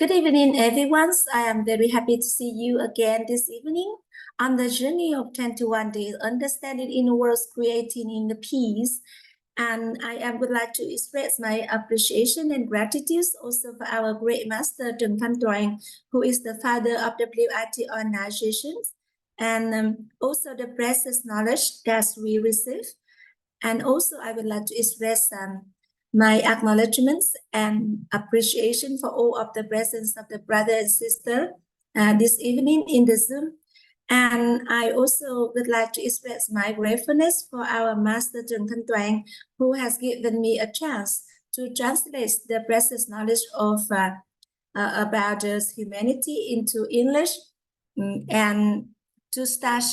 Good evening, everyone. I am very happy to see you again this evening on the journey of 21 days, understanding in the world, creating in the peace. And I would like to express my appreciation and gratitude also for our great master, THείμU, who is the father of the BUQI organization, and also the precious knowledge that we receive. And also I would like to express my acknowledgements and appreciation for all of the presence of the brother and sister this evening in the Zoom. And I also would like to express my gratefulness for our Master THÏU, who has given me a chance to translate the precious knowledge of about humanity into English, and to start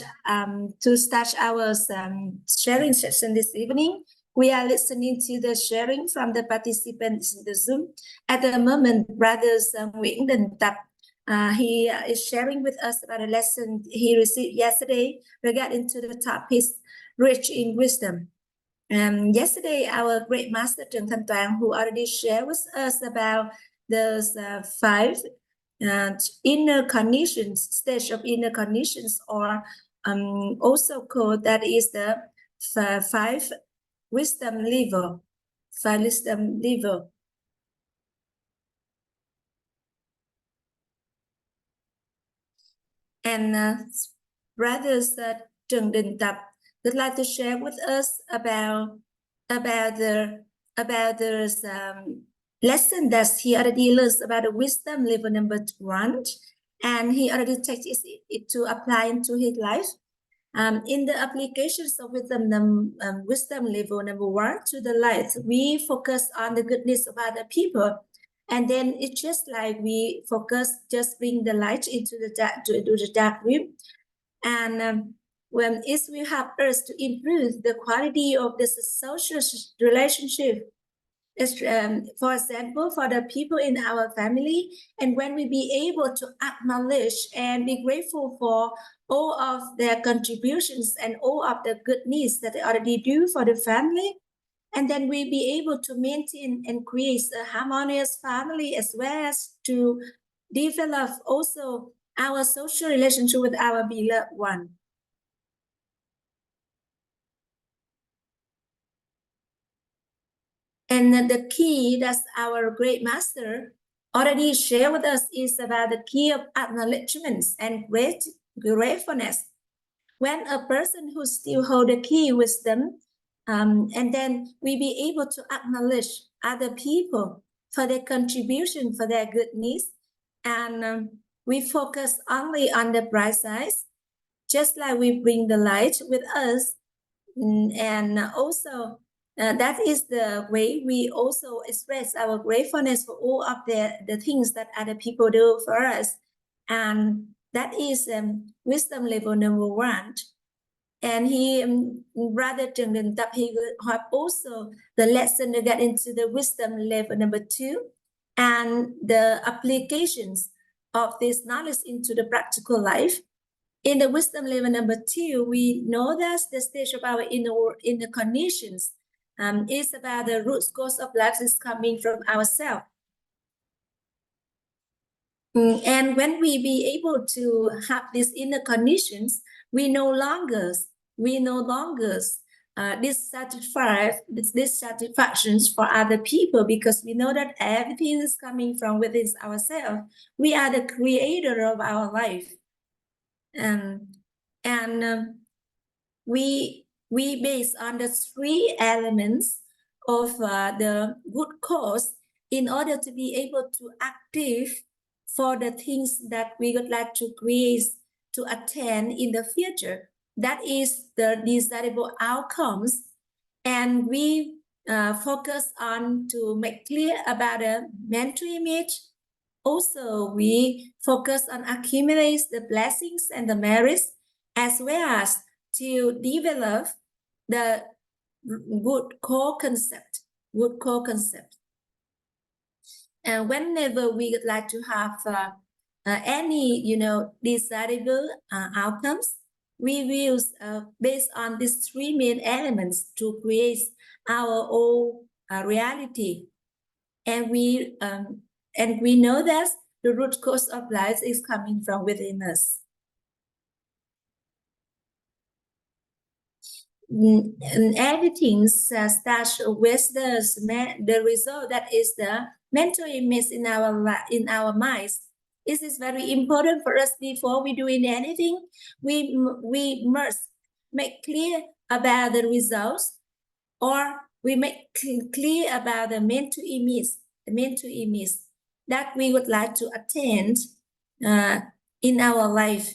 our sharing session this evening. We are listening to the sharing from the participants in the Zoom. At the moment, Brother HIểU, he is sharing with us about a lesson he received yesterday regarding to the topic rich in wisdom. Yesterday, our great master THÏU, who already shared with us about those five inner conditions, stage of inner conditions, or also called that is the five wisdom level, And brothers THÏU would like to share with us about the lesson that he already learned about the wisdom level number 1, and he already takes it to apply into his life. In the applications of wisdom level number 1 to the light, we focus on the goodness of other people, and then it's just like we focus just bring the light into the dark room, and when it will help us to improve the quality of the social relationship. For example, for the people in our family, and when we be able to acknowledge and be grateful for all of their contributions and all of the good needs that they already do for the family, and then we be able to maintain and create a harmonious family, as well as to develop also our social relationship with our beloved one. And the key that our great master already shared with us is about the key of acknowledgements and gratefulness. When a person who still hold the key wisdom, and then we be able to acknowledge other people for their contribution, for their good needs, and we focus only on the bright side, just like we bring the light with us, and also that is the way we also express our gratefulness for all of the things that other people do for us. And that is wisdom level number 1. And he, Brother THÏU, he have also the lesson to get into the wisdom level number 2, and the applications of this knowledge into the practical life. In the wisdom level number 2, we know that the stage of our inner conditions is about the root cause of life is coming from ourselves. And when we be able to have these inner conditions, we no longer dissatisfactions for other people, because we know that everything is coming from within ourselves. We are the creator of our life. We base on the 3 elements of the good cause in order to be able to active for the things that we would like to create, to attain in the future. That is the desirable outcomes. And we focus on to make clear about the mental image. Also, we focus on accumulate the blessings and the merits, as well as to develop the good core concept. And whenever we would like to have any, desirable outcomes, we will based on these 3 main elements to create our own reality. And we know that the root cause of life is coming from within us. And everything starts with the result, that is the mental image in our minds. It is very important for us before we doing anything. We must make clear about the results, or we make clear about the mental image that we would like to attain in our life,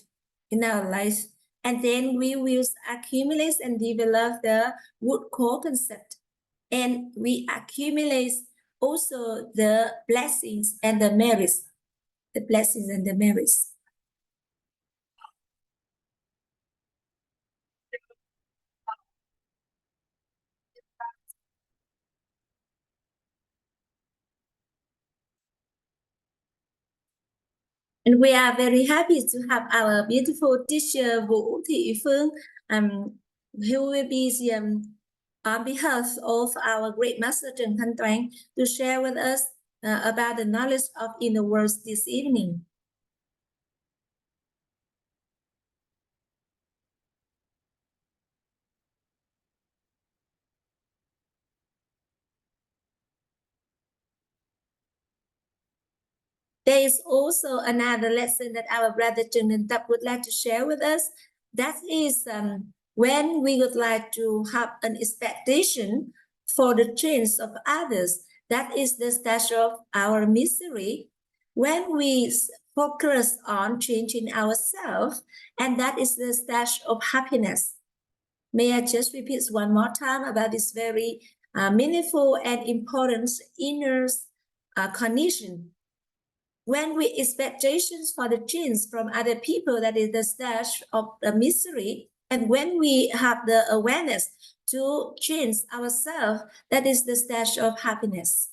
and then we will accumulate and develop the root core concept, and we accumulate also the blessings and the merits, And we are very happy to have our beautiful teacher THείμU, who will be on behalf of our great master Trần Thanh Toán to share with us about the knowledge of inner worlds this evening. There is also another lesson that our brother Trần Đình Tập would like to share with us. That is when we would like to have an expectation for the change of others. That is the stage of our misery. When we focus on changing ourselves, and that is the stage of happiness. May I just repeat one more time about this very meaningful and important inner condition. When we expectations for the change from other people, that is the stage of the misery. And when we have the awareness to change ourselves, that is the stage of happiness.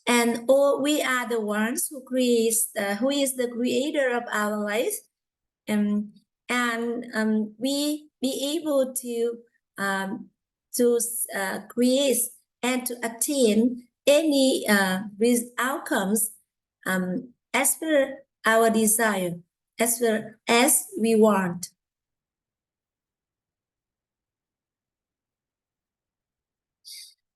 And all we are the ones who who is the creator of our life, and we be able to create and to attain any outcomes as per our desire, as we want.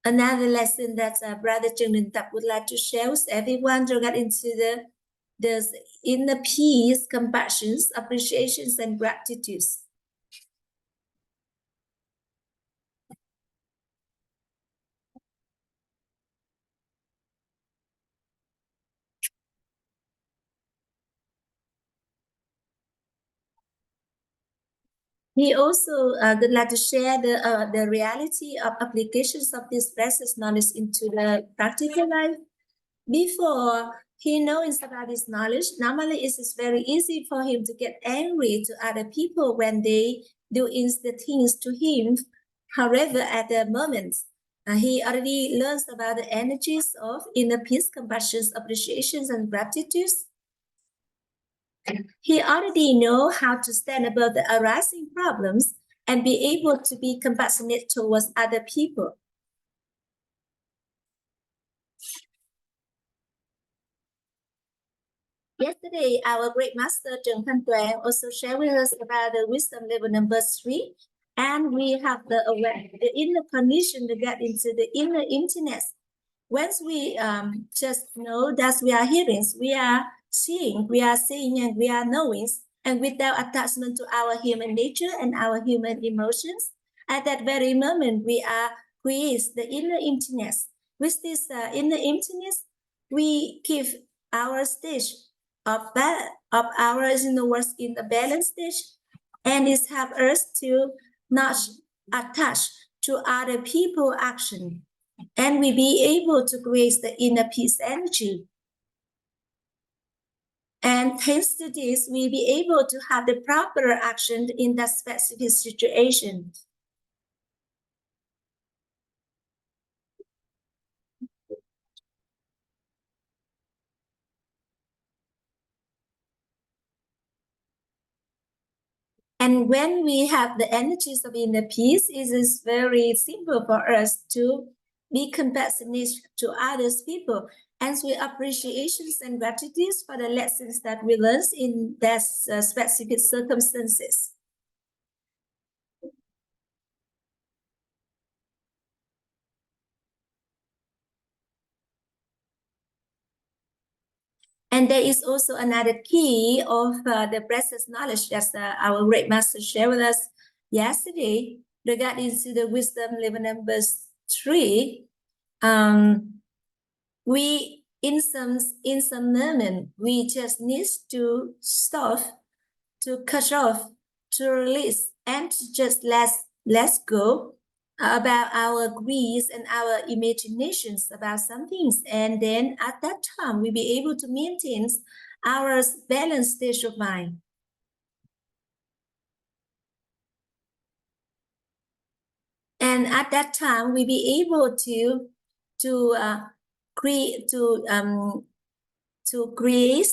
Another lesson that Brother Trần Đình Tập would like to share with everyone regarding to the inner peace, compassions, appreciations, and gratitudes. He also would like to share the reality of applications of this precious knowledge into the practical life. Before he knows about this knowledge, normally it is very easy for him to get angry to other people when they do the things to him. However, at the moment, he already learns about the energies of inner peace, compassion, appreciations, and gratitudes. He already knows how to stand above the arising problems and be able to be compassionate towards other people. Yesterday, our great master Trần Thanh Toán also shared with us about the wisdom level number 3, and we have the inner condition to get into the inner emptiness. Once we just know that we are hearing, we are seeing, and we are knowing, and without attachment to our human nature and our human emotions, at that very moment we are create the inner emptiness. With this inner emptiness, we keep our stage of our inner words in the balance stage, and it helps us to not attach to other people's action, and we be able to create the inner peace energy. And thanks to this, we be able to have the proper action in that specific situation. And when we have the energies of inner peace, it is very simple for us to be compassionate to others people. and with appreciations and gratitude for the lessons that we learned in that specific circumstances. And there is also another key of the precious knowledge that our great master shared with us yesterday regarding to the wisdom level number 3. We in some moment we just need to stop, to cut off, to release, and to just let's go about our greeds and our imaginations about some things. And then at that time, we'll be able to maintain our balanced state of mind. And at that time, we'll be able to create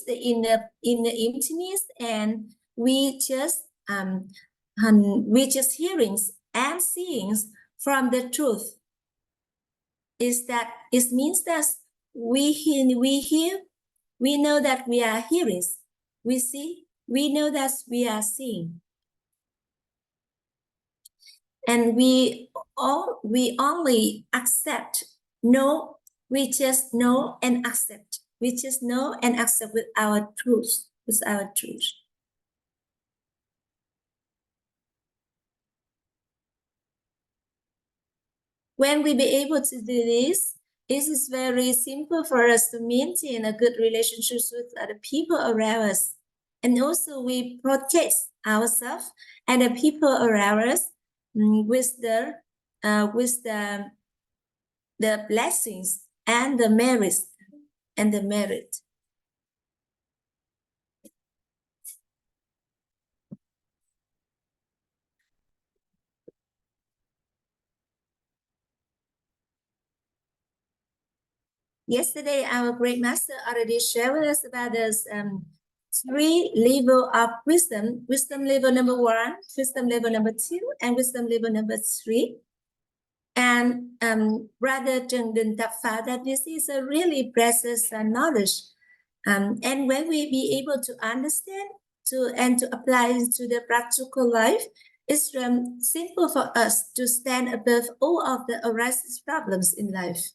the inner emptiness, and we just hearings and seeings from the truth. Is that it means that we hear, we know that we are hearing, we see, we know that we are seeing, and we only accept, know, we just know and accept. We just know and accept with our truth, When we be able to do this, it is very simple for us to maintain a good relationship with other people around us. And also we protect ourselves and the people around us with the blessings and the merits and the merit. Yesterday, our great master already shared with us about this 3 levels of wisdom. Wisdom level number 1, wisdom level number 2, and wisdom level number 3. And Brother Trần Đình Tập found that this is a really precious knowledge. And when we be able to understand and to apply it to the practical life, it's simple for us to stand above all of the arises problems in life.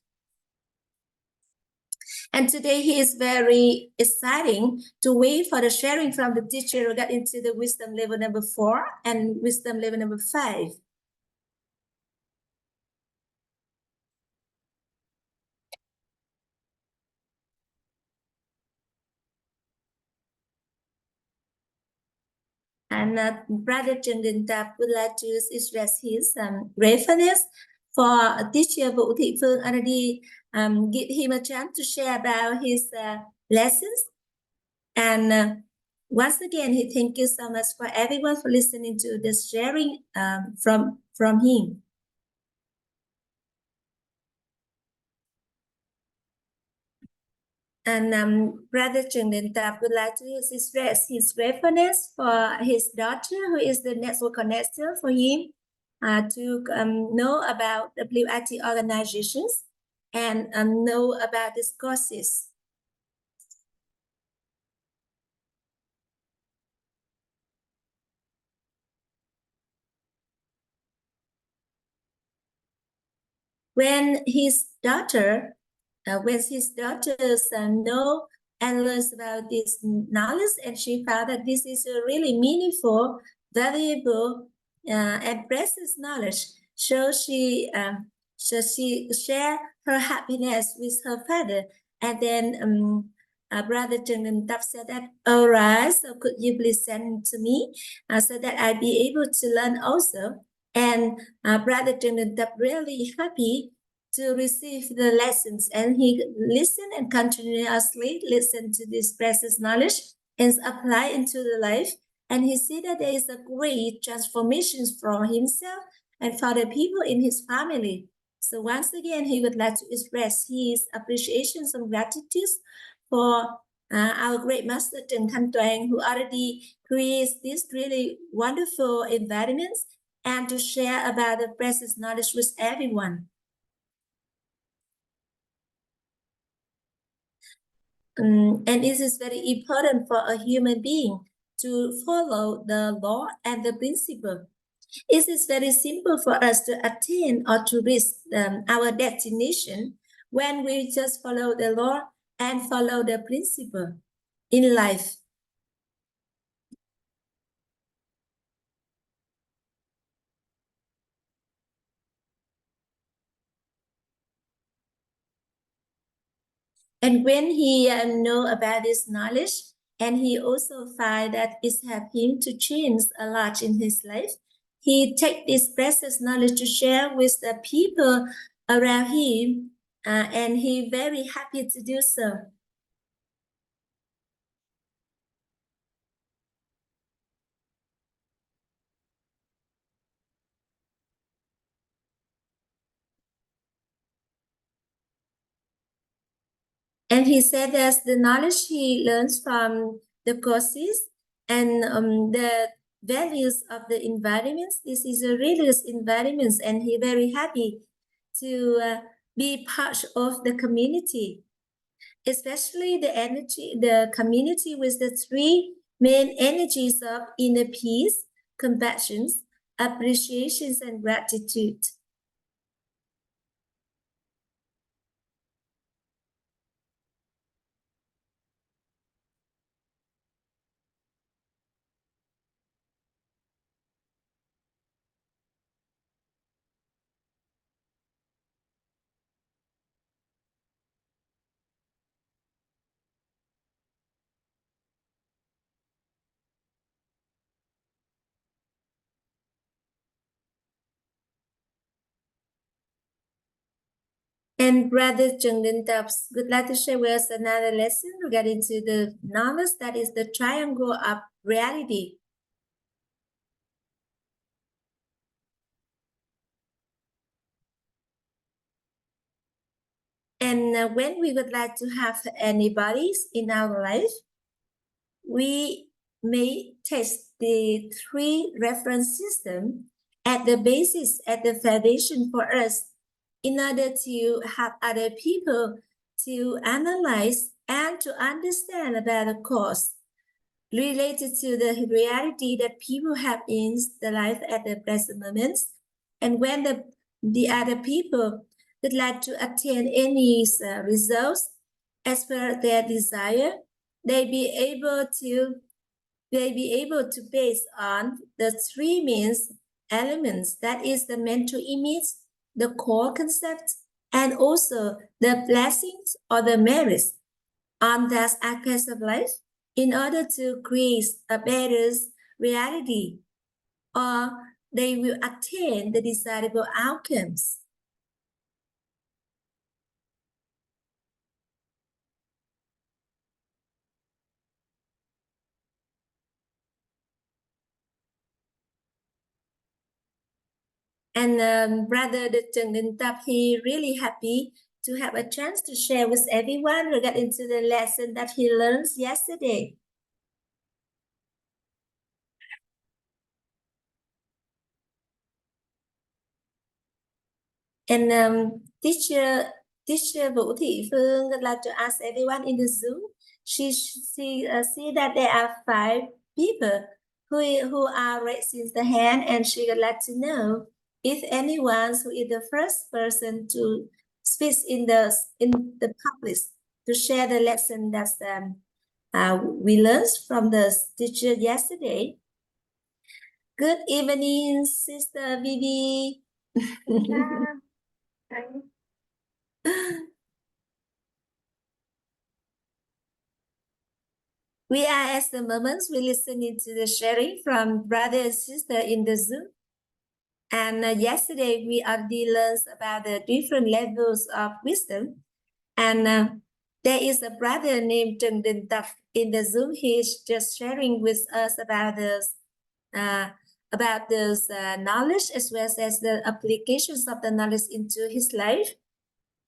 And today he is very exciting to wait for the sharing from the teacher regarding to the wisdom level number 4 and wisdom level number 5. And Brother Trần Đình Tập would like to express his gratefulness for teacher Vũ Thị Phương already give him a chance to share about his lessons. And once again, he thank you so much for everyone for listening to this sharing from him. And Brother Trần Đình Tập would like to express his gratefulness for his daughter, who is the network connector for him, to know about WIT organizations and know about these courses. When his daughters know and learns about this knowledge, and she found that this is a really meaningful, valuable, and precious knowledge. So she shared her happiness with her father, and then Brother Trần Đình Tập said that, all right, so could you please send to me so that I'd be able to learn also. And Brother Trần Đình Tập really happy to receive the lessons, and he listened and continuously listened to this precious knowledge and apply into the life. And he see that there is a great transformation for himself and for the people in his family. So once again, he would like to express his appreciations and gratitude for our great master Trần Thanh Toàn, who already creates this really wonderful environments and to share about the precious knowledge with everyone. And it is very important for a human being to follow the law and the principle. It is very simple for us to attain or to reach our destination when we just follow the law and follow the principle in life. And when he know about this knowledge, and he also find that it helped him to change a lot in his life, he take this precious knowledge to share with the people around him, and he very happy to do so. And he said that the knowledge he learns from the courses and the values of the environments, this is a religious environments, and he very happy to be part of the community, especially the community with the three main energies of inner peace, compassion, appreciations, and gratitude. And Brother Chung Din Taps would like to share with us another lesson regarding to the knowledge that is the triangle of reality. And when we would like to have antibodies in our life, we may test the three reference system at the basis, at the foundation for us, in order to have other people to analyze and to understand about the cause related to the reality that people have in the life at the present moment. And when the other people would like to attain any results as per their desire, they be able to base on the three main elements, that is the mental image, the core concept, and also the blessings or the merits on that aspect of life in order to create a better reality, or they will attain the desirable outcomes. And Brother Chung Din Tap, he really happy to have a chance to share with everyone regarding to the lesson that he learned yesterday. And teacher Vũ Thị Phương would like to ask everyone in the Zoom. She see that there are 5 people who are raising the hand, and she would like to know if anyone who is the first person to speak in the public to share the lesson that we learned from the teacher yesterday. Good evening, Sister Vivi. We are at the moment we listening to the sharing from brother and sister in the Zoom. And yesterday we already learned about the different levels of wisdom. And there is a brother named Trần Đình Tập in the Zoom. He is just sharing with us about this knowledge as well as the applications of the knowledge into his life.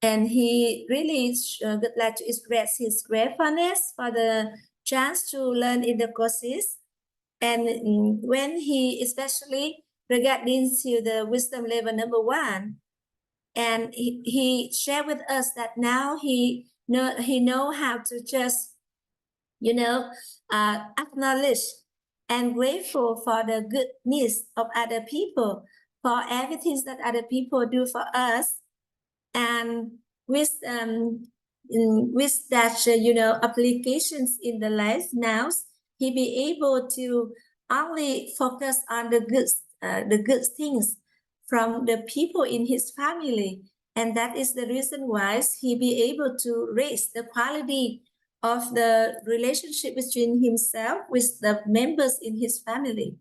And he really would like to express his gratefulness for the chance to learn in the courses. And when he, especially regarding to the wisdom level number 1, and he shared with us that now he he know how to just, acknowledge and grateful for the goodness of other people, for everything that other people do for us. And with that, applications in the life now, he be able to only focus on the good things from the people in his family. And that is the reason why he be able to raise the quality of the relationship between himself with the members in his family.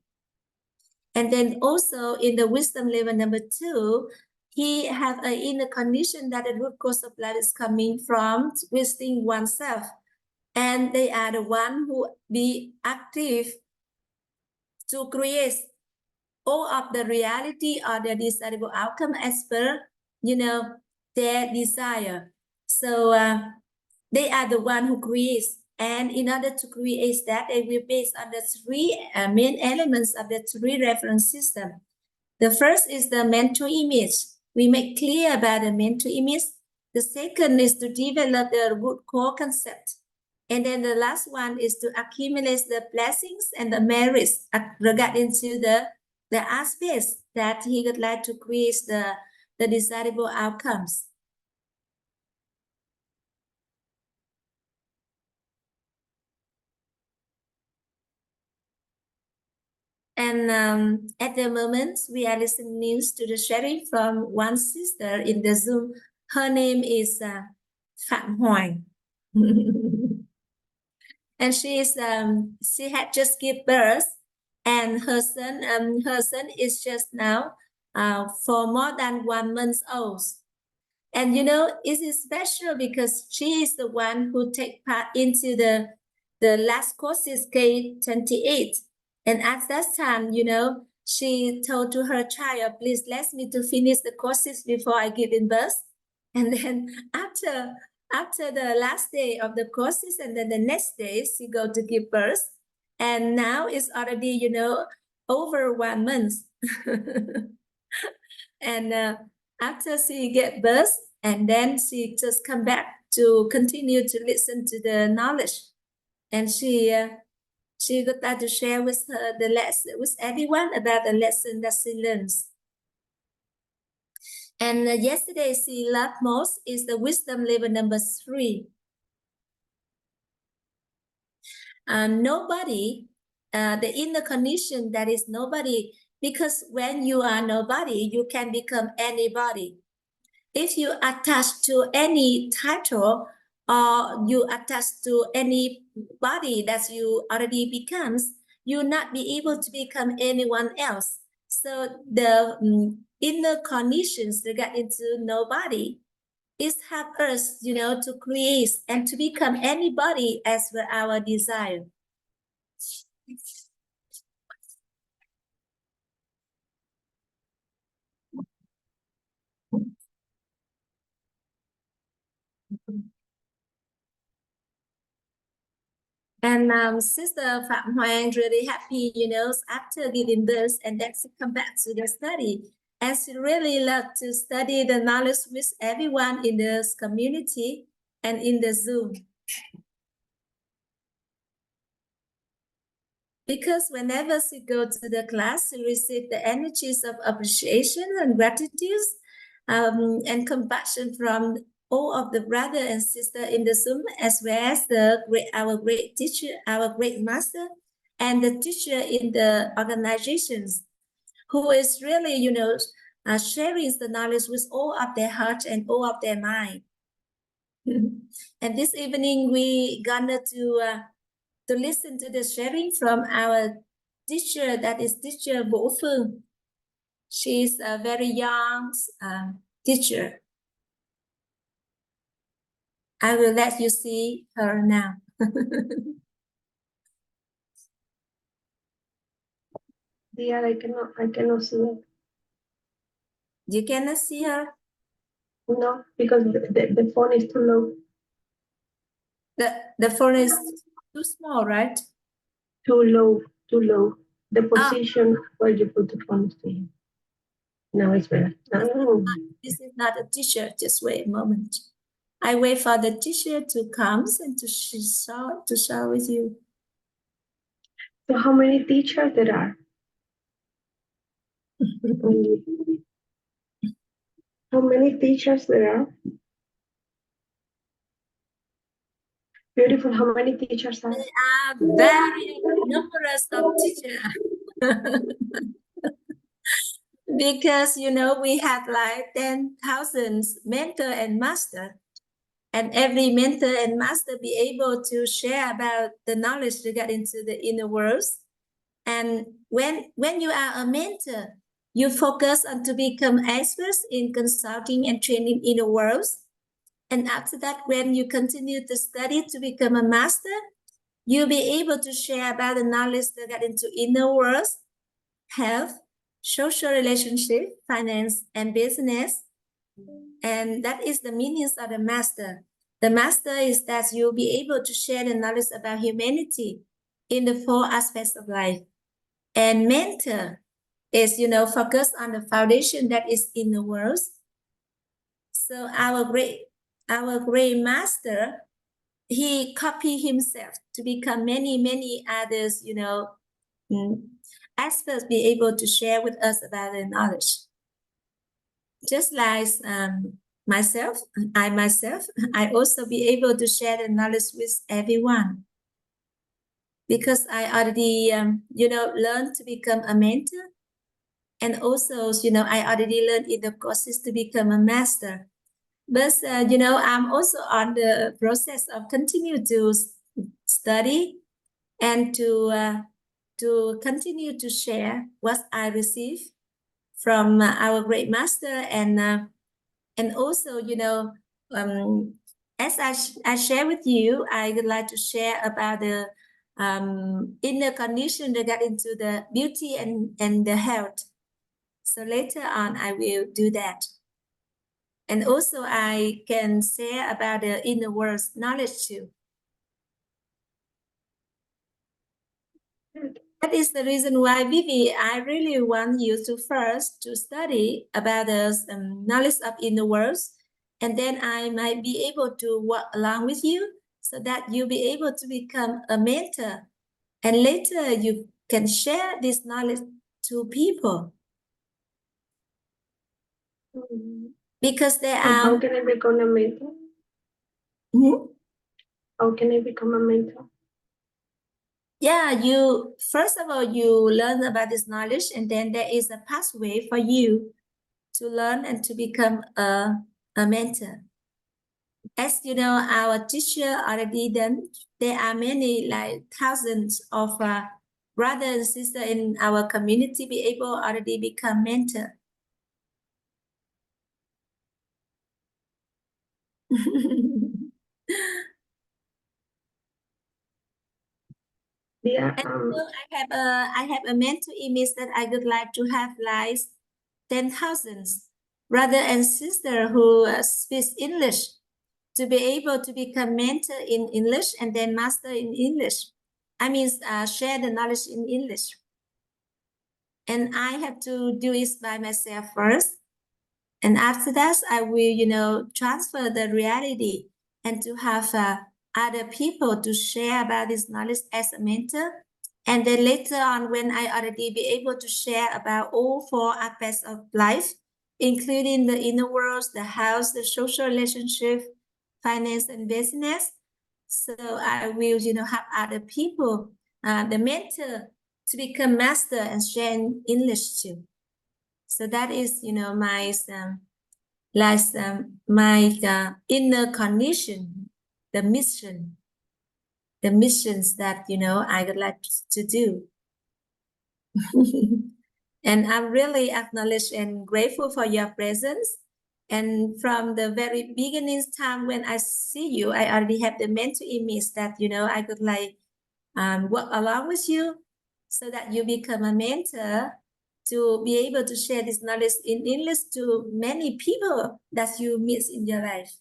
And then also in the wisdom level number 2, he have an inner condition that the root cause of life is coming from within oneself. And they are the one who be active to create all of the reality or the desirable outcome as per, their desire. So they are the one who creates. And in order to create that, they will base on the 3 main elements of the 3 reference system. The first is the mental image. We make clear about the mental image. The second is to develop the root core concept. And then the last one is to accumulate the blessings and the merits regarding to the aspects that he would like to create the desirable outcomes. And at the moment, we are listening to the sharing from one sister in the Zoom. Her name is HI蘿and she had just given birth, and her son is just now for more than 1 month old. And it is special because she is the one who take part into the last courses K28. And at that time, she told to her child, please let me to finish the courses before I give in birth. And then after the last day of the courses, and then the next day she go to give birth. And now it's already, over 1 month. And after she get birth, and then she just come back to continue to listen to the knowledge. And she got that to share with her the lesson, with everyone about the lesson that she learns. And yesterday she loved most is the wisdom level number 3. Nobody, the inner condition that is nobody, because when you are nobody, you can become anybody. If you attach to any title or you attach to any body that you already becomes, you will not be able to become anyone else. So the inner conditions regarding to nobody is help us, to create and to become anybody as per our desire. And Sister Phạm Hoàng really happy, after giving birth, and then she come back to the study. And she really loved to study the knowledge with everyone in this community and in the Zoom. Because whenever she go to the class, she receive the energies of appreciation and gratitude and compassion from all of the brother and sister in the Zoom, as well as our great teacher, our great master, and the teacher in the organizations, who is really, sharing the knowledge with all of their heart and all of their mind. And this evening, we gonna to listen to the sharing from our teacher, that is teacher Vũ Phương. She's a very young teacher. I will let you see her now. Yeah, I cannot see her. You cannot see her? No, because the phone is too low. The phone is too small, right? Too low. The position where you put the phone is too low. Now it's better. This is not a teacher. Just wait a moment. I wait for the teacher to come and to share with you. So how many teachers there are? How many teachers there are? Beautiful. How many teachers are? There are very numerous of teachers. Because, you know, we have like 10,000 mentor and master. And every mentor and master be able to share about the knowledge regarding to the inner worlds. And when you are a mentor, you focus on to become experts in consulting and training inner worlds. And after that, when you continue to study to become a master, you'll be able to share about the knowledge that got into inner worlds, health, social relationship, finance, and business. And that is the meaning of the master. The master is that you'll be able to share the knowledge about humanity in the 4 aspects of life. And mentor is, you know, focused on the foundation that is in the world. So our great master, he copied himself to become many others, you know, experts be able to share with us about their knowledge. Just like myself, I also be able to share the knowledge with everyone. Because I already, you know, learned to become a mentor. And also, you know, I already learned in the courses to become a master. But, you know, I'm also on the process of continue to study and to continue to share what I receive from our great master. And also, you know, as I share with you, I would like to share about the inner condition that got into the beauty and the health. So later on, I will do that. And also I can share about the inner world's knowledge too. That is the reason why, Vivi, I really want you to first to study about the knowledge of inner worlds, and then I might be able to work along with you so that you'll be able to become a mentor. And later you can share this knowledge to people. Because there are... How can I become a mentor? How can I become a mentor? Yeah, you first of all, you learn about this knowledge, and then there is a pathway for you to learn and to become a mentor. As you know, our teacher already done, there are many, like thousands of brothers and sisters in our community be able already become mentor. Yeah. And so I have a mentor image that I would like to have like 10,000 brother and sister who speaks English to be able to become mentor in English and then master in English. I mean, share the knowledge in English. And I have to do it by myself first. And after that, I will, you know, transfer the reality and to have other people to share about this knowledge as a mentor. And then later on, when I already be able to share about all 4 aspects of life, including the inner world, the house, the social relationship, finance, and business. So I will, you know, have other people, the mentor, to become master and share in English too. So that is, you know, my inner condition, the missions that, you know, I would like to do. And I'm really acknowledged and grateful for your presence. And from the very beginning time when I see you, I already have the mental image that, you know, I could like work along with you so that you become a mentor to be able to share this knowledge in English to many people that you meet in your life.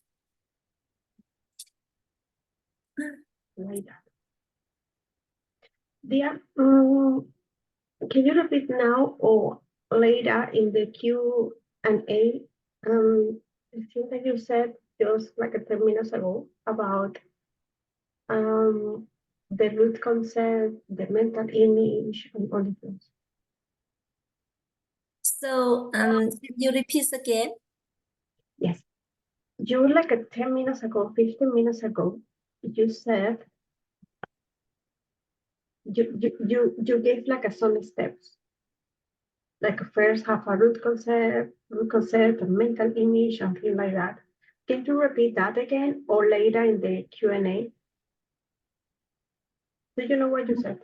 Yeah. Can you repeat now or later in the Q&A? I think that you said just like 10 minutes ago about the root concept, the mental image, and all the things. So can you repeat again? Yes. You like 10 minutes ago, 15 minutes ago, you said you gave like some steps. Like first have a root concept, a mental image, something like that. Can you repeat that again or later in the Q&A? Do you know what you said?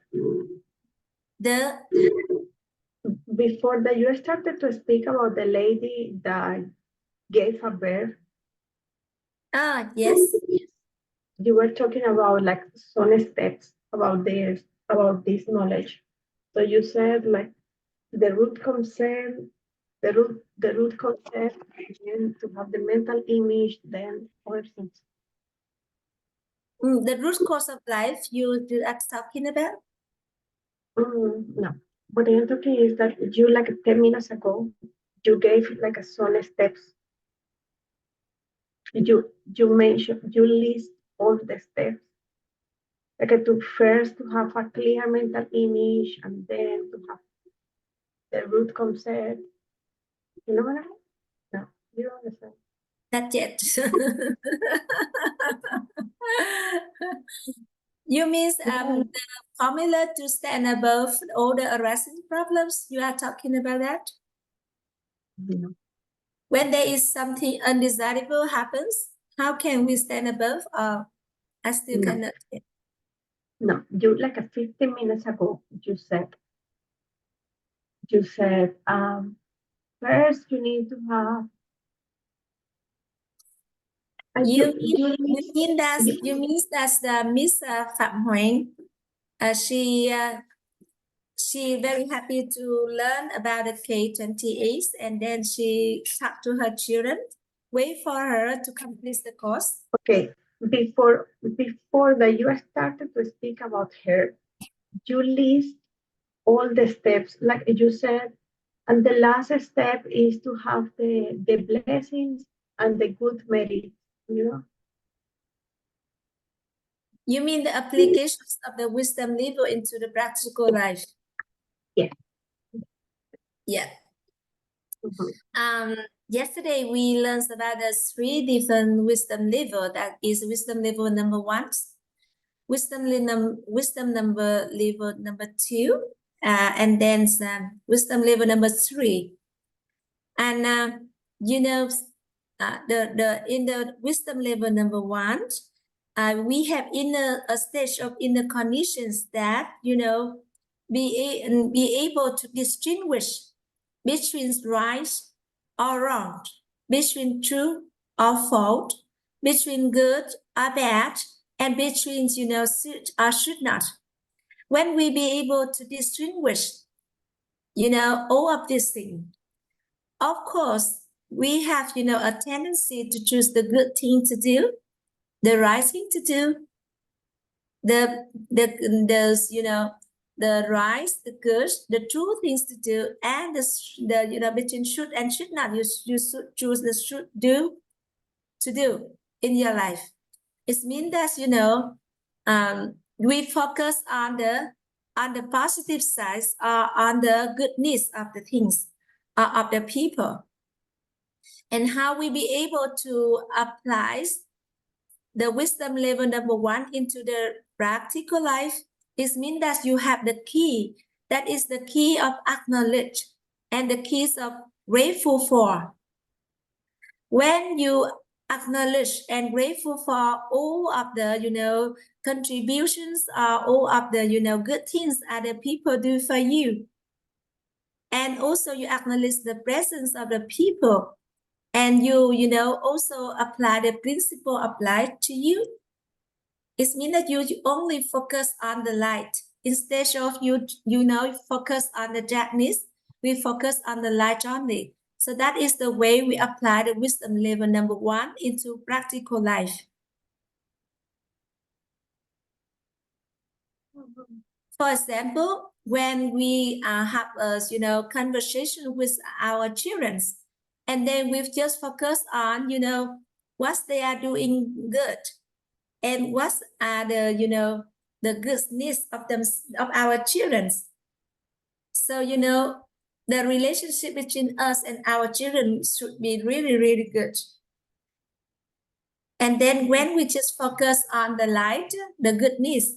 Before that you started to speak about the lady that gave a birth. Yes. You were talking about like some steps about this knowledge. So you said like the root concept, the root concept, and to have the mental image, then other things. The root cause of life you are talking about? No, what I'm talking is that you like 10 minutes ago, you gave like some steps. You mentioned, you list all the steps. Like to first to have a clear mental image and then to have the root concept. You know what I mean? No, you don't understand. Not yet. You mean the formula to stand above all the arising problems? You are talking about that? No. When there is something undesirable happens, how can we stand above? I still cannot get. No, you like 15 minutes ago, you said, first you need to have. You mean that the Miss Phạm Huyen, she very happy to learn about the K28 and then she talked to her children, wait for her to complete the course. Okay, before that you started to speak about her, you list all the steps, like you said, and the last step is to have the blessings and the good merits, you know? You mean the applications of the wisdom level into the practical life? Yeah. Yeah. Yesterday we learned about the 3 different wisdom level. That is wisdom level number 1, wisdom number level number 2, and then wisdom level number 3. And you know, in the wisdom level number 1, we have a stage of inner conditions that be able to distinguish between right or wrong, between true or false, between good or bad, and between should or should not. When we be able to distinguish all of these things, of course we have a tendency to choose the good thing to do, the right thing to do, the right, the good, the true things to do, and the between should and should not. You should choose the should do to do in your life. It means that we focus on the positive sides or on the goodness of the things of the people, and how we be able to apply the wisdom level number 1 into the practical life. It means that you have the key. That is the key of acknowledge and the keys of grateful for. When you acknowledge and grateful for all of the contributions, all of the good things other people do for you, and also you acknowledge the presence of the people, and you also apply the principle applied to you. It means that you only focus on the light instead of you focus on the darkness. We focus on the light only. So that is the way we apply the wisdom level number 1 into practical life. For example, when we have a conversation with our children, and then we've just focused on what they are doing good, and what are the the goodness of them, of our children. So the relationship between us and our children should be really, really good. And then when we just focus on the light, the goodness,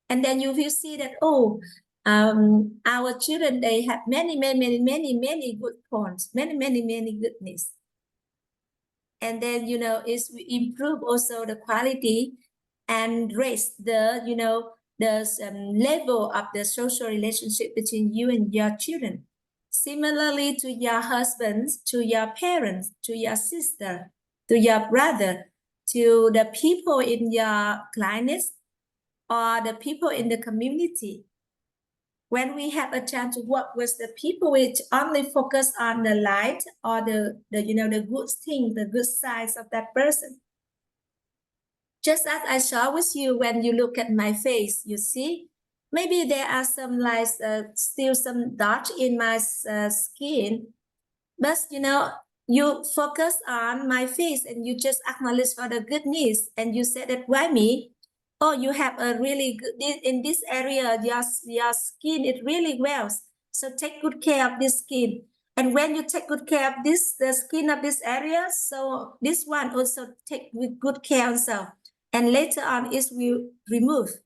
and then you will see that, oh, our children, they have many, many, many, many, many good points, many, many, many goodness. And then, is we improve also the quality and raise the, the level of the social relationship between you and your children. Similarly to your husbands, to your parents, to your sister, to your brother, to the people in your clients or the people in the community. When we have a chance to work with the people which only focus on the light or the good thing, the good sides of that person. Just as I saw with you, when you look at my face, you see, maybe there are some still some dark in my skin, but you focus on my face and you just acknowledge for the goodness, and you said that, why me? Oh, you have a really good, in this area, your skin is really well. So take good care of this skin. And when you take good care of the skin of this area, so this one also take with good care also. And later on, it will remove.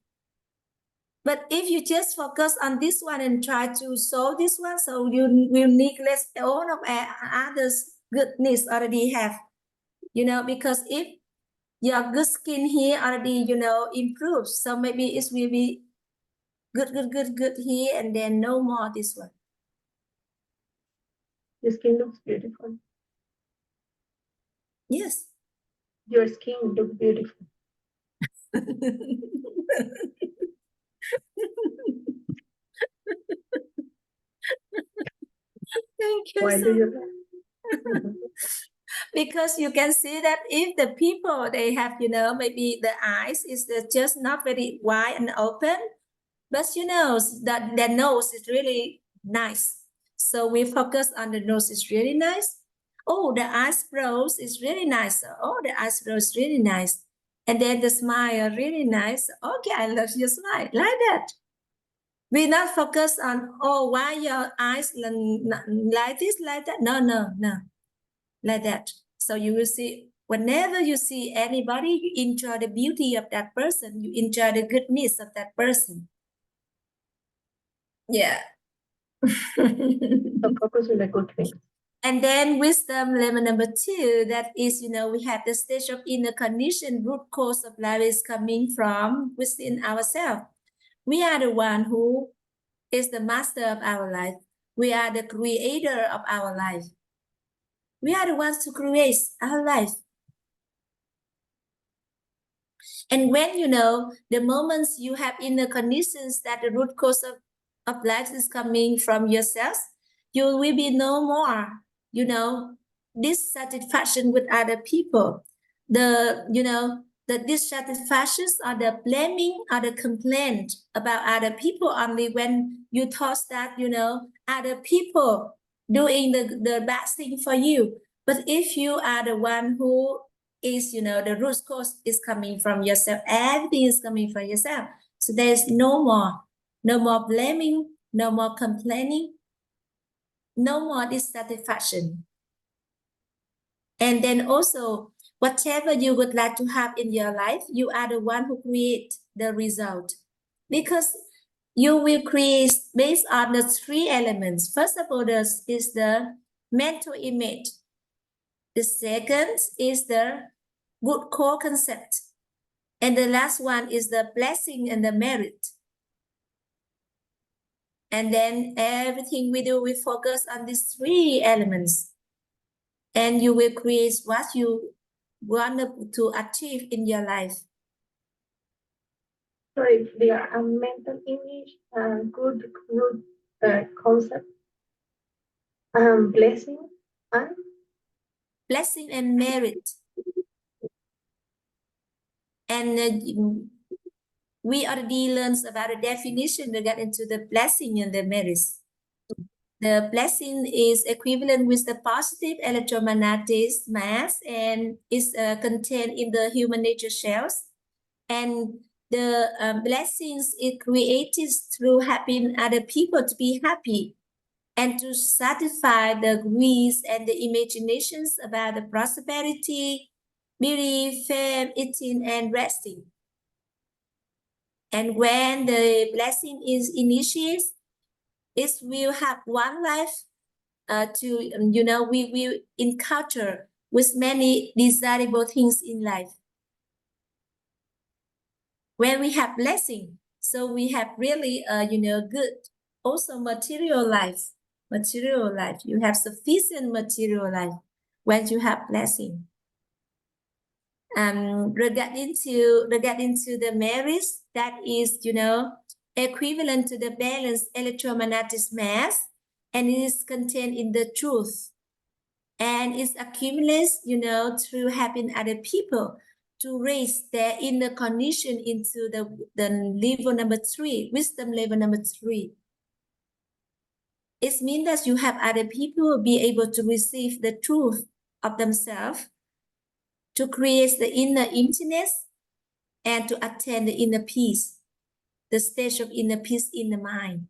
But if you just focus on this one and try to solve this one, so you will neglect all of others goodness already have, because if your good skin here already, improves, so maybe it will be good here, and then no more this one. Your skin looks beautiful. Yes. Your skin looks beautiful. Thank you. Why do you laugh? Because you can see that if the people, they have, maybe the eyes is just not very wide and open, but that their nose is really nice. So we focus on the nose is really nice. Oh, the eyebrows is really nice. Oh, the eyebrows is really nice. And then the smile really nice. Okay, I love your smile, like that. We not focus on, oh, why your eyes like this, like that. No, like that. So you will see, whenever you see anybody, you enjoy the beauty of that person. You enjoy the goodness of that person. Yeah. So focus on the good things. And then wisdom lemon number 2, that is, we have the stage of inner condition. Root cause of life is coming from within ourselves. We are the one who is the master of our life. We are the creator of our life. We are the ones who create our life. And when the moments you have inner conditions that the root cause of life is coming from yourself, you will be no more, dissatisfaction with other people. The dissatisfactions or the blaming or the complaint about other people only when you thought that, other people doing the bad thing for you. But if you are the one who is, the root cause is coming from yourself, everything is coming from yourself. So there's no more blaming, no more complaining, no more dissatisfaction. And then also, whatever you would like to have in your life, you are the one who create the result, because you will create based on the 3 elements. First of all, this is the mental image. The second is the good core concept. And the last one is the blessing and the merit. And then everything we do, we focus on these 3 elements. And you will create what you want to achieve in your life. So if they are a mental image, good root concept, blessing and merit. And we already learned about the definition regarding to the blessing and the merits. The blessing is equivalent with the positive electromagnetic mass and is contained in the human nature cells. And the blessings is created through helping other people to be happy and to satisfy the greeds and the imaginations about the prosperity, beauty, fame, eating, and resting. And when the blessing is initiated, it will have one life we will encounter with many desirable things in life. When we have blessing, so we have really good also material life. You have sufficient material life when you have blessing. Regarding to the merits, that is equivalent to the balanced electromagnetic mass, and it is contained in the truth, and it accumulates through helping other people to raise their inner condition into the level number 3, wisdom level number 3. It means that you have other people be able to receive the truth of themselves, to create the inner emptiness, and to attain the inner peace, the stage of inner peace in the mind.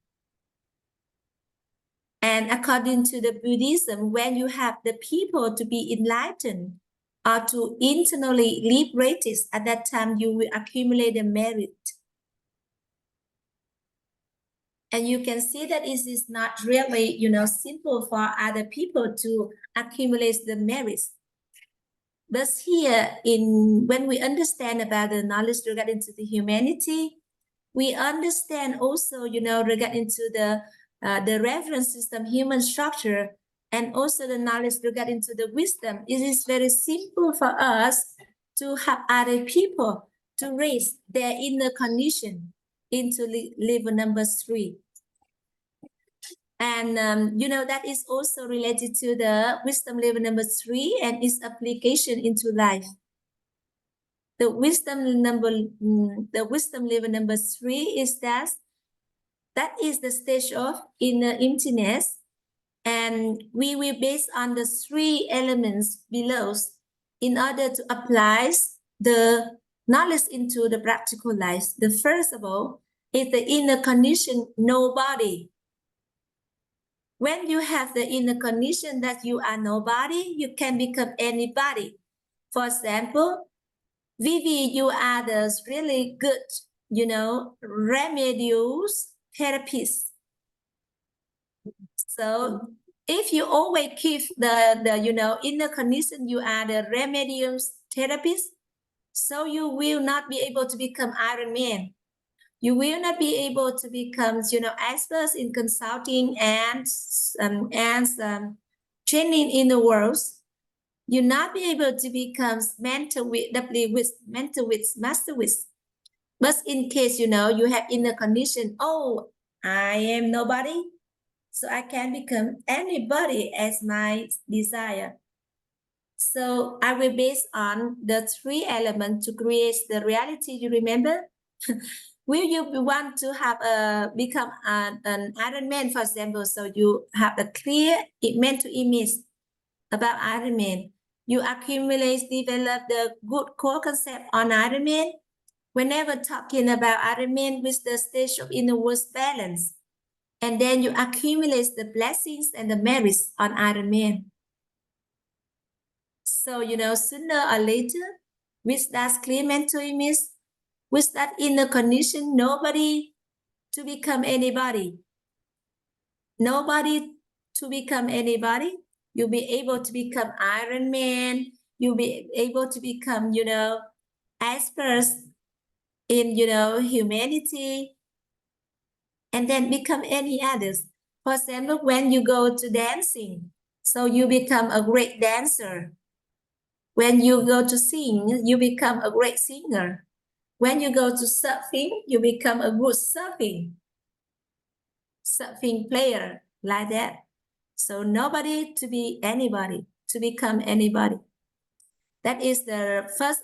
And according to the Buddhism, when you have the people to be enlightened or to internally liberated, at that time you will accumulate the merit. And you can see that it is not really, simple for other people to accumulate the merits. But here, when we understand about the knowledge regarding to the humanity, we understand also, regarding to the reference system, human structure, and also the knowledge regarding to the wisdom. It is very simple for us to have other people to raise their inner condition into level number 3. And, that is also related to the wisdom level number 3 and its application into life. The wisdom level number 3 is that is the stage of inner emptiness, and we will base on the 3 elements below in order to apply the knowledge into the practical life. The first of all is the inner condition, nobody. When you have the inner condition that you are nobody, you can become anybody. For example, Vivi, you are the really good, remedies therapist. So if you always keep the inner condition, you are the remedies therapist, so you will not be able to become Iron Man. You will not be able to become, experts in consulting and training in the world. You'll not be able to become mentor with master with. But in case, you have inner condition, oh, I am nobody, so I can become anybody as my desire. So I will base on the 3 elements to create the reality. You remember? Will you want to have become an Iron Man, for example? So you have a clear mental image about Iron Man. You accumulate, develop the good core concept on Iron Man. Whenever talking about Iron Man with the stage of inner world balance, and then you accumulate the blessings and the merits on Iron Man. So, sooner or later, with that clear mental image, with that inner condition, nobody to become anybody. Nobody to become anybody. You'll be able to become Iron Man. You'll be able to become, experts in, humanity, and then become any others. For example, when you go to dancing, so you become a great dancer. When you go to sing, you become a great singer. When you go to surfing, you become a good surfing player, like that. So nobody to be anybody, to become anybody. That is the first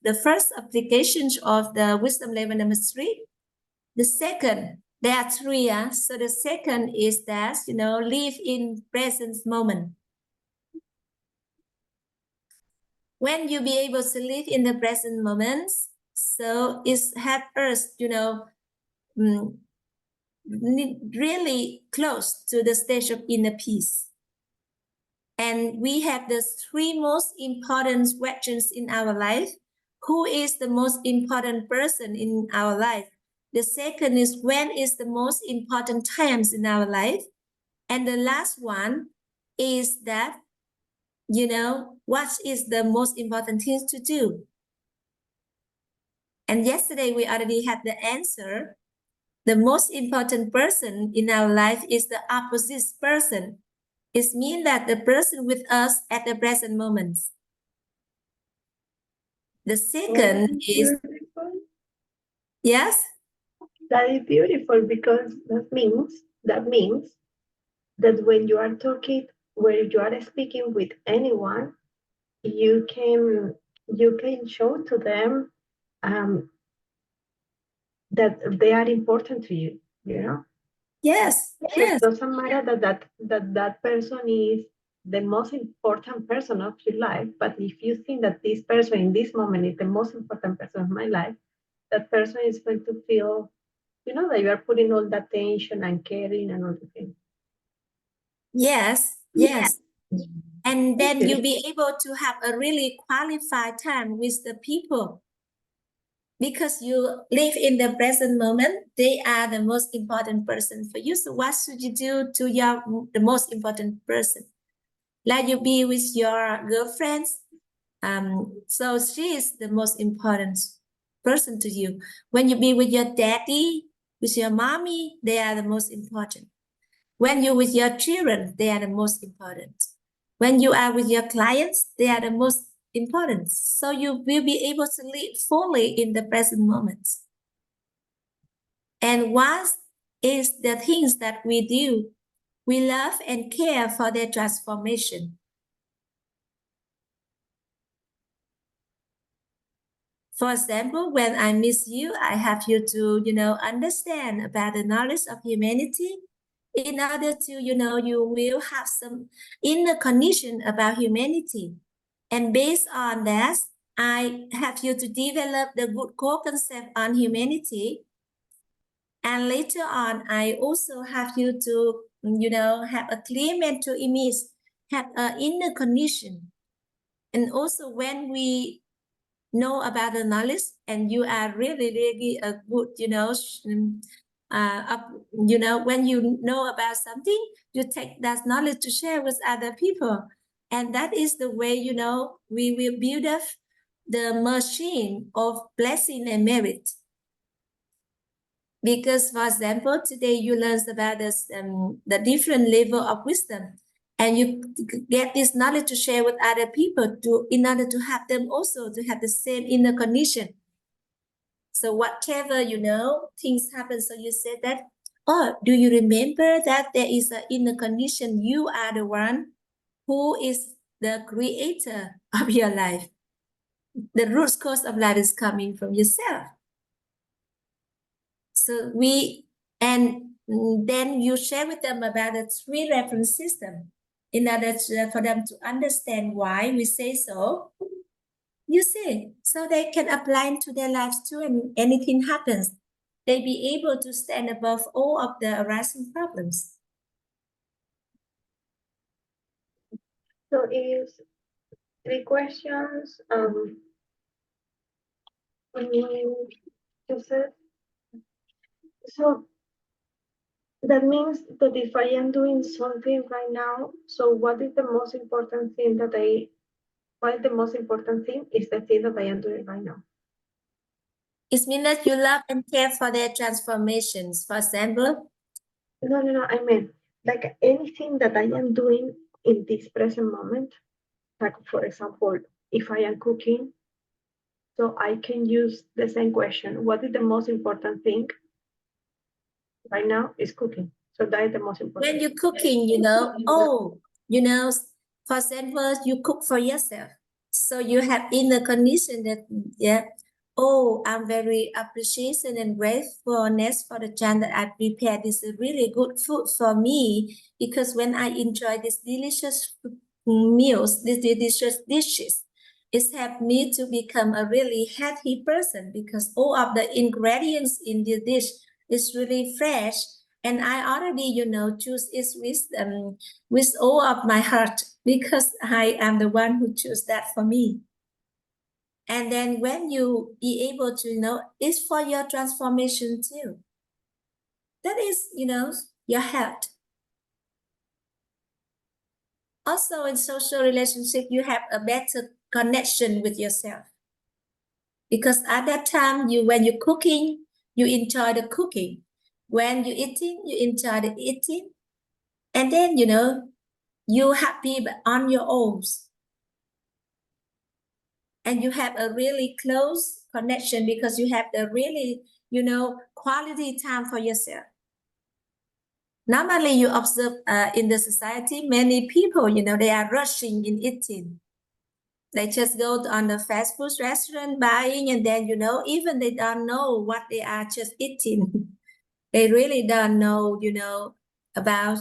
the first application of the wisdom level number 3. The second There are three. So the second is that, live in present moment. When you be able to live in the present moment, so it's help us, really close to the stage of inner peace. And we have the three most important questions in our life. Who is the most important person in our life? The second is, when is the most important times in our life? And the last one is that, what is the most important things to do? And yesterday we already had the answer. The most important person in our life is the opposite person. It means that the person with us at the present moment. The second is, beautiful. yes? That is beautiful, because that means that when you are talking, when you are speaking with anyone, you can show to them that they are important to you. Yes, So yes. it doesn't matter that person is the most important person of your life, but if you think that this person in this moment is the most important person of my life, that person is going to feel, that you are putting all that attention and caring and all the things. Yes, yes. And then you'll be able to have a really qualified time with the people. Because you live in the present moment, they are the most important person for you. So what should you do to the most important person? Like you be with your girlfriends. So she is the most important person to you. When you be with your daddy, with your mommy, they are the most important. When you're with your children, they are the most important. When you are with your clients, they are the most important. So you will be able to live fully in the present moment. And what is the things that we do? We love and care for their transformation. For example, when I miss you, I have you to, understand about the knowledge of humanity. In order to, you will have some inner condition about humanity. And based on that, I have you to develop the good core concept on humanity. And later on, I also have you to, have a clear mental image, have an inner condition. And also when we know about the knowledge and you are really a good, when you know about something, you take that knowledge to share with other people. And that is the way, we will build up the machine of blessing and merit. Because, for example, today you learn about this, the different level of wisdom, and you get this knowledge to share with other people in order to have them also to have the same inner condition. So whatever, things happen, so you said that, oh, do you remember that there is an inner condition? You are the one who is the creator of your life. The root cause of life is coming from yourself. So then you share with them about the three reference system in order for them to understand why we say so. You see, so they can apply to their lives too, and anything happens, they be able to stand above all of the arising problems. So is 3 questions. You said, so that means that if I am doing something right now, so what is the most important thing what is the most important thing is the thing that I am doing right now? It means that you love and care for their transformations. For example, No, I mean, like anything that I am doing in this present moment, like for example, if I am cooking, so I can use the same question. What is the most important thing right now is cooking. So that is the most important. when you're cooking, for example, you cook for yourself. So you have inner condition that, Oh, I'm very appreciative and gratefulness for the chance that I prepared this really good food for me, because when I enjoy these delicious meals, these delicious dishes, it's helped me to become a really healthy person, because all of the ingredients in the dish is really fresh, and I already, choose it with all of my heart, because I am the one who chose that for me. And then when you be able to, it's for your transformation too. That is, your health. Also in social relationship, you have a better connection with yourself. Because at that time, when you're cooking, you enjoy the cooking. When you're eating, you enjoy the eating. And then, you're happy but on your own. And you have a really close connection, because you have the really, quality time for yourself. Normally, you observe in the society, many people, they are rushing in eating. They just go on the fast food restaurant buying, and then, even they don't know what they are just eating. They really don't know, about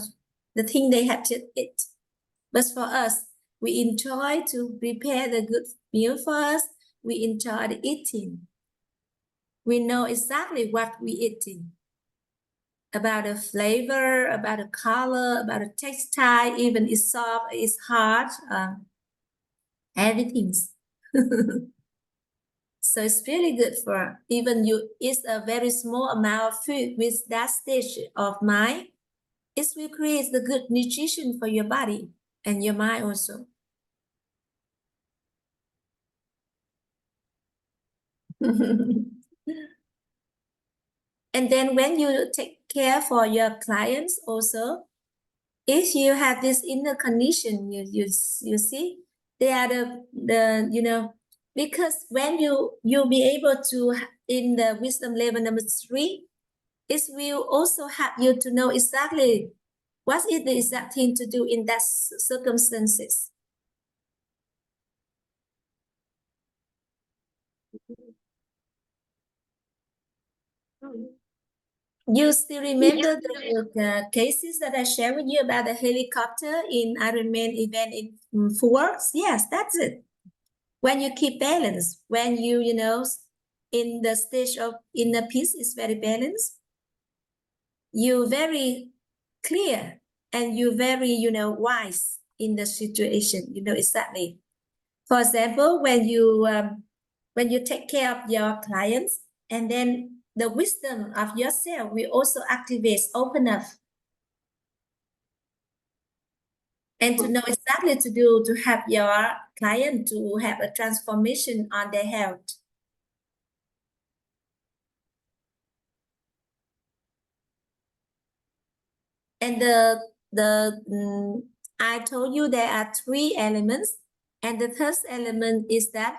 the thing they have to eat. But for us, we enjoy to prepare the good meal for us. We enjoy the eating. We know exactly what we eating, about the flavor, about the color, about the texture, even it's soft, it's hard, everything. So it's really good for even you eat a very small amount of food with that stage of mind. It will create the good nutrition for your body and your mind also. And then when you take care for your clients also, if you have this inner condition, you see, they are because when you'll be able to, in the wisdom level number 3, it will also help you to know exactly what is the exact thing to do in that circumstances. You still remember the cases that I shared with you about the helicopter in Ironman event in Forks? Yes, that's it. When you keep balance, when you in the stage of inner peace is very balanced, you very clear, and you very wise in the situation, exactly. For example, when you take care of your clients, and then the wisdom of yourself will also activate, open up, and to know exactly to help your client to have a transformation on their health. And I told you there are 3 elements, and the third element is that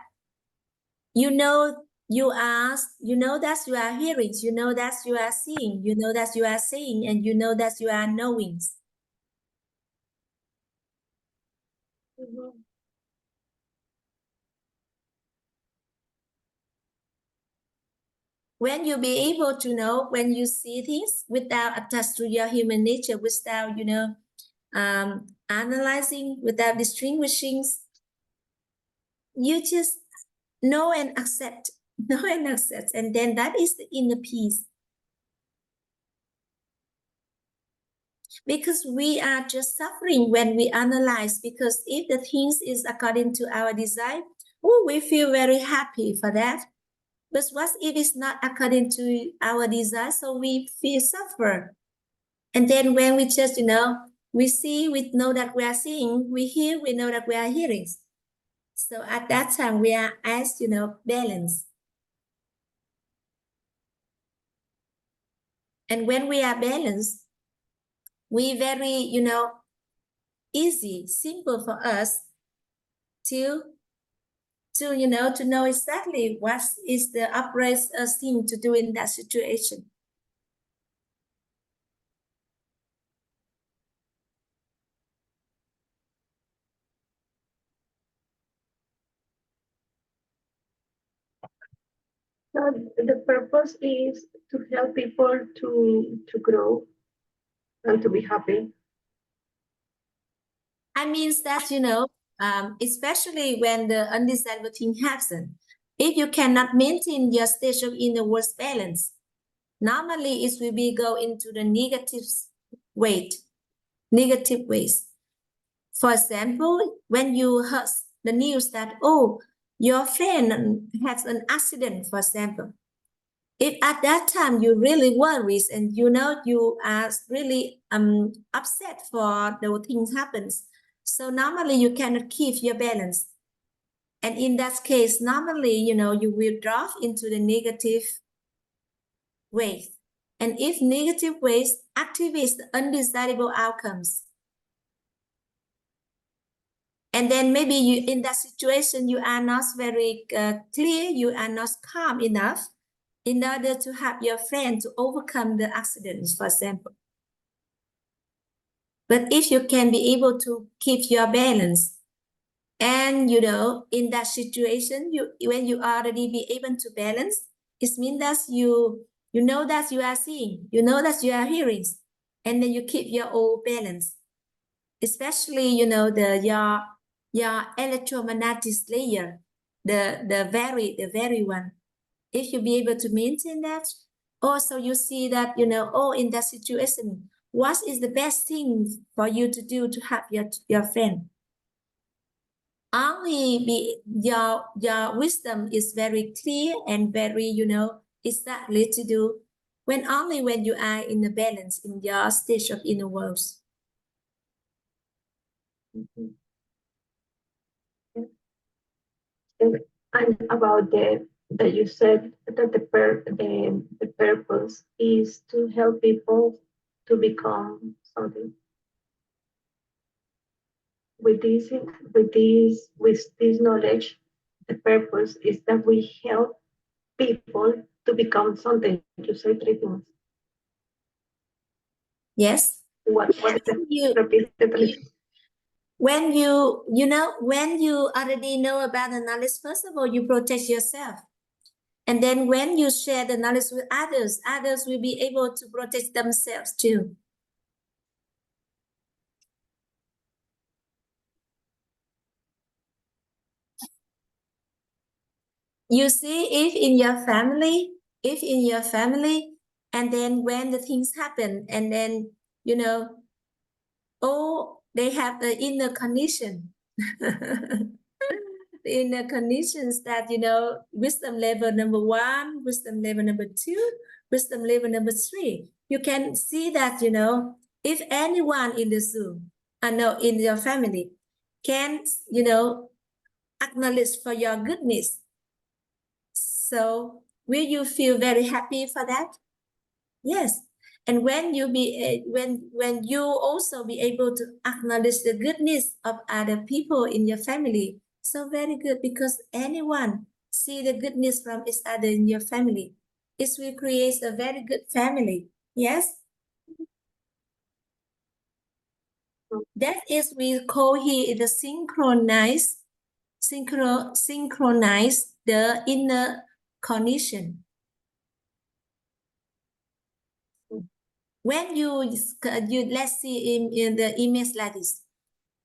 that you are hearing, that you are seeing, that you are saying, and that you are knowing. When you be able to know, when you see things without attached to your human nature, without analyzing, without distinguishing, you just know and accept, know and accept, and then that is the inner peace. Because we are just suffering when we analyze, because if the things is according to our desire, we feel very happy for that. But what if it's not according to our desire, so we feel suffer. And then when we just we see, we know that we are seeing, we hear, we know that we are hearing. So at that time we are as balanced. And when we are balanced, we very easy, simple for us to to know exactly what is the upright thing to do in that situation. the purpose is to help people to grow and to be happy. I means that, especially when the undesirable thing happens, if you cannot maintain your state of inner world balance, normally it will be go into the negative ways. For example, when you heard the news that, oh, your friend has an accident, for example, if at that time you really worry and you are really upset for the things happens, so normally you cannot keep your balance. And in that case, normally, you will drop into the negative ways. And if negative ways activates the undesirable outcomes, and then maybe in that situation, you are not very clear, you are not calm enough in order to help your friend to overcome the accidents, for example. But if you can be able to keep your balance, and in that situation, when you already be able to balance, it means that you know that you are seeing, you know that you are hearing, and then you keep your own balance. Especially, your electromagnetic layer, the very one. If you be able to maintain that, also you see that, in that situation, what is the best thing for you to do to help your friend? Only your wisdom is very clear and very, exactly to do only when you are in the balance in your stage of inner worlds. Mm-hmm. And about that you said that the purpose is to help people to become something. With this knowledge, the purpose is that we help people to become something. You say 3 things. Yes. What is it? Repeat it, please. When you already know about the knowledge, first of all, you protect yourself. And then when you share the knowledge with others, others will be able to protect themselves too. You see, if in your family, and then when the things happen, and then, they have the inner condition. In the conditions that, wisdom level number 1, wisdom level number 2, wisdom level number 3, you can see that, if anyone in the Zoom, in your family can, acknowledge for your goodness. So will you feel very happy for that? Yes. And when you when you also be able to acknowledge the goodness of other people in your family, so very good, because anyone see the goodness from each other in your family, it will create a very good family. Yes. That is we call here the synchronize the inner condition. When you let's see in the image like this,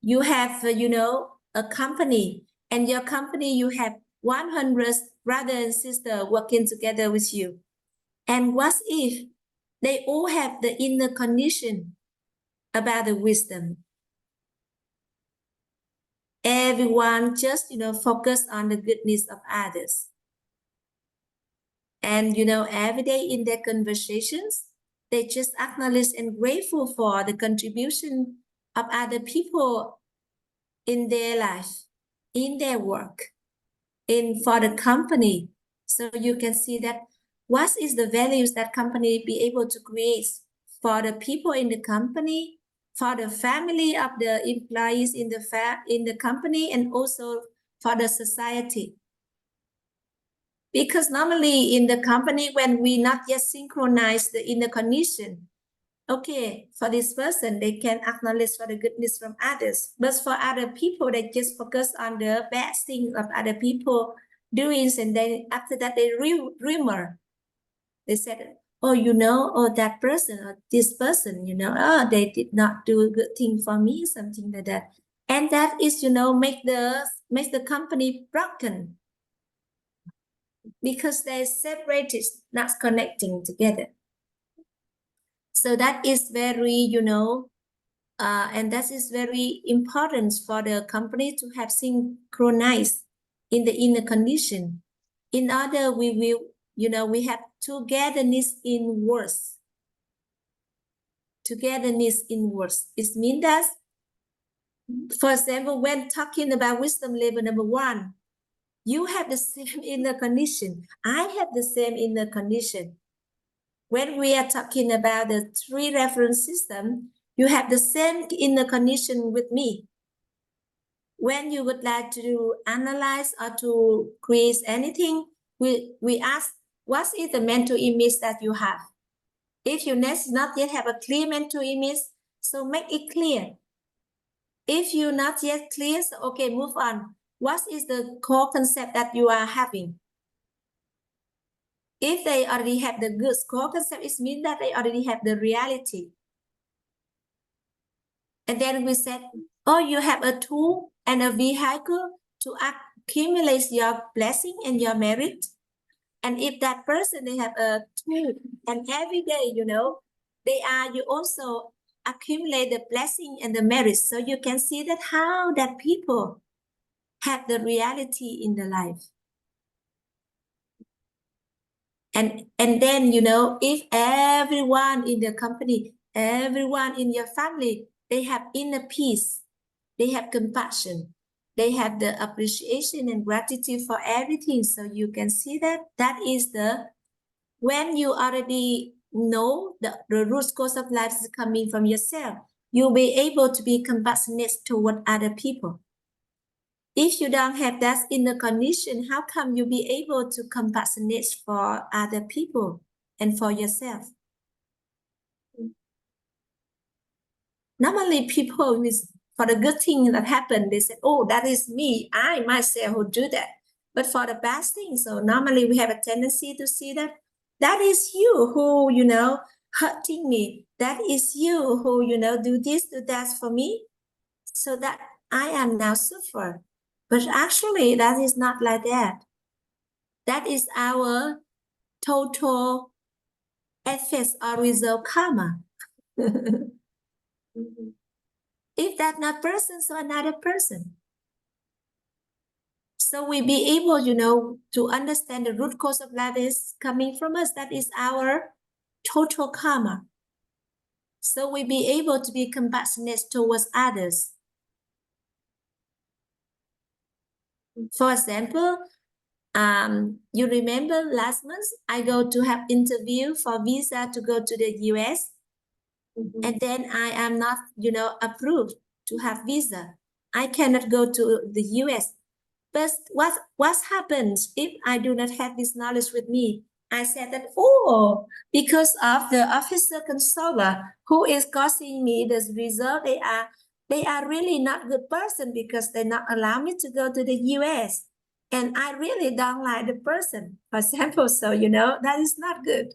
you have a company, and your company you have 100 brother and sister working together with you, and what if they all have the inner condition about the wisdom? Everyone just focus on the goodness of others, and every day in their conversations they just acknowledge and grateful for the contribution of other people in their life, in their work, for the company. So you can see that what is the values that company be able to create for the people in the company, for the family of the employees in the company, and also for the society. Because normally in the company, when we not yet synchronize the inner condition, okay, for this person, they can acknowledge for the goodness from others. But for other people, they just focus on the bad things of other people, doings, and then after that they rumor. They said, oh, you know, oh, that person or this person, you know, oh, they did not do a good thing for me, something like that. And that is, you know, makes the company broken because they separated, not connecting together. So that is very, you know, and that is very important for the company to have synchronized in the inner condition. In order, we will, you know, we have togetherness in words. Togetherness in words. It means that, for example, when talking about wisdom level number 1, you have the same inner condition. I have the same inner condition. When we are talking about the 3 reference system, you have the same inner condition with me. When you would like to analyze or to create anything, we ask, what is the mental image that you have? If you not yet have a clear mental image, so make it clear. If you're not yet clear, so okay, move on. What is the core concept that you are having? If they already have the good core concept, it means that they already have the reality. And then we said, oh, you have a tool and a vehicle to accumulate your blessing and your merit. And if that person, they have a tool, and every day, you know, you also accumulate the blessing and the merit. So you can see that how that people have the reality in the life. And then, you know, if everyone in the company, everyone in your family, they have inner peace, they have compassion, they have the appreciation and gratitude for everything. So you can see that that is when you already know the root cause of life is coming from yourself, you'll be able to be compassionate toward other people. If you don't have that inner condition, how come you'll be able to compassionate for other people and for yourself? Normally people for the good thing that happened, they said, oh, that is me, I myself who do that. But for the bad things, so normally we have a tendency to see that is you who, you know, hurting me. That is you who, you know, do this, do that for me. So that I am now suffer. But actually, that is not like that. That is our total effects or result karma. If that not person, so another person. So we be able, you know, to understand the root cause of life is coming from us. That is our total karma. So we be able to be compassionate towards others. For example, you remember last month I go to have interview for visa to go to the US, and then I am not, you know, approved to have visa. I cannot go to the US. But what happens if I do not have this knowledge with me? I said that, oh, because of the officer controller who is causing me this result, they are really not good person because they not allow me to go to the US. And I really don't like the person, for example. So, you know, that is not good.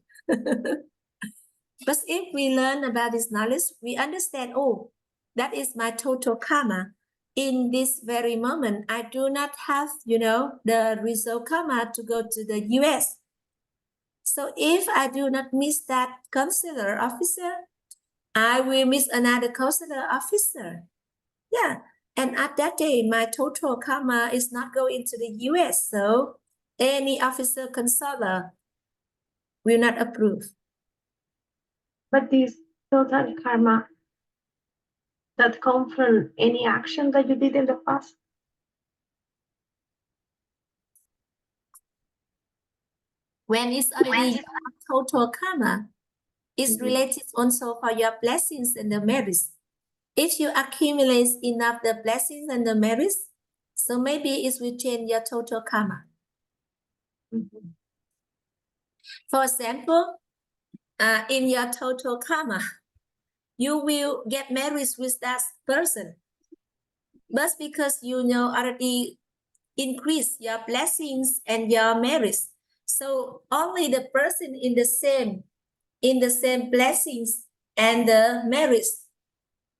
But if we learn about this knowledge, we understand, oh, that is my total karma. In this very moment, I do not have, you know, the result karma to go to the US. So if I do not miss that consular officer, I will miss another consular officer. Yeah. And at that day, my total karma is not going to the US. So any officer consular will not approve. But this total karma that come from any action that you did in the past? When it's already total karma, it's related also for your blessings and the merits. If you accumulate enough the blessings and the merits, so maybe it will change your total karma. For example, in your total karma, you will get married with that person. But because you know already increase your blessings and your merits. So only the person in the same blessings and the merits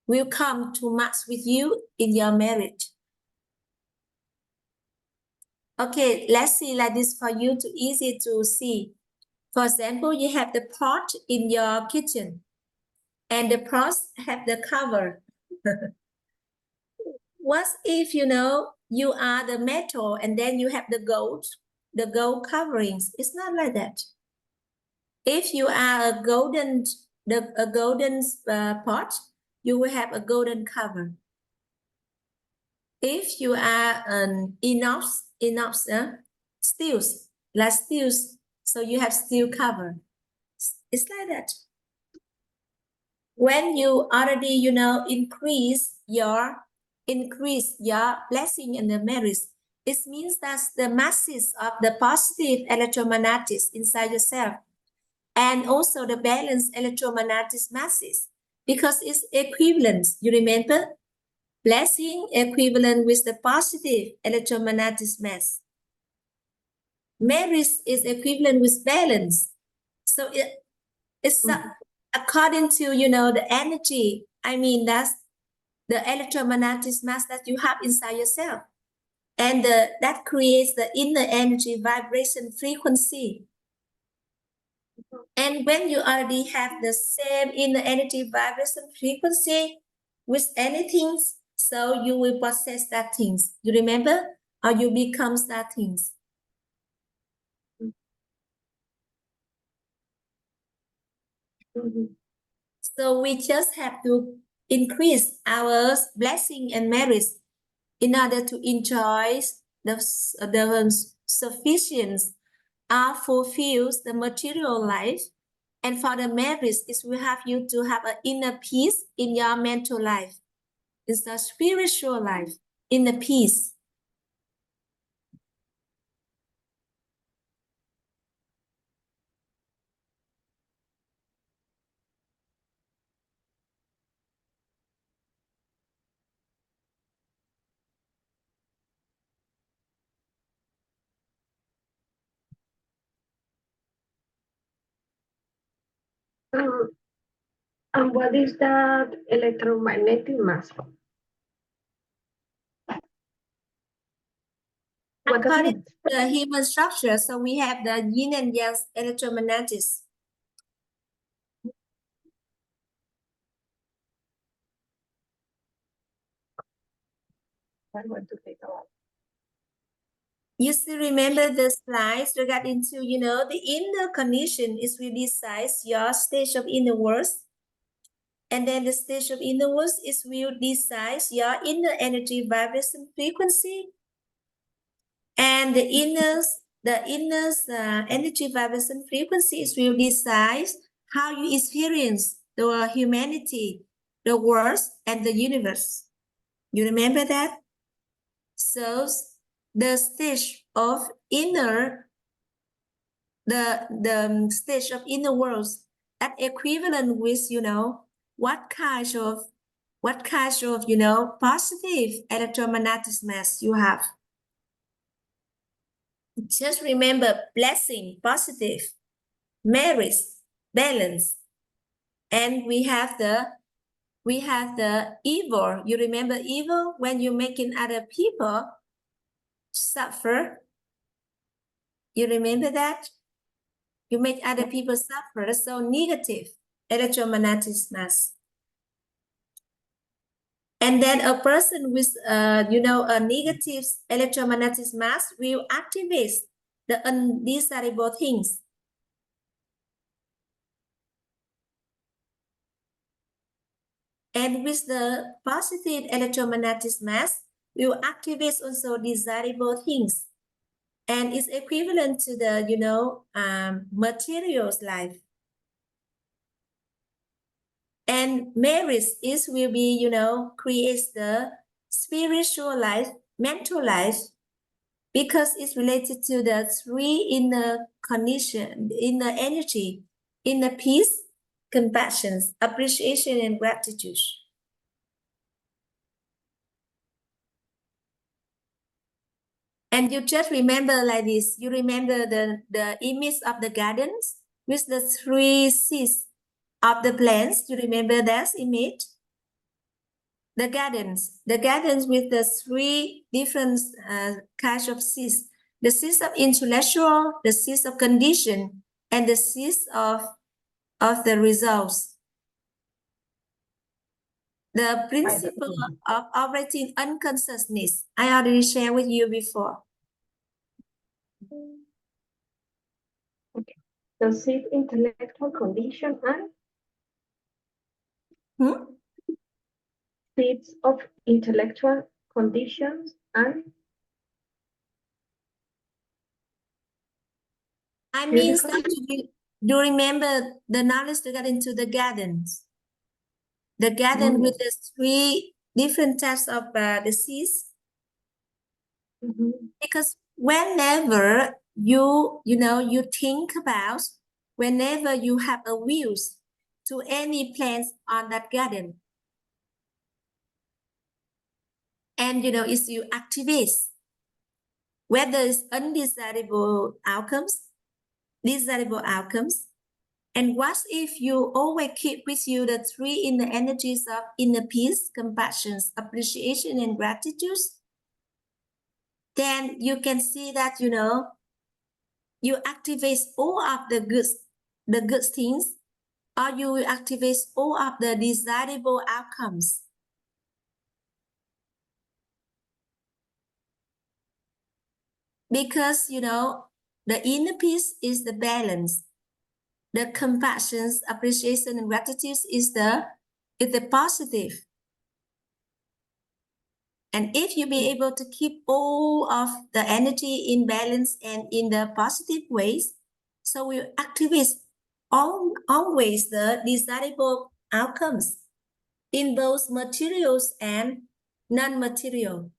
will come to match with you in your marriage. Okay, let's see like this for you to easy to see. For example, you have the pot in your kitchen and the pots have the cover. What if you are the metal and then you have the gold coverings? It's not like that. If you are a golden pot, you will have a golden cover. If you are an inox steels, like steels, so you have steel cover. It's like that. When you already increase your blessing and the merits, it means that the masses of the positive electromagnetics inside yourself and also the balanced electromagnetic masses, because it's equivalent. You remember? Blessing equivalent with the positive electromagnetic mass. Merit is equivalent with balance. So it's according to the energy. I mean, that's the electromagnetic mass that you have inside yourself, and that creates the inner energy vibration frequency. And when you already have the same inner energy vibration frequency with anything, so you will possess that things. You remember? Or you become that things. So we just have to increase our blessing and merits in order to enjoy the sufficiency fulfills the material life. And for the merits, it will have you to have an inner peace in your mental life. It's the spiritual life, inner peace. And what is that electromagnetic mass? According to the human structure, so we have the yin and yang electromagnetics. You still remember the slides regarding to, the inner condition is really size your stage of inner world. And then the stage of inner world is will decide your inner energy vibration frequency. And the inner energy vibration frequencies will decide how you experience the humanity, the world, and the universe. You remember that? So the stage of inner, the stage of inner world, that equivalent with what kind of positive electromagnetic mass you have. Just remember blessing, positive, merits, balance, and we have the evil. You remember evil when you're making other people suffer. You remember that? You make other people suffer. So negative electromagnetic mass. And then a person with a negative electromagnetic mass will activate the undesirable things. And with the positive electromagnetic mass will activate also desirable things. And it's equivalent to the materials life. And merits will be creates the spiritual life, mental life, because it's related to the three inner condition, inner energy, inner peace, compassion, appreciation, and gratitude. And you just remember like this. You remember the image of the gardens with the three seeds of the plants. You remember that image? The gardens with the three different kinds of seeds. The seeds of intellectual, the seeds of condition, and the seeds of the results. The principle of operating unconsciousness, I already shared with you before. Okay. The seed intellectual condition and seeds of intellectual conditions and I mean that you remember the knowledge regarding to the gardens. The garden with the three different types of disease. Because whenever you think about, whenever you have a views to any plants on that garden, and if you activate, whether it's undesirable outcomes, desirable outcomes, and what if you always keep with you the three inner energies of inner peace, compassion, appreciation, and gratitude? Then you can see that, you activate all of the good things, or you will activate all of the desirable outcomes. Because, the inner peace is the balance. The compassion, appreciation, and gratitude is the positive. And if you be able to keep all of the energy in balance and in the positive ways, so we activate always the desirable outcomes in both materials and non-material.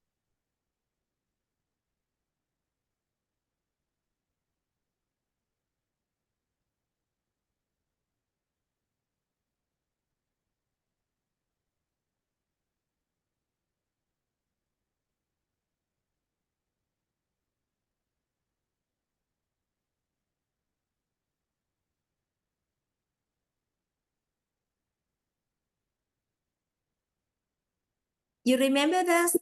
You remember that,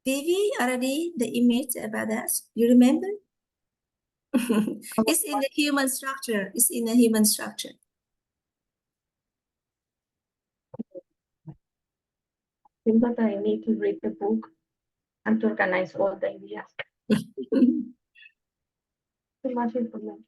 Vivi, already, the image about that? You remember? It's in the human structure. It's in the human structure. I think that I need to read the book and to organize all the ideas. Too much information.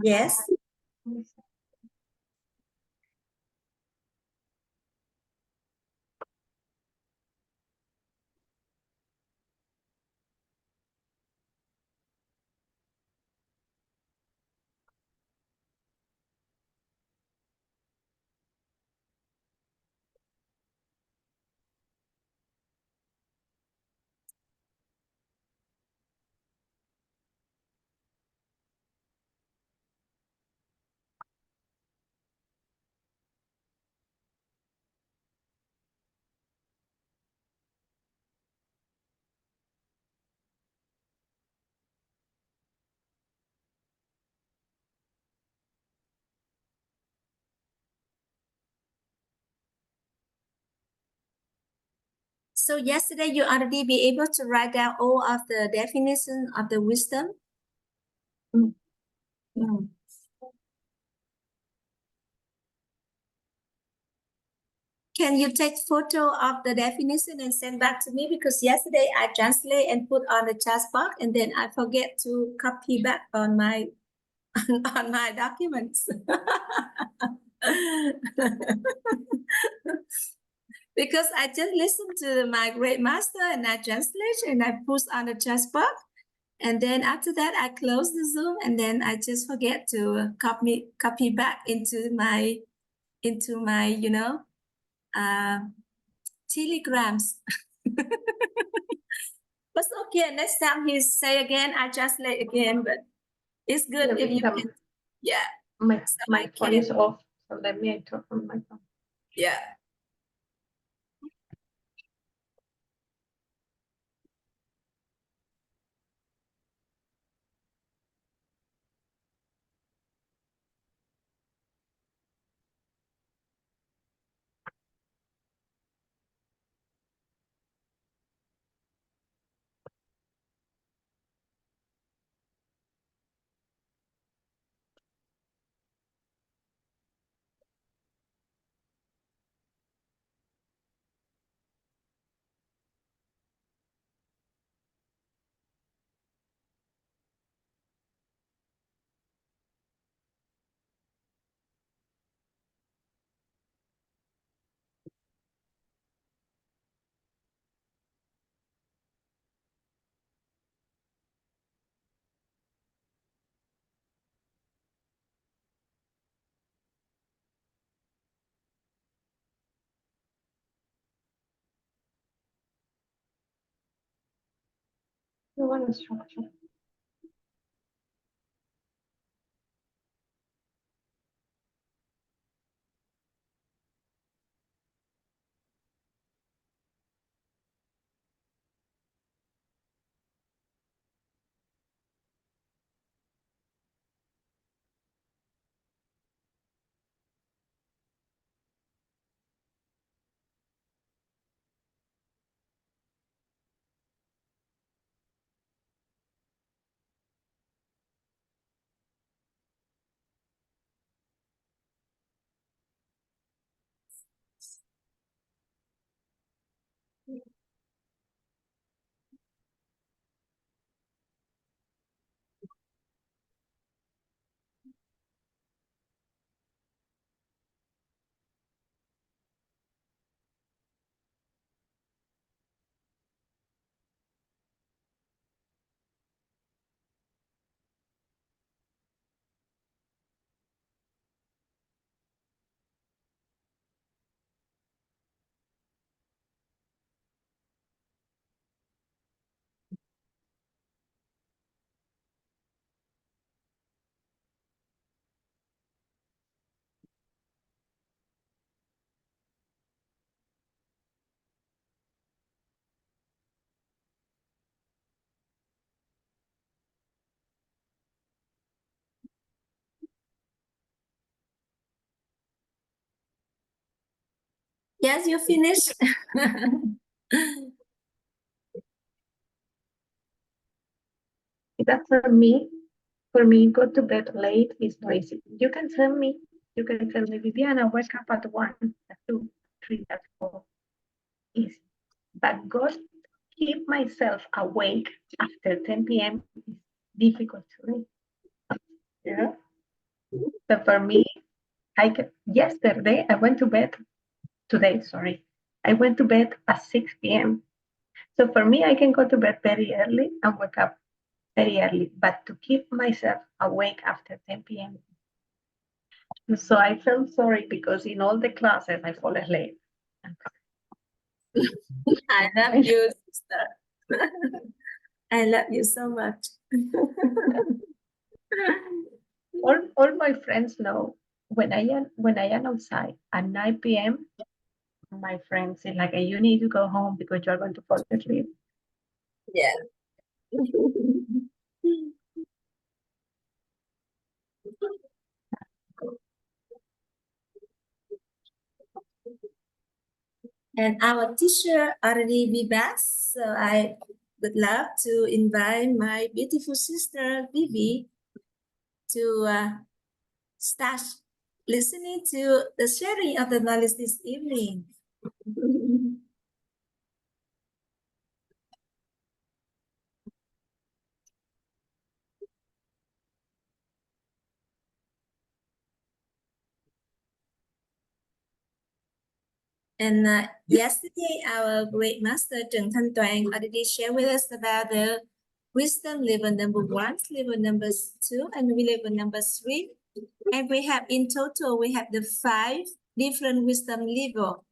Yes. So yesterday you already be able to write down all of the definition of the wisdom. Can you take photo of the definition and send back to me? Because yesterday I translate and put on the chat box, and then I forget to copy back on my on my documents. because I just listened to my great master and I translate and I push on the chat box. And then after that, I close the Zoom and then I just forget to copy back into my uh, telegrams. But okay, next time he say again, I translate again. But it's good if you can. Yeah. My phone is off, so let me talk on my phone. Yeah. You want a structure? Yes, you finished. That for me, go to bed late is noisy. You can tell me, Viviana, wake up at 1, at 2, 3, at 4. Easy. But go keep myself awake after 10 p.m. is difficult to me. Yeah. So for me, yesterday I went to bed, today, sorry, I went to bed at 6 p.m. So for me, I can go to bed very early and wake up very early, but to keep myself awake after 10 p.m. So I felt sorry because in all the classes I fall asleep. I love you, sister. I love you so much. All my friends know when I am outside at 9 p.m. My friends say like, you need to go home because you're going to fall asleep. Yeah. And our teacher already be back, so I would love to invite my beautiful sister Vivi to start listening to the sharing of the knowledge this evening. And yesterday, our great master Trần Thanh Toàn already shared with us about the wisdom level number 1, level number 2, and level number 3. And we have in total, we have the 5 different wisdom level.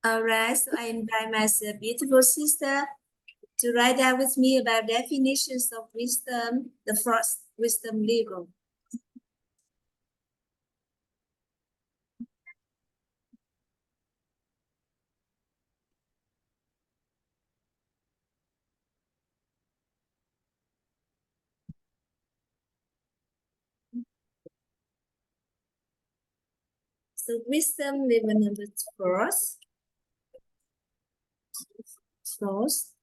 All right, so I invite my beautiful sister to write down with me about definitions of wisdom, the first wisdom level. So wisdom level number 4. First,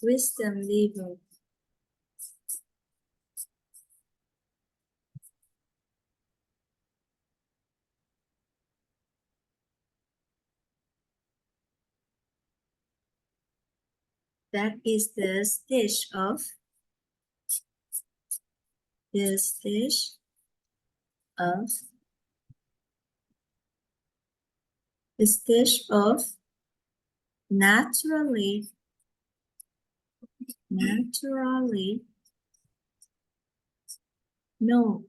wisdom level. That is the stage of naturally know.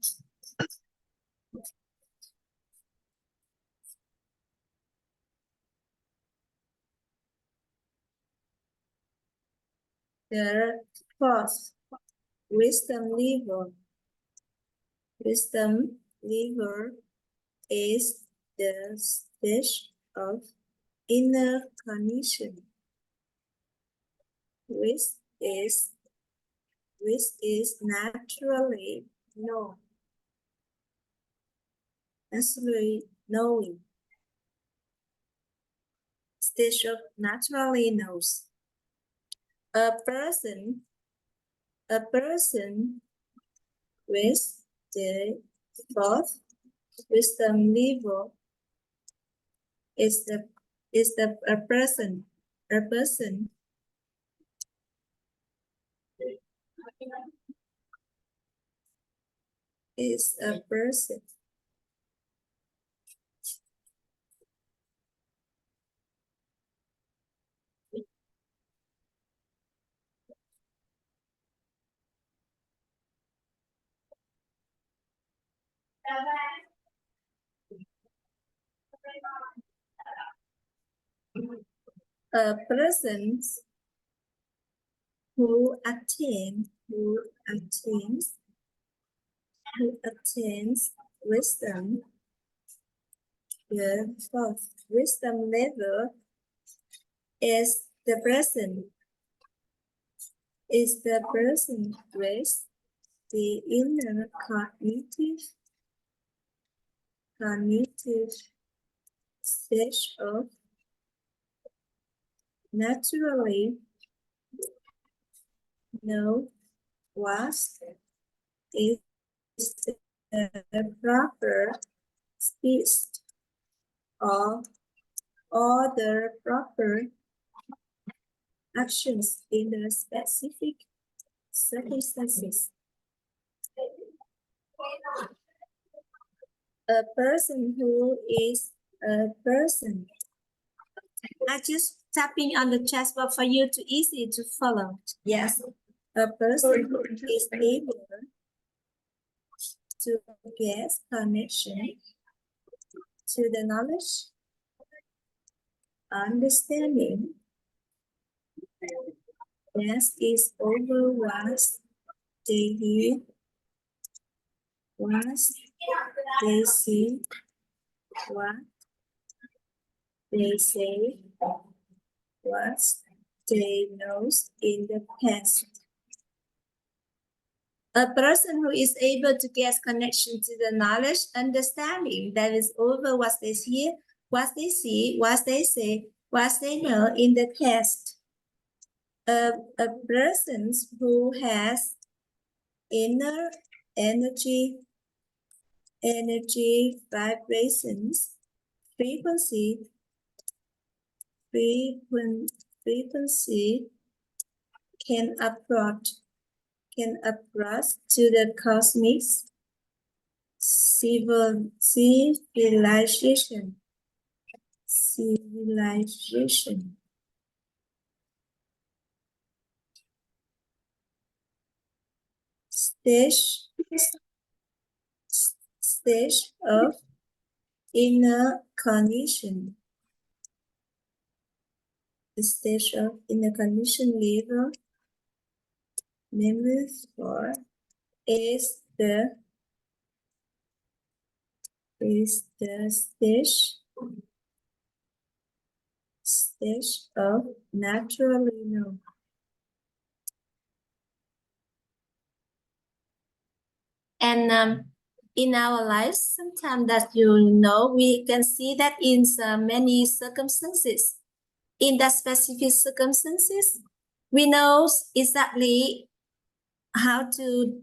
The fourth wisdom level. Wisdom level is the stage of inner cognition, which is naturally known. Naturally knowing. Stage of naturally knows. A person with the fourth wisdom level is a person is a person. A person who attains wisdom, the fourth wisdom level is the person with the inner cognitive stage of naturally know what is the proper speech or the proper actions in the specific circumstances. A person who is a person. I just tapping on the chest bar for you to easy to follow. Yes, a person who is able to get connection to the knowledge, understanding, that is over what they hear, what they see, what they say, what they know in the past. A person who is able to get connection to the knowledge, understanding, that is over what they hear, what they see, what they say, What they know in the case of a person who has inner energy vibrations frequency can approach to the cosmic civilization stage of inner condition. The stage of inner condition level number 4 is the stage of naturally know. And in our lives, sometimes that we can see that in many circumstances. In that specific circumstances, we know exactly how to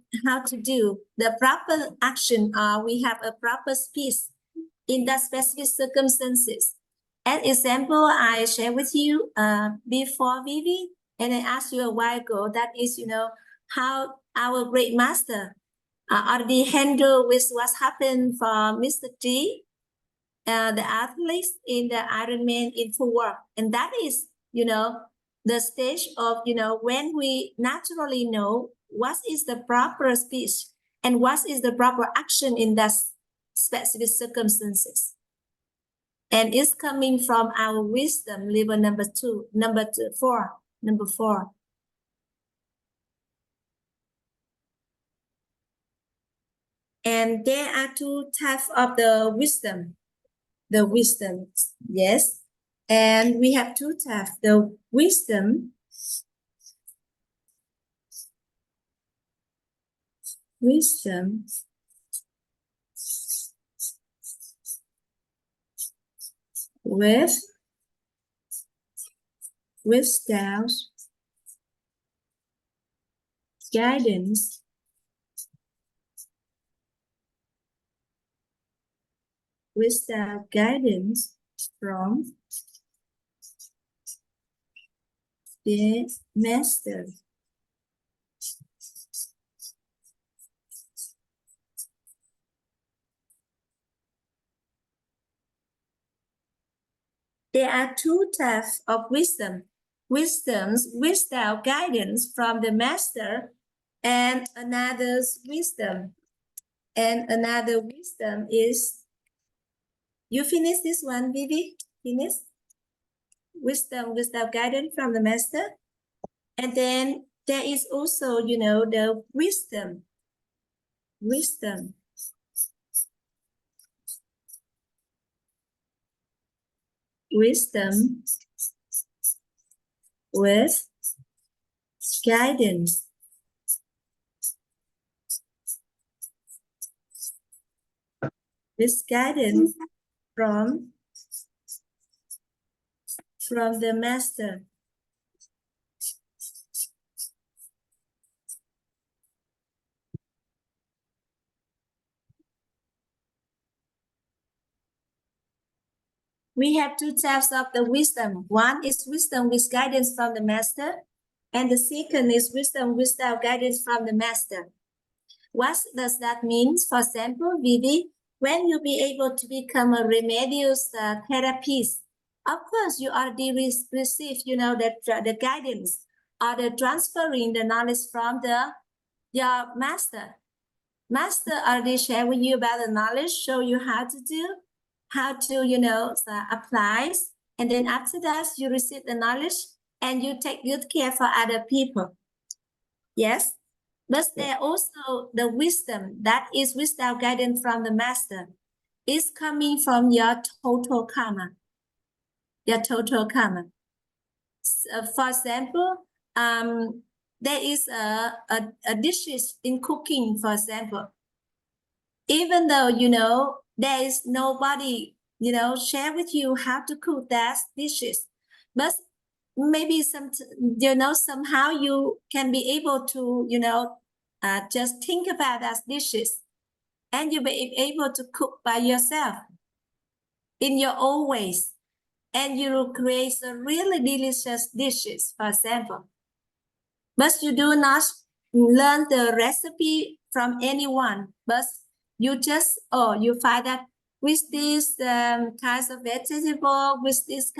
do the proper action, or we have a proper speech in that specific circumstances. An example I share with you before Vivi, and I asked you a while ago, that is, how our great master already handled with what's happened for Mr. G, the athletes in the Ironman in full work. And that is, the stage of, when we naturally know what is the proper speech and what is the proper action in that specific circumstances. And it's coming from our wisdom level number 4. And there are 2 types of the wisdom. Yes. And we have 2 types. The wisdom without guidance from the master. There are 2 types of wisdom. Wisdoms without guidance from the master, and another wisdom. And another wisdom is, you finish this one, Vivi? Finish? Wisdom without guidance from the master. And then there is also, the wisdom with guidance. With guidance from the master. We have 2 types of the wisdom. One is wisdom with guidance from the master, and the second is wisdom without guidance from the master. What does that mean? For example, Vivi, when you be able to become a remedios therapist, of course you already receive, the guidance or the transferring the knowledge from your master. Master already share with you about the knowledge, show you how to do, apply, and then after that you receive the knowledge and you take good care for other people. Yes. But there also the wisdom that is without guidance from the master is coming from your total karma. So, for example, there is a dishes in cooking, for example. Even though, there is nobody, share with you how to cook that dishes. But maybe somehow you can be able to, just think about those dishes, and you'll be able to cook by yourself in your own ways, and you will create a really delicious dishes, for example. But you do not learn the recipe from anyone, but you just, you find that with these kinds of vegetable, with this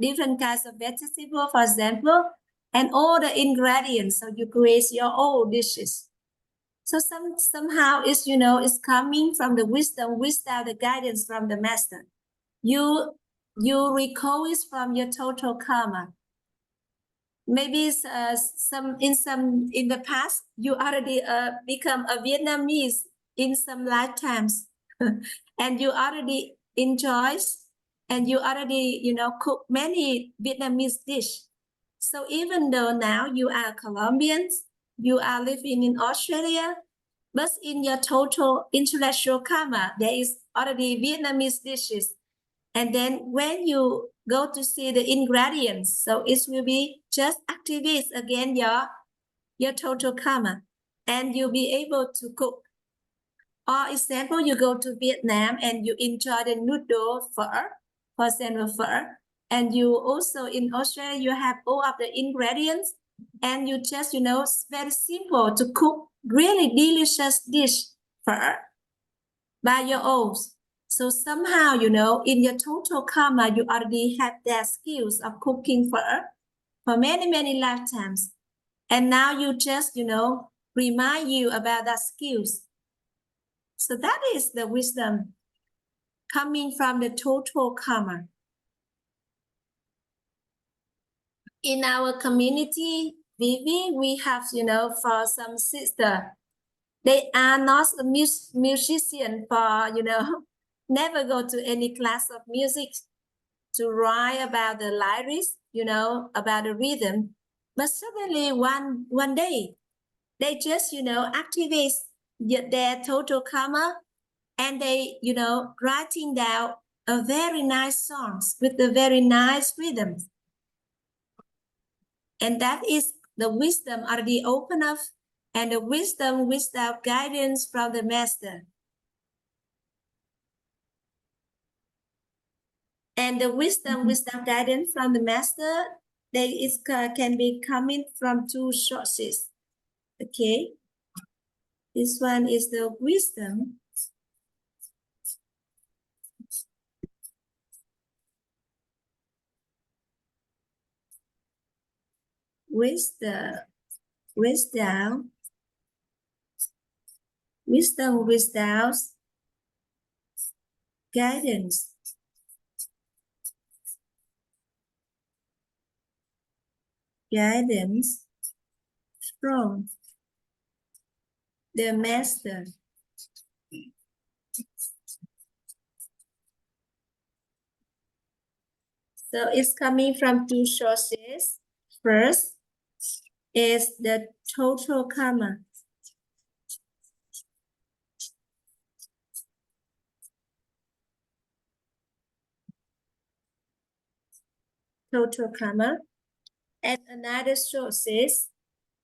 different kinds of vegetable, for example, and all the ingredients, so you create your own dishes. So somehow it's, it's coming from the wisdom without the guidance from the master. You recall it from your total karma. Maybe in the past you already become a Vietnamese in some lifetimes, and you already enjoy, and you already cook many Vietnamese dish. So even though now you are Colombians, you are living in Australia, but in your total intellectual karma there is already Vietnamese dishes. And then when you go to see the ingredients, so it will be just activates again your total karma, and you'll be able to cook. Or example, you go to Vietnam and you enjoy the noodle pho, for example, pho, and you also in Australia you have all of the ingredients, and you just very simple to cook really delicious dish pho by your own. So somehow, in your total karma, you already have that skills of cooking for many, many lifetimes. And now you just, remind you about that skills. So that is the wisdom coming from the total karma. In our community, Vivi, we have, for some sister, they are not a musician for, never go to any class of music to write about the lyrics, about the rhythm. But suddenly one day, they just, activate their total karma, and they, writing down a very nice songs with a very nice rhythm. And that is the wisdom already open up, and the wisdom without guidance from the master. And the wisdom without guidance from the master, can be coming from two sources. Okay, this one is the wisdom. Wisdom without guidance. Guidance from the master. So it's coming from two sources. First is the total karma. Total karma. And another sources,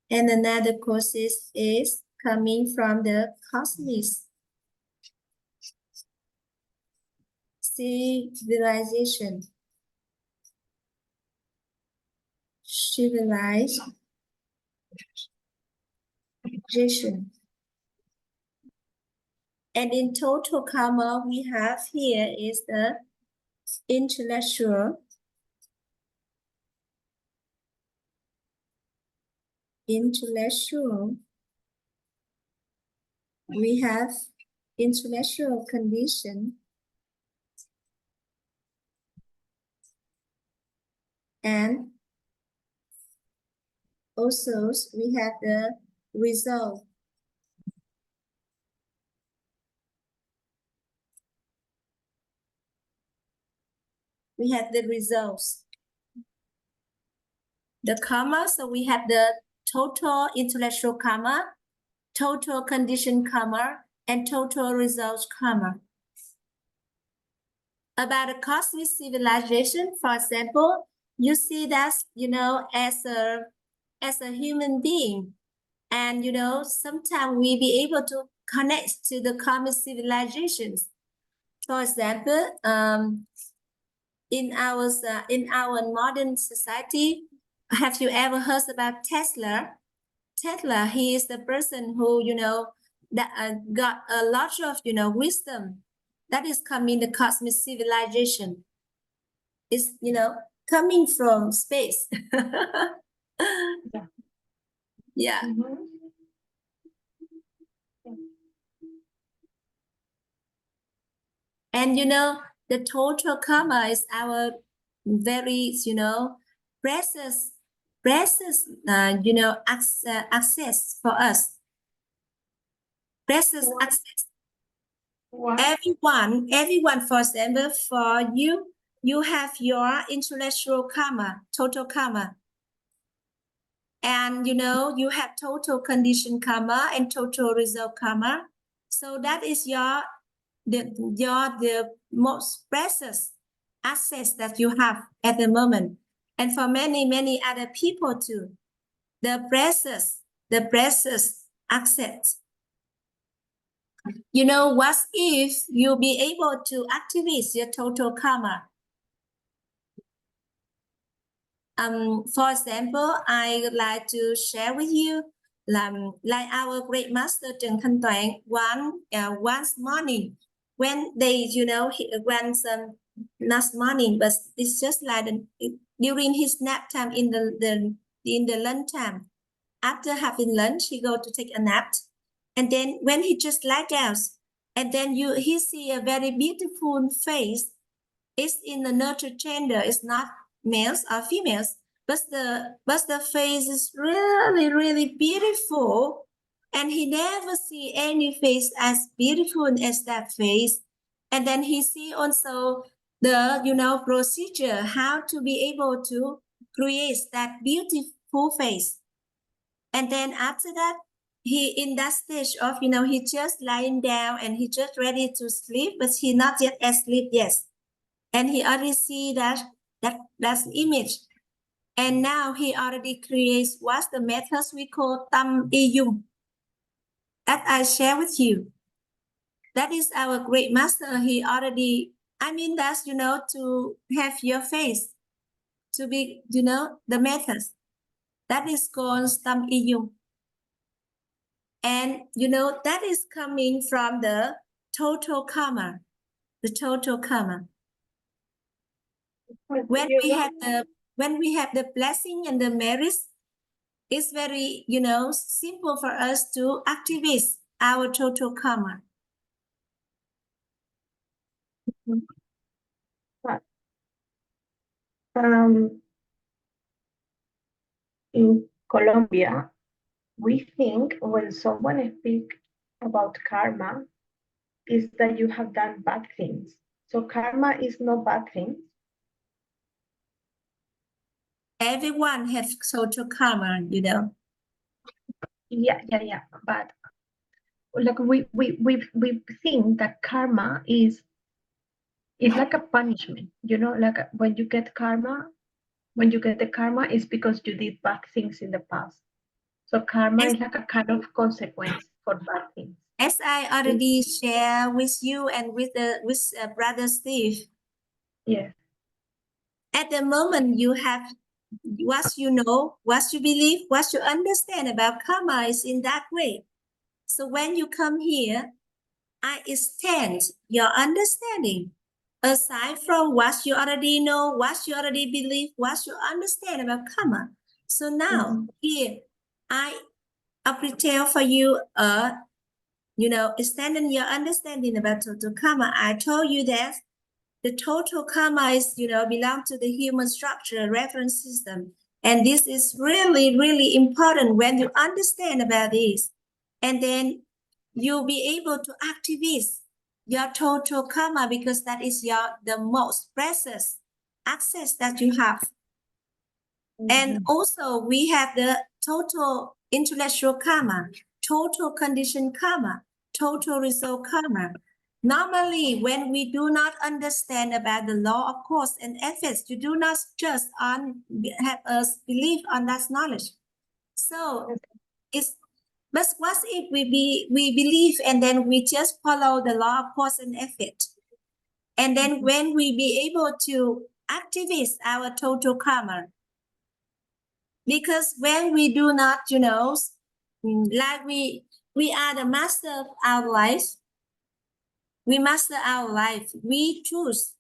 and another causes is coming from the cosmic civilization. And in total karma, we have here is the intellectual. We have intellectual condition, and also we have the result. We have the results. The karma, so we have the total intellectual karma, total condition karma, and total results karma. About the cosmic civilization, for example, you see that, as a human being. And, sometimes we be able to connect to the common civilizations. For example, in our modern society, have you ever heard about Tesla? Tesla, he is the person who, that got a lot of, wisdom that is coming the cosmic civilization. It's, coming from space. Yeah. Yeah. Mhm. And, the total karma is our very, precious, access for us. Precious What? access. What? Everyone, for example, for you, you have your intellectual karma, total karma. And, you have total condition karma and total result karma. So that is the most precious assets that you have at the moment. And for many, many other people too, the precious assets. What if you be able to activate your total karma? For example, I would like to share with you, like our great master Trần Thanh Toán, once morning when they, when some not morning, but it's just like during his nap time in the lunch time. After having lunch, he go to take a nap, and then when he just lie down, and then he see a very beautiful face. It's in the nurture gender. It's not males or females, but the face is really, really beautiful, and he never see any face as beautiful as that face. And then he see also the procedure how to be able to create that beautiful face. And then after that, he in that stage of he just lying down and he just ready to sleep, but he not yet asleep yet. And he already see that image. And now he already creates what's the methods we call THम्रो that I share with you. That is our great master. He already, that's, to have your face to be, the methods. That is called TH噚. And, that is coming from the total karma, the total karma. When we have the blessing and the merits, it's very, simple for us to activate our total karma. In Colombia, we think when someone speaks about karma, is that you have done bad things. So karma is not bad things. Everyone has total karma, Yeah. But like we think that karma is like a punishment, like when you get the karma is because you did bad things in the past. So karma is like a kind of consequence for bad things. As I already share with you and with brother Steve. Yes. At the moment you have what you know, what you believe, what you understand about karma is in that way. So when you come here, I extend your understanding. Aside from what you already know, what you already believe, what you understand about karma. So now here, I prepare for you extending your understanding about total karma. I told you that the total karma is, belong to the human structure reference system. And this is really, really important when you understand about this. And then you'll be able to activate your total karma because that is the most precious access that you have. And also we have the total intellectual karma, total condition karma, total result karma. Normally, when we do not understand about the law of cause and effects, you do not just have us believe on that knowledge. So but what if we believe and then we just follow the law of cause and effect? And then when we be able to activate our total karma, because when we do not, like we are the master of our life. We master our life. We choose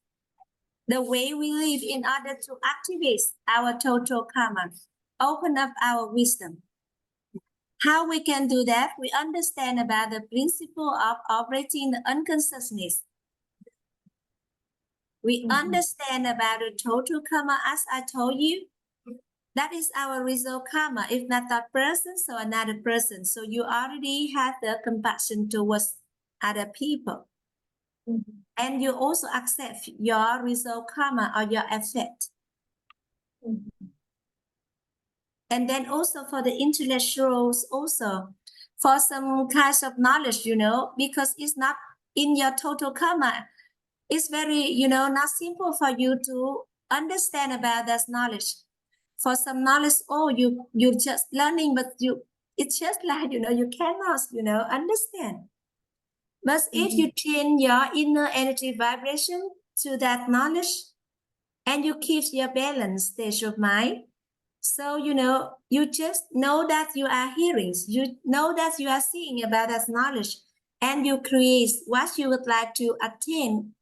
the way we live in order to activate our total karma, open up our wisdom. How we can do that? We understand about the principle of operating the unconsciousness. We understand about the total karma, as I told you. That is our result karma. If not that person, so another person. So you already have the compassion towards other people. And you also accept your result karma or your effect. And then also for the intellectuals also, for some kinds of knowledge, because it's not in your total karma. It's very, not simple for you to understand about that knowledge. For some knowledge, you're just learning, but it's just like, you cannot, understand. But if you train your inner energy vibration to that knowledge and you keep your balanced state of mind, so, you just know that you are hearing, you know that you are seeing about that knowledge, and you create what you would like to attain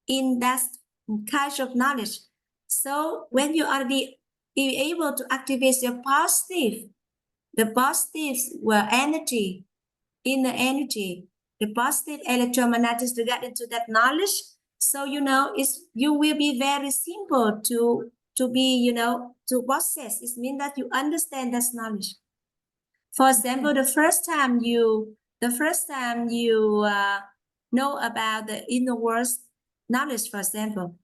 in that kind of knowledge. So when you already be able to activate your the positive energy, inner energy, the positive electromagnetics regarding to that knowledge. So, you will be very simple to be, to process. It means that you understand that knowledge. For example, the first time you know about the inner world knowledge, for example.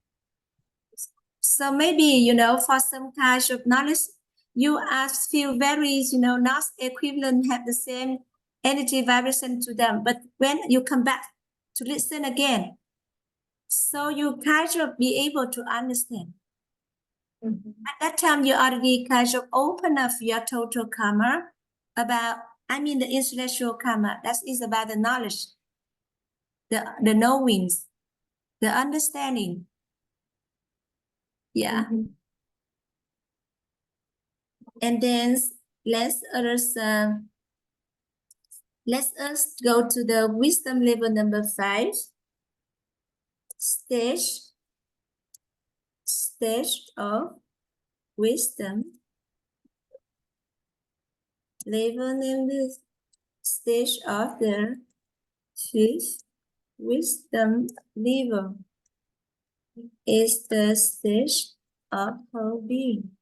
So maybe, for some kind of knowledge, you feel very, not equivalent, have the same energy vibration to them. But when you come back to listen again, so you kind of be able to understand. At that time, you already kind of open up your total karma about, the intellectual karma. That is about the knowledge, the knowings, the understanding. Yeah. And then let us go to the wisdom level number 5. Stage of wisdom. Level number stage of the 5th wisdom level is the stage of whole being.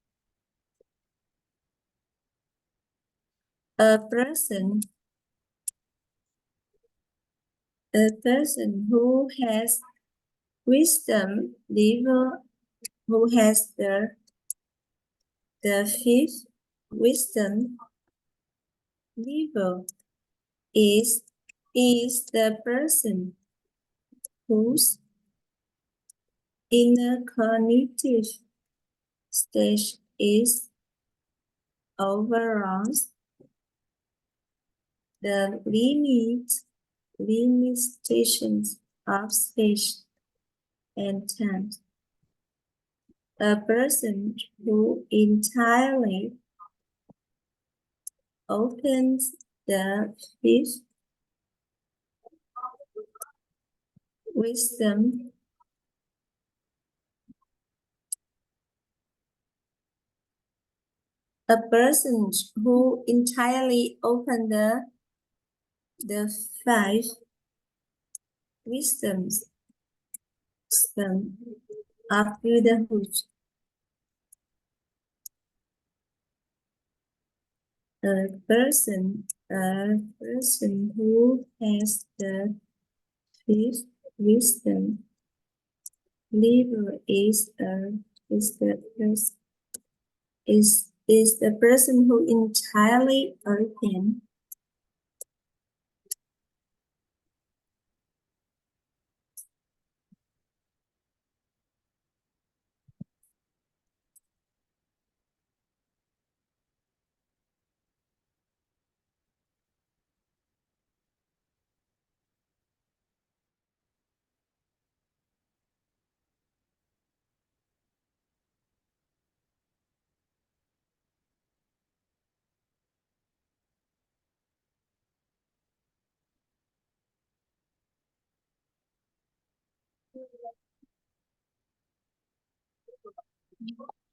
A person who has wisdom level, who has the 5th wisdom level is the person whose inner cognitive stage is overruns the limitations of space and time. A person who entirely opens the 5th wisdom a person who entirely opened the 5 wisdoms of Buddhahood. A person who has the 5th wisdom level is the person who entirely open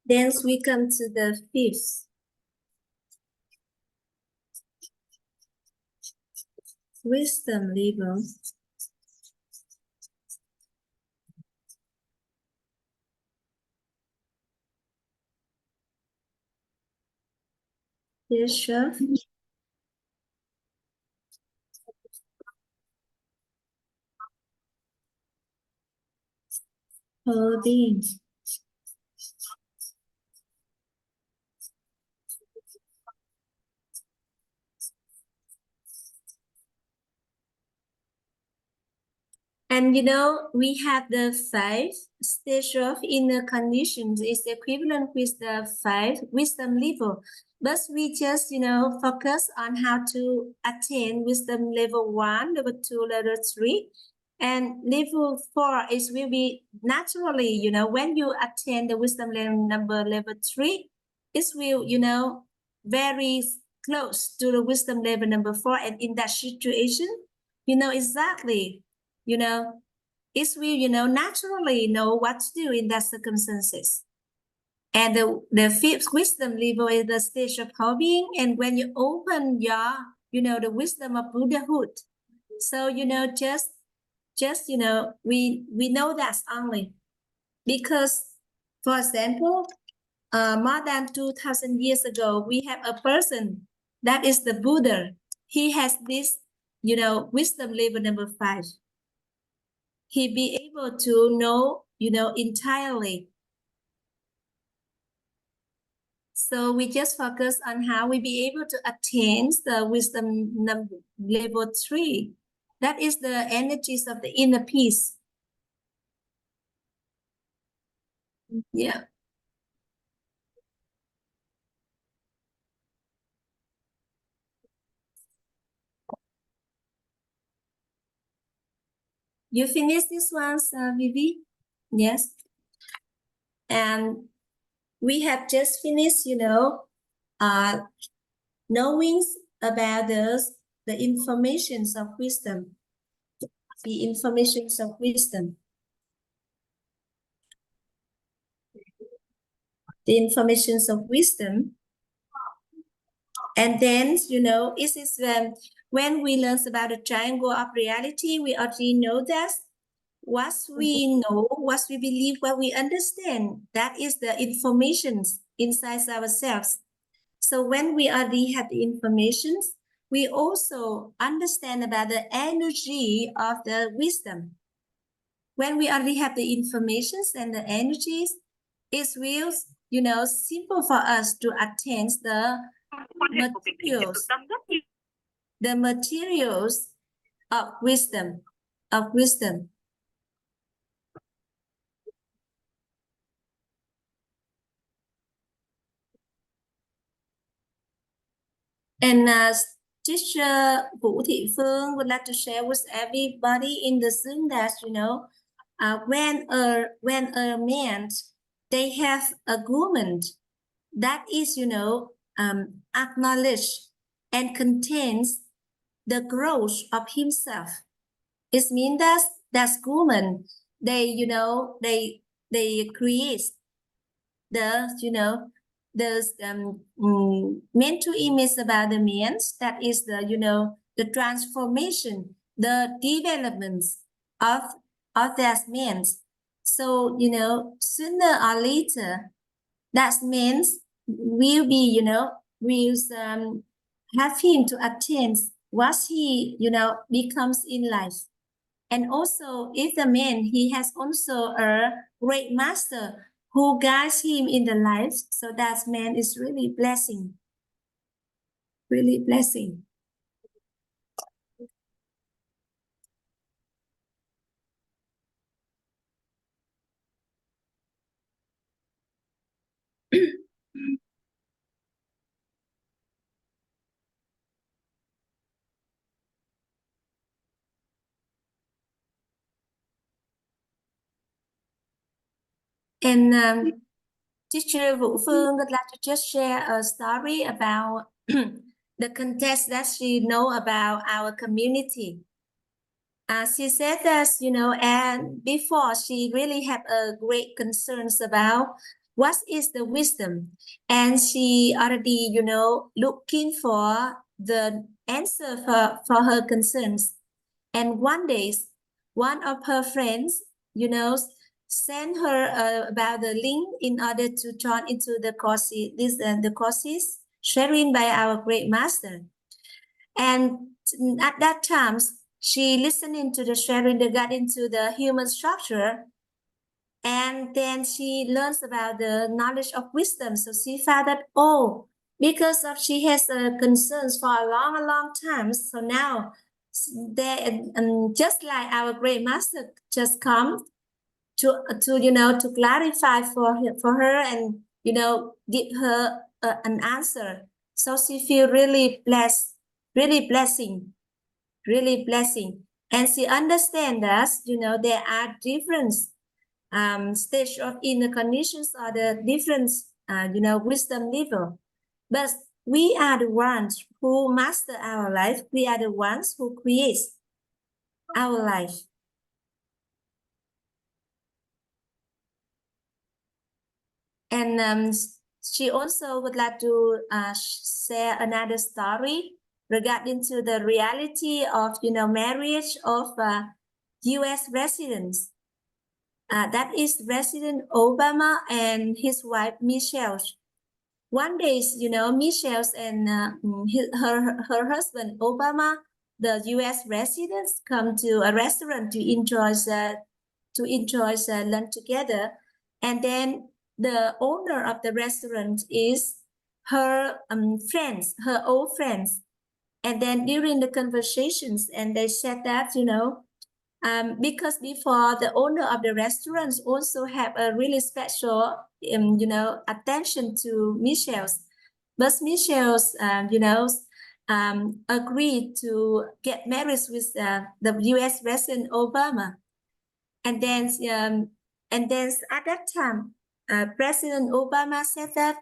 Then we come to the fifth. Wisdom level. Yes, sure. Holding. And we have the 5 stage of inner conditions is equivalent with the 5 wisdom level. But we just, focus on how to attain wisdom level 1, level 2, level 3. And level 4 is will be naturally, when you attain the wisdom level 3, it will, very close to the wisdom level number 4. And in that situation, exactly it will, naturally know what to do in that circumstances. And the fifth wisdom level is the stage of hobbying. And when you open your, the wisdom of Buddhahood. So, just, we know that only because, for example, more than 2,000 years ago, we have a person that is the Buddha. He has this, wisdom level number 5. He be able to know, entirely. So we just focus on how we be able to attain the wisdom level 3. That is the energies of the inner peace. Yeah. You finish this one, Vivi? Yes. And we have just finished, knowing about the informations of wisdom. The informations of wisdom. The informations of wisdom. And then, it is when we learn about the triangle of reality, we already know that what we know, what we believe, what we understand, that is the information inside ourselves. So when we already have the information, we also understand about the energy of the wisdom. When we already have the information and the energies, it will, simple for us to attain the materials of wisdom. And teacher Vũ Thị Phương would like to share with everybody in the Zoom that, when a man, they have agreement, that is, acknowledge and contains the growth of himself. It means that woman, they, they create the mental image about the men, that is the transformation, the development of that men. So sooner or later that means will be will have him to attain what he becomes in life. And also, if the man, he has also a great master who guides him in the life, so that man is really blessing. Really blessing. And teacher Vũ Phương would like to just share a story about the context that she know about our community. She said that, and before she really had a great concerns about what is the wisdom. And she already, looking for the answer for her concerns. And one day, one of her friends, sent her about the link in order to join into the courses, the courses sharing by our great master. And at that time, she listening to the sharing regarding to the human structure. And then she learns about the knowledge of wisdom. So she found that, because of she has concerns for a long time. So now they, just like our great master just come to to clarify for her and give her an answer. So she feel really blessed, really blessing, really blessing. And she understand that there are different stage of inner conditions or the different wisdom level, but we are the ones who master our life. We are the ones who create our life. And she also would like to share another story regarding to the reality of marriage of U.S. residents. That is President Obama and his wife Michelle. One day, Michelle and her husband Obama, the U.S. residents, come to a restaurant to enjoy lunch together, and then the owner of the restaurant is her friends, her old friends, and then during the conversations, and they said that because before the owner of the restaurants also have a really special attention to Michelle's, but Michelle's agreed to get married with the U.S. President Obama, and then at that time President Obama said that,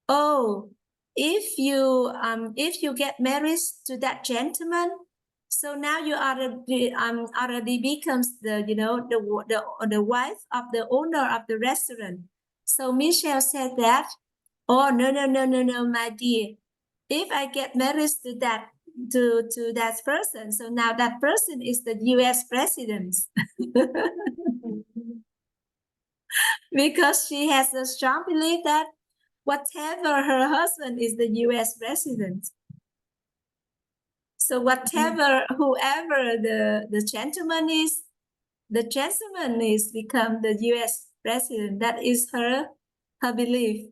oh, if you get married to that gentleman, so now you already becomes the wife of the owner of the restaurant. So Michelle said that, oh, no, my dear. If I get married to that person, so now that person is the U.S. president. Because she has a strong belief that whatever her husband is the U.S. president. So whoever the gentleman is, become the U.S. president. That is her belief.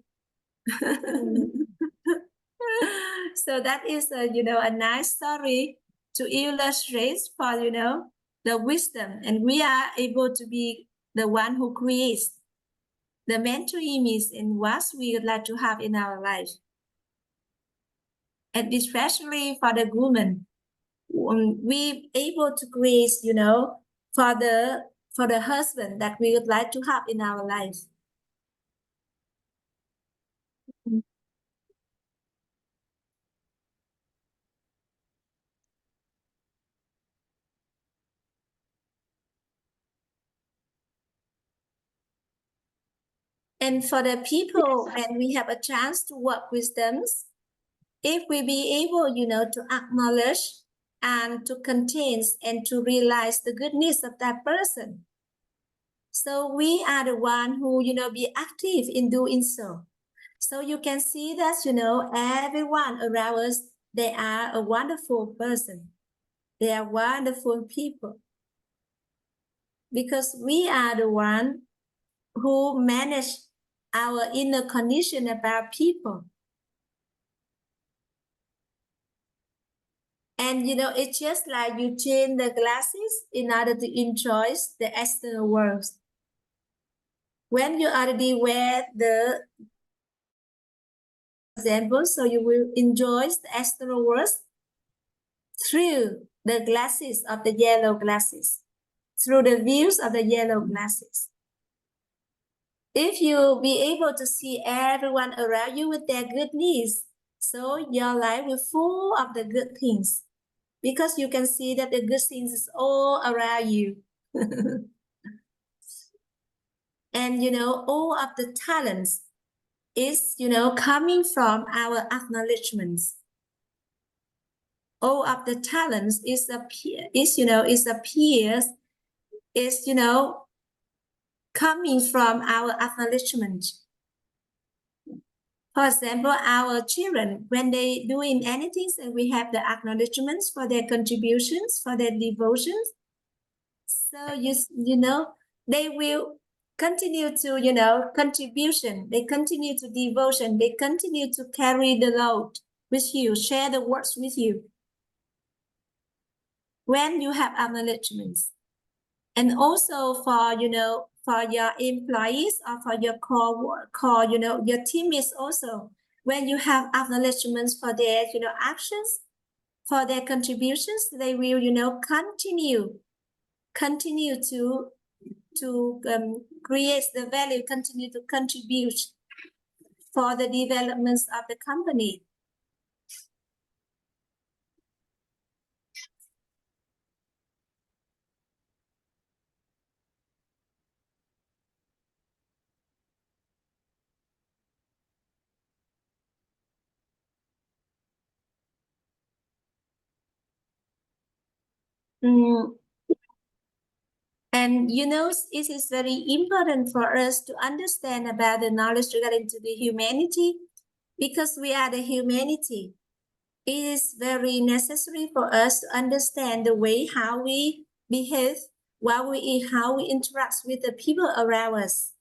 So that is a nice story to illustrate for the wisdom, and we are able to be the one who creates the mental image in what we would like to have in our life, and especially for the woman, we able to create for the husband that we would like to have in our life. And for the people, when we have a chance to work with them, if we be able, to acknowledge and to contain and to realize the goodness of that person. So we are the one who, be active in doing so. So you can see that, everyone around us, they are a wonderful person. They are wonderful people. Because we are the one who manage our inner condition about people. And it's just like you change the glasses in order to enjoy the external world. When you already wear the example, so you will enjoy the external world through the glasses of the yellow glasses, through the views of the yellow glasses. If you be able to see everyone around you with their goodness, so your life will full of the good things. because you can see that the good things is all around you. And all of the talents is coming from our acknowledgements. All of the talents is coming from our acknowledgement. For example, our children, when they doing anything, and we have the acknowledgements for their contributions, for their devotions. So they will continue to contribution. They continue to devotion. They continue to carry the load with you, share the works with you. When you have acknowledgements, and also for for your employees or for your core your teammates also, when you have acknowledgements for their actions, for their contributions, they will continue to create the value, continue to contribute for the developments of the company. And it is very important for us to understand about the knowledge regarding to the humanity, because we are the humanity. It is very necessary for us to understand the way how we behave, how we interact with the people around us.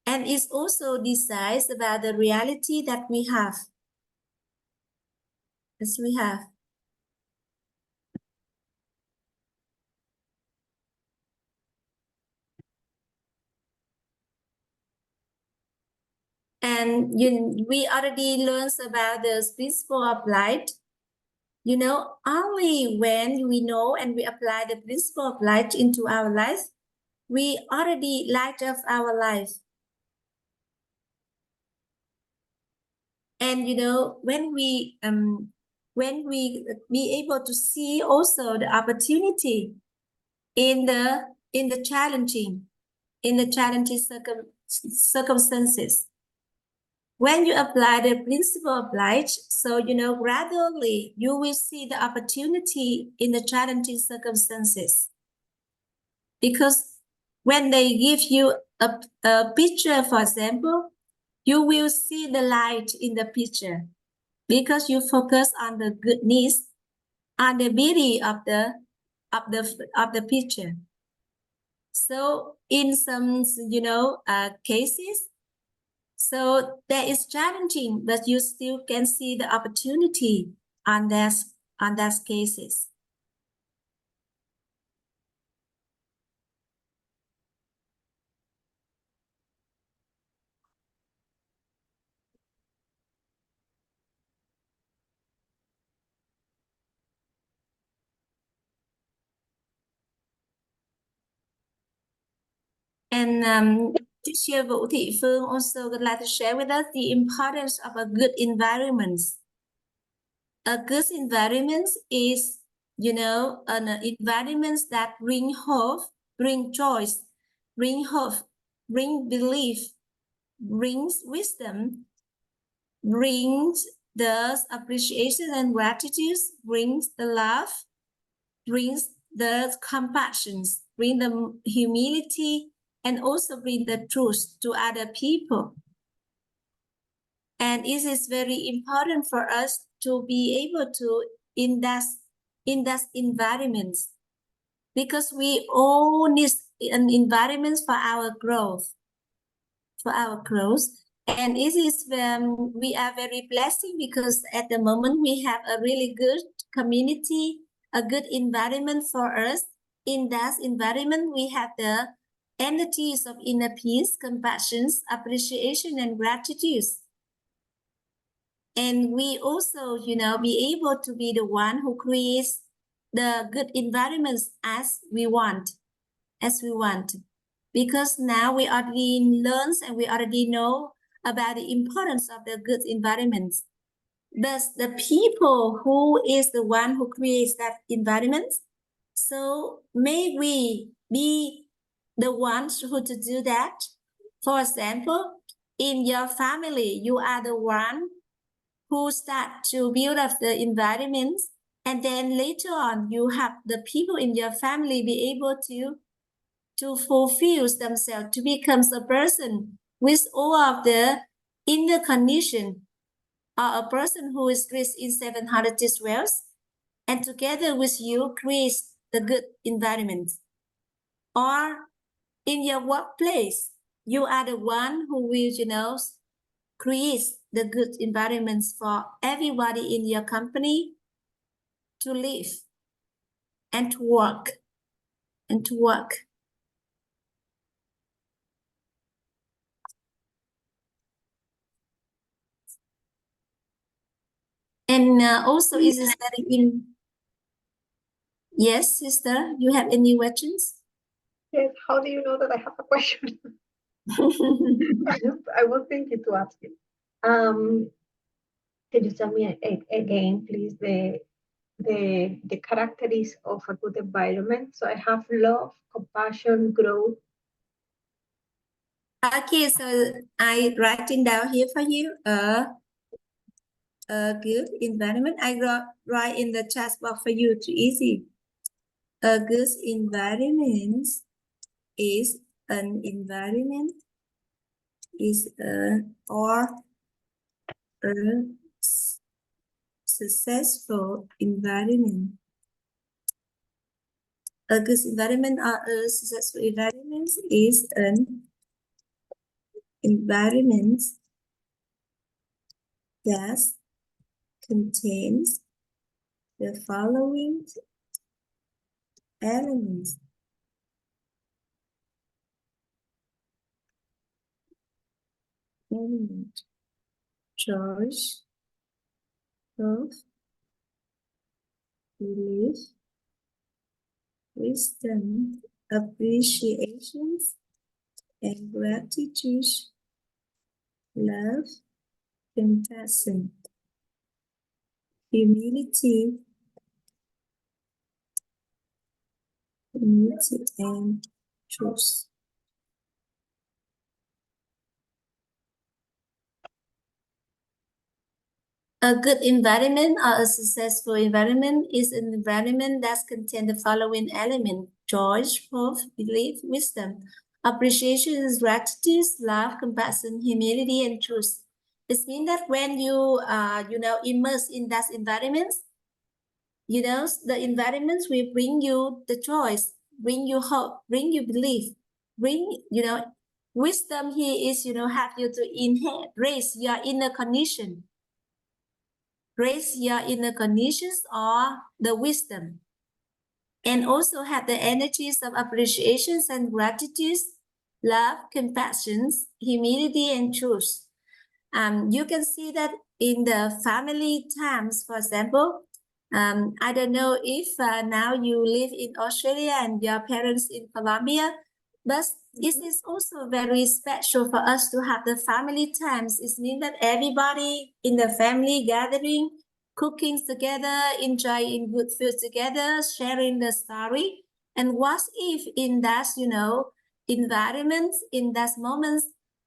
And it's also decides about the reality that we have. As we have. And we already learned about the principle of light. Only when we know and we apply the principle of light into our life, we already light up our life. And when we be able to see also the opportunity in the challenging circumstances. When you apply the principle of light, so gradually you will see the opportunity in the challenging circumstances. Because when they give you a picture, for example, you will see the light in the picture, because you focus on the goodness, on the beauty of the picture. So in some cases, so that is challenging, but you still can see the opportunity on those cases. And Teacher Vũ Thị Phương also would like to share with us the importance of a good environment. A good environment is, an environment that bring hope, bring joy, bring hope, bring belief, brings wisdom, brings the appreciation and gratitude, brings the love, brings the compassion, bring the humility, and also bring the truth to other people. And it is very important for us to be able to in that environment, because we all need an environment for our growth. And it is we are very blessed, because at the moment we have a really good community, a good environment for us. In that environment, we have the energies of inner peace, compassion, appreciation, and gratitude. And we also, be able to be the one who creates the good environments as we want. Because now we already learn and we already know about the importance of the good environments. Thus, the people who is the one who creates that environment. So may we be the ones who to do that. For example, in your family, you are the one who start to build up the environment, and then later on, you have the people in your family be able to fulfill themselves, to become a person with all of the inner condition, or a person who is dressed in 700 and together with you creates the good environment. Or in your workplace, you are the one who will, create the good environments for everybody in your company to live and to work and to work. And also it is very in. Yes, sister, you have any questions? Yes, how do you know that I have a question? I was thinking to ask you. Can you tell me again, please, the characteristics of a good environment? So I have love, compassion, growth. Okay, so I writing down here for you a good environment. I write in the chat box for you, too easy. A good environment is an environment or a successful environment. A good environment or a successful environment is an environment that contains the following elements. Choice, love, belief, wisdom, appreciations, and gratitude, love, compassion, humility, and truth. A good environment or a successful environment is an environment that contains the following elements: joy, hope, belief, wisdom, appreciation, gratitude, love, compassion, humility, and truth. It means that when you immerse in that environment, the environment will bring you the choice, bring you hope, bring you belief, bring, wisdom here is, have you to inherit, raise your inner condition. Raise your inner conditions or the wisdom. And also have the energies of appreciations and gratitude, love, compassion, humility, and truth. You can see that in the family times, for example, I don't know if now you live in Australia and your parents in Colombia, but it is also very special for us to have the family times. It means that everybody in the family gathering, cooking together, enjoying good food together, sharing the story. And what if in that, environment, in that moment,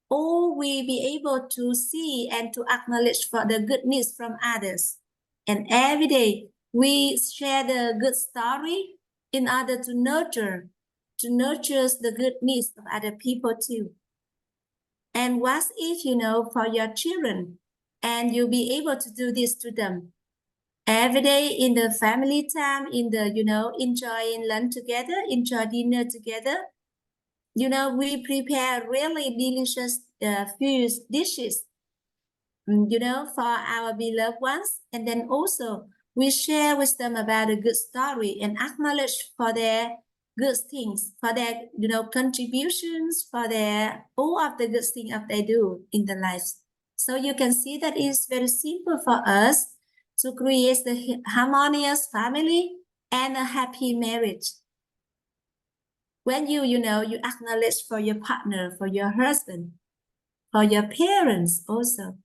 all we be able to see and to acknowledge for the goodness from others. And every day we share the good story in order to nurture the goodness of other people too. And what if, for your children, and you'll be able to do this to them every day in the family time, in the, enjoying lunch together, enjoy dinner together. We prepare really delicious food dishes, for our beloved ones. And then also we share with them about a good story and acknowledge for their good things, for their, contributions, for their, all of the good things that they do in their lives. So you can see that it's very simple for us to create the harmonious family and a happy marriage. When you acknowledge for your partner, for your husband, for your parents also.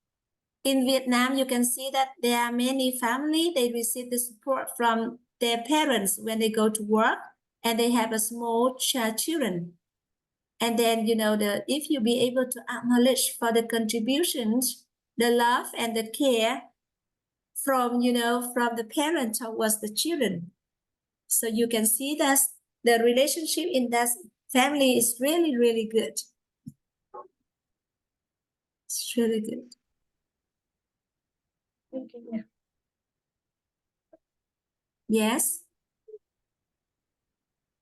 in Vietnam, you can see that there are many families, they receive the support from their parents when they go to work and they have a small children. And then, if you be able to acknowledge for the contributions, the love and the care from, from the parent towards the children. So you can see that the relationship in that family is really, really good. It's really good. Okay. Yes.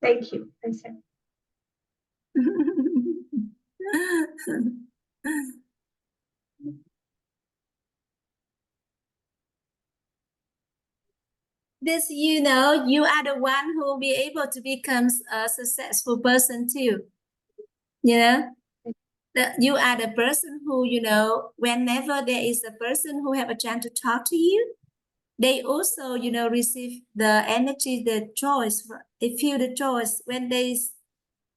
Thank you. I said. This, you are the one who will be able to become a successful person too. You are the person who, whenever there is a person who have a chance to talk to you, they also, receive the energy, the choice. They feel the choice when they,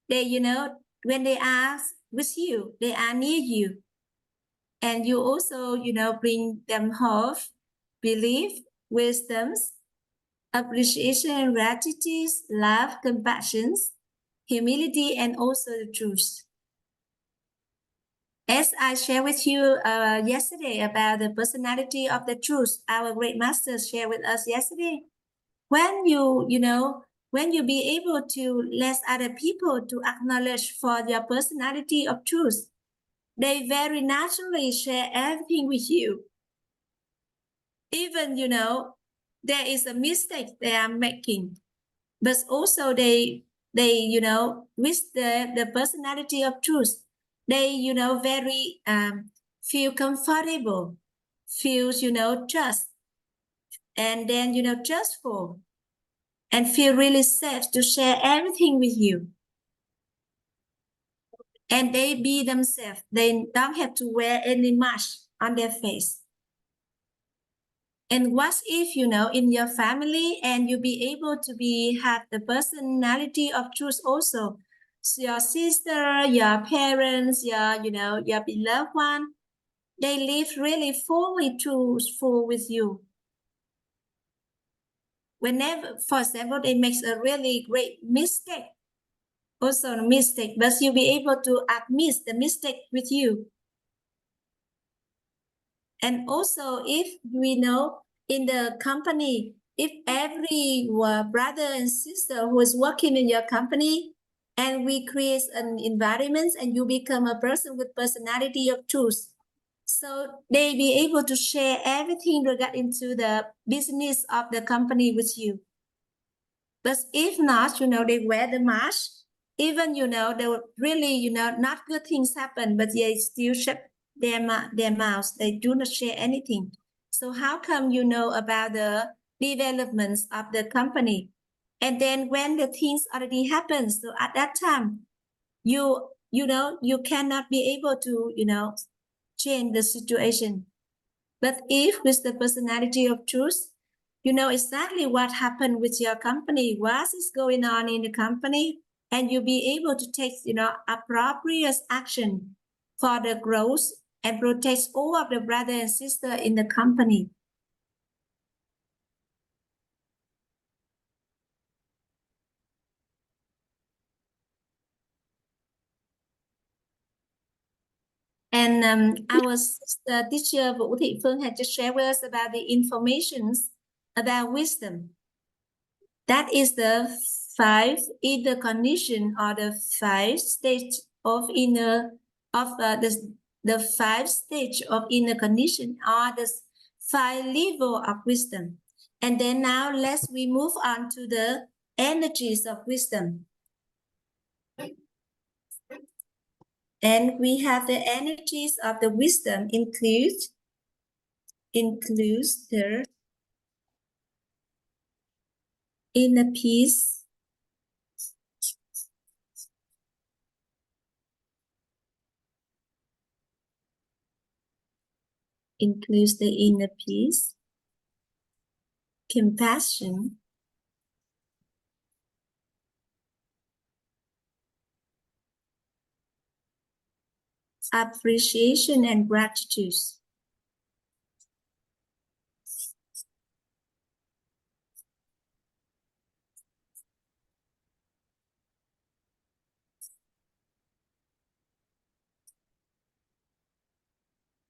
when they are with you, they are near you. And you also, bring them hope, belief, wisdoms, appreciation, gratitude, love, compassion, humility, and also the truth. As I shared with you yesterday about the personality of the truth, our great master shared with us yesterday. When when you be able to let other people to acknowledge for your personality of truth, they very naturally share everything with you. Even, there is a mistake they are making, but also they, with the personality of truth, they, very feel comfortable, feels, trust, and then, trustful, and feel really safe to share everything with you. And they be themselves. They don't have to wear any mask on their face. And what if, in your family and you be able to have the personality of truth also. So your sister, your parents, your beloved one, they live really fully truthful with you. Whenever, for example, they make a really great mistake, also a mistake, but you'll be able to admit the mistake with you. And also, if we know in the company, if every brother and sister who is working in your company, and we create an environment and you become a person with personality of truth, so they be able to share everything regarding to the business of the company with you. But if not, they wear the mask, even, they will really, not good things happen, but they still shut their mouths. They do not share anything. So how come you know about the developments of the company? And then when the things already happen, so at that time, you cannot be able to, change the situation. But if with the personality of truth, you know exactly what happened with your company, what is going on in the company, and you'll be able to take, appropriate action for the growth and protect all of the brother and sister in the company. And our sister teacher Vũ Thị Phương had just shared with us about the informations about wisdom. That is the 5 inner condition, or the 5 stage of inner of the 5 stage of inner condition, or the 5 level of wisdom. And then now we move on to the energies of wisdom. And we have the energies of the wisdom includes the inner peace, includes the inner peace, compassion, appreciation and gratitude.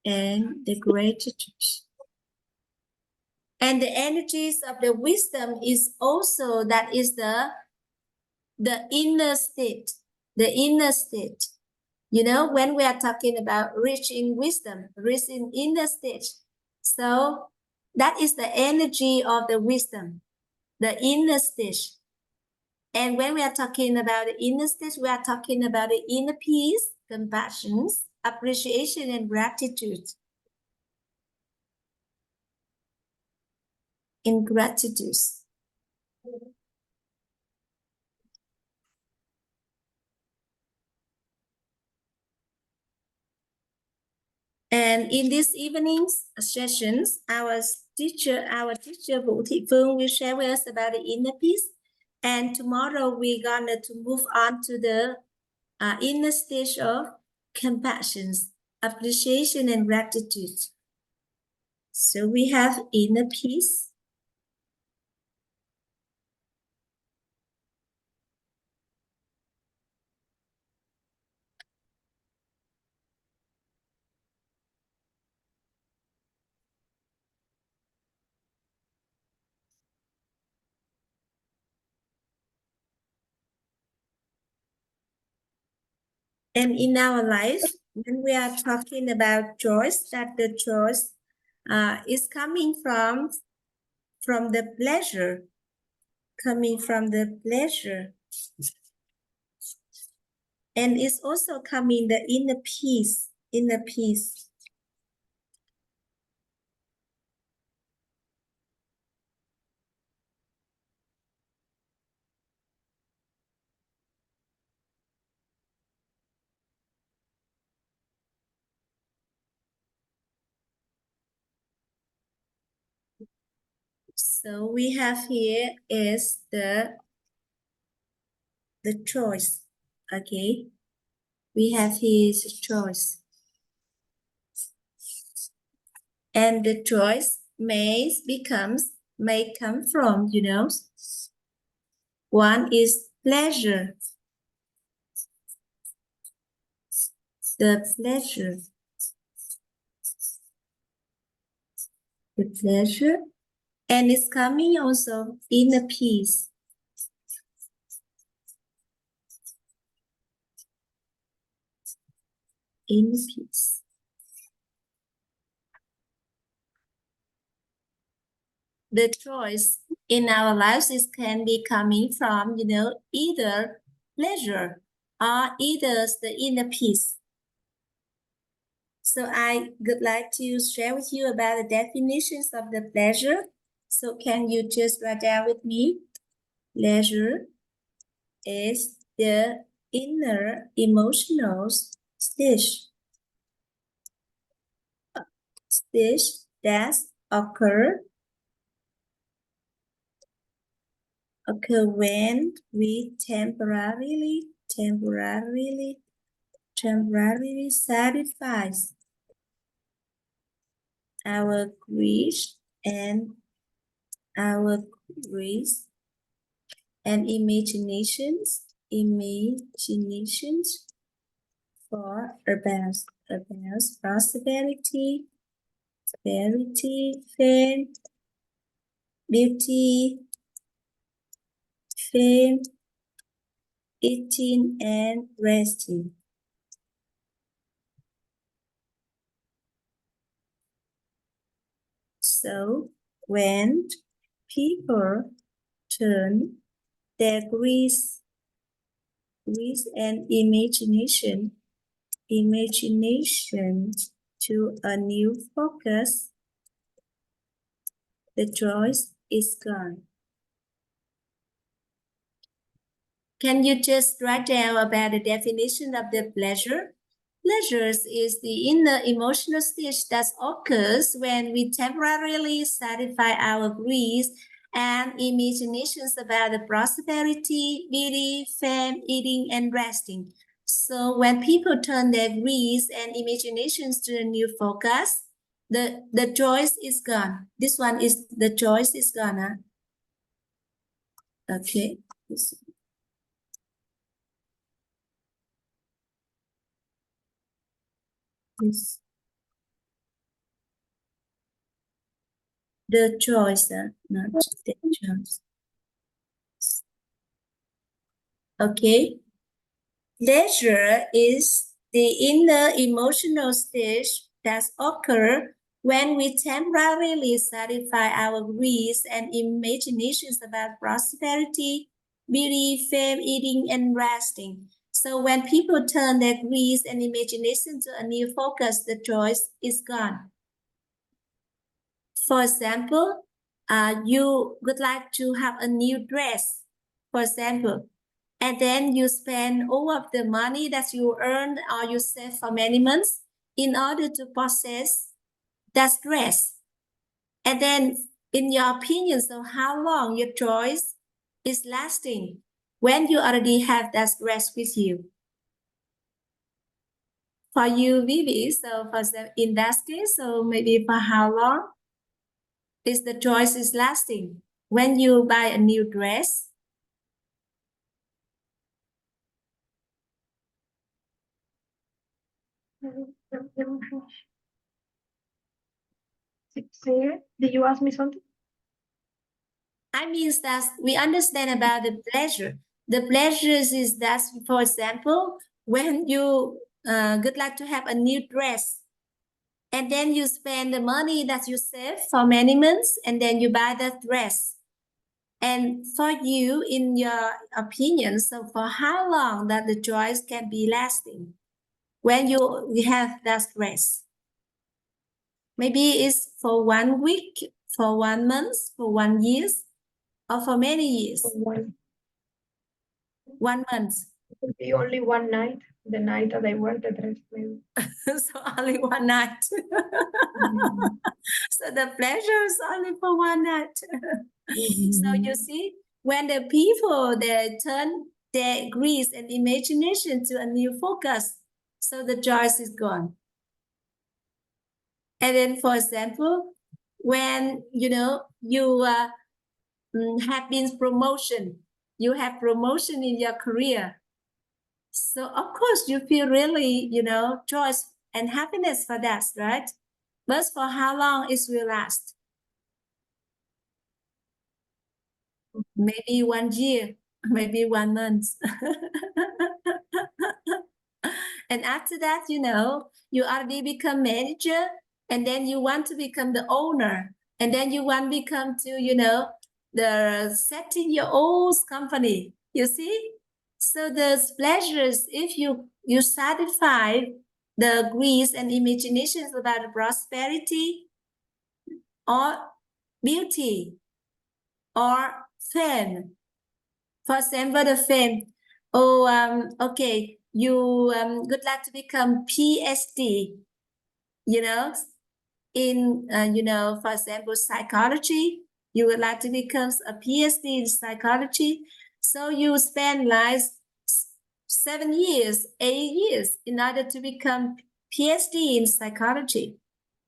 and the gratitude. And the energies of the wisdom is also, that is the inner state, the inner state. You know, when we are talking about rich in wisdom, rich in inner state. So that is the energy of the wisdom, the inner state. And when we are talking about the inner state, we are talking about the inner peace, compassion, appreciation, and gratitude. In gratitude. And in this evening's sessions, our teacher Vũ Thị Phương will share with us about the inner peace. And tomorrow we're gonna to move on to the inner stage of compassion, appreciation, and gratitude. So we have inner peace. And in our life, when we are talking about choice, that the choice is coming from the pleasure, coming from the pleasure. And it's also coming the inner peace, inner peace. So we have here is the choice, okay? We have here is choice. And the choice may come from, you know, one is pleasure. The pleasure. The pleasure. And it's coming also inner peace. Inner peace. The choice in our lives is can be coming from, you know, either pleasure or either the inner peace. So I would like to share with you about the definitions of the pleasure. So can you just write down with me? Pleasure is the inner emotional stage that occur when we temporarily satisfies our greed and imaginations for about prosperity, fame, beauty, fame, eating, and resting. So when people turn their greed and imagination to a new focus, the choice is gone. Can you just write down about the definition of the pleasure? Pleasures is the inner emotional state that occurs when we temporarily satisfy our greed and imaginations about the prosperity, beauty, fame, eating, and resting. So when people turn their greed and imaginations to a new focus, the choice is gone. This one is the choice is gone. Huh? Okay. Yes. The choice, not the choice. Okay. Pleasure is the inner emotional stage that occurs when we temporarily satisfy our greeds and imaginations about prosperity, beauty, fame, eating, and resting. So when people turn their greeds and imagination to a new focus, the choice is gone. For example, you would like to have a new dress, for example, and then you spend all of the money that you earned or you save for many months in order to possess that dress. And then, in your opinion, so how long your choice is lasting when you already have that dress with you? For you, Vivi, so for the, in that case, so maybe for how long is the choice is lasting? When you buy a new dress, Say, did you ask me something? I mean that we understand about the pleasure. The pleasures is that, for example, when you would like to have a new dress, and then you spend the money that you save for many months, and then you buy that dress. And for you, in your opinion, so for how long that the choice can be lasting when you have that dress? Maybe it's for 1 week, for 1 month, for 1 year, or for many years. 1 month. It could be only one night, the night that I wear the dress, maybe. So only 1 night. So the pleasure is only for 1 night. So you see, when the people they turn their greed and imagination to a new focus, so the choice is gone. And then, for example, when you know you have been promotion, you have promotion in your career. So of course you feel really, joy and happiness for that, right? But for how long it will last? Maybe 1 year, maybe 1 month. And after that, you already become manager, and then you want to become the owner, and then you want to become to, the setting your own company. You see? So the pleasures, if you satisfy the greeds and imaginations about prosperity or beauty or fame. For example, the fame. Oh, okay, you would like to become PhD, in, for example, psychology. You would like to become a PhD in psychology. So you spend like 7 years, 8 years in order to become PhD in psychology.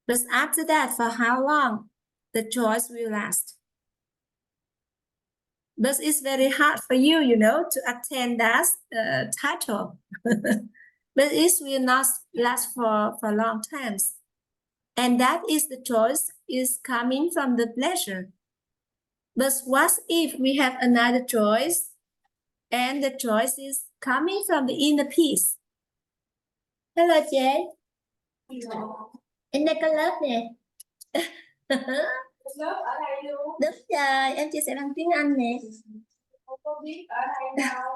But after that, for how long the choice will last? But it's very hard for you, to attain that title. But it will not last for long times. And that is the choice is coming from the pleasure. But what if we have another choice and the choice is coming from the inner peace? Hello chị. Em đây có lớp nè. Lớp ở đây luôn. Đúng rồi, em chia sẻ bằng tiếng Anh nè. Không có biết ở đây đâu.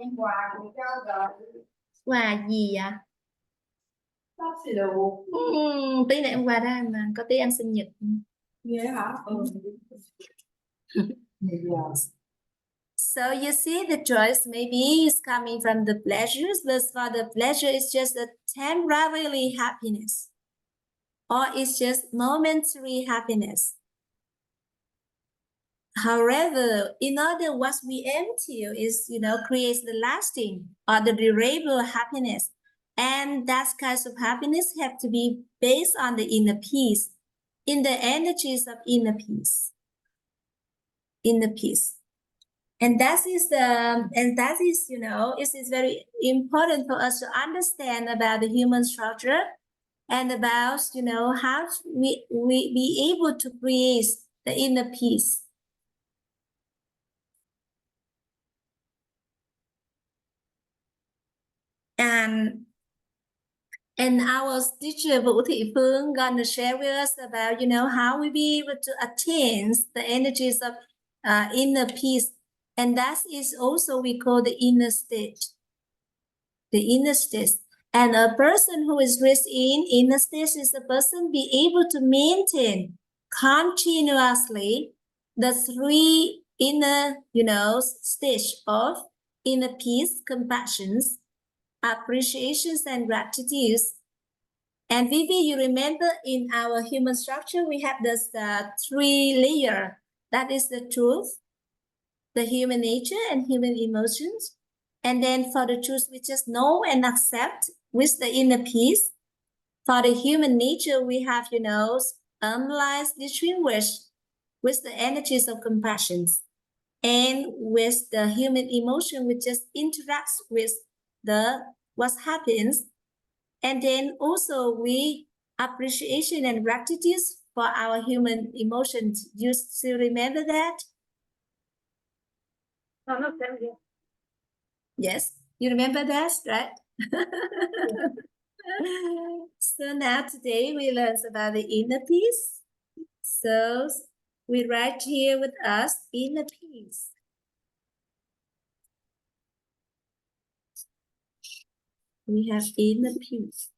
Em quà thì cho rồi. Quà gì ạ? Tí này em qua đó mà có tí ăn sinh nhật. Vậy hả? So you see the choice maybe is coming from the pleasures, but for the pleasure it's just a temporary happiness, or it's just momentary happiness. However, in order what we aim to is, creates the lasting or the durable happiness. And that kinds of happiness have to be based on the inner peace, in the energies of inner peace. Inner peace. And that is, it is very important for us to understand about the human structure and about, how we be able to create the inner peace. And our teacher Vũ Thị Phương gonna share with us about, how we be able to attain the energies of inner peace. And that is also we call the inner state. The inner state. And a person who is raised in inner state is a person be able to maintain continuously the three inner, stage of inner peace, compassions, appreciations, and gratitude. And Vivi, you remember in our human structure, we have this three layer. That is the truth, the human nature, and human emotions. And then for the truth, we just know and accept with the inner peace. For the human nature, we have, analyze, distinguish with the energies of compassion. And with the human emotion, we just interact with what happens. And then also we appreciation and gratitude for our human emotions. You still remember that? None of them, yes. Yes, you remember that, right? So now today we learn about the inner peace. So we write here with us inner peace. We have inner peace.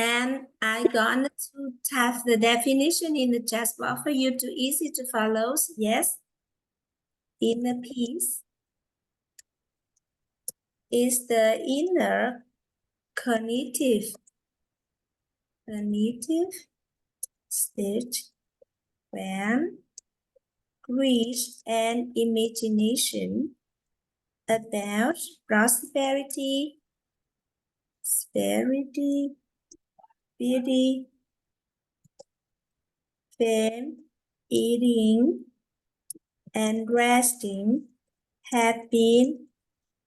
And I'm going to have the definition in the chat box for you to easy to follow. Yes, inner peace is the inner cognitive state when wish and imagination about prosperity, beauty, fame, eating, and resting have been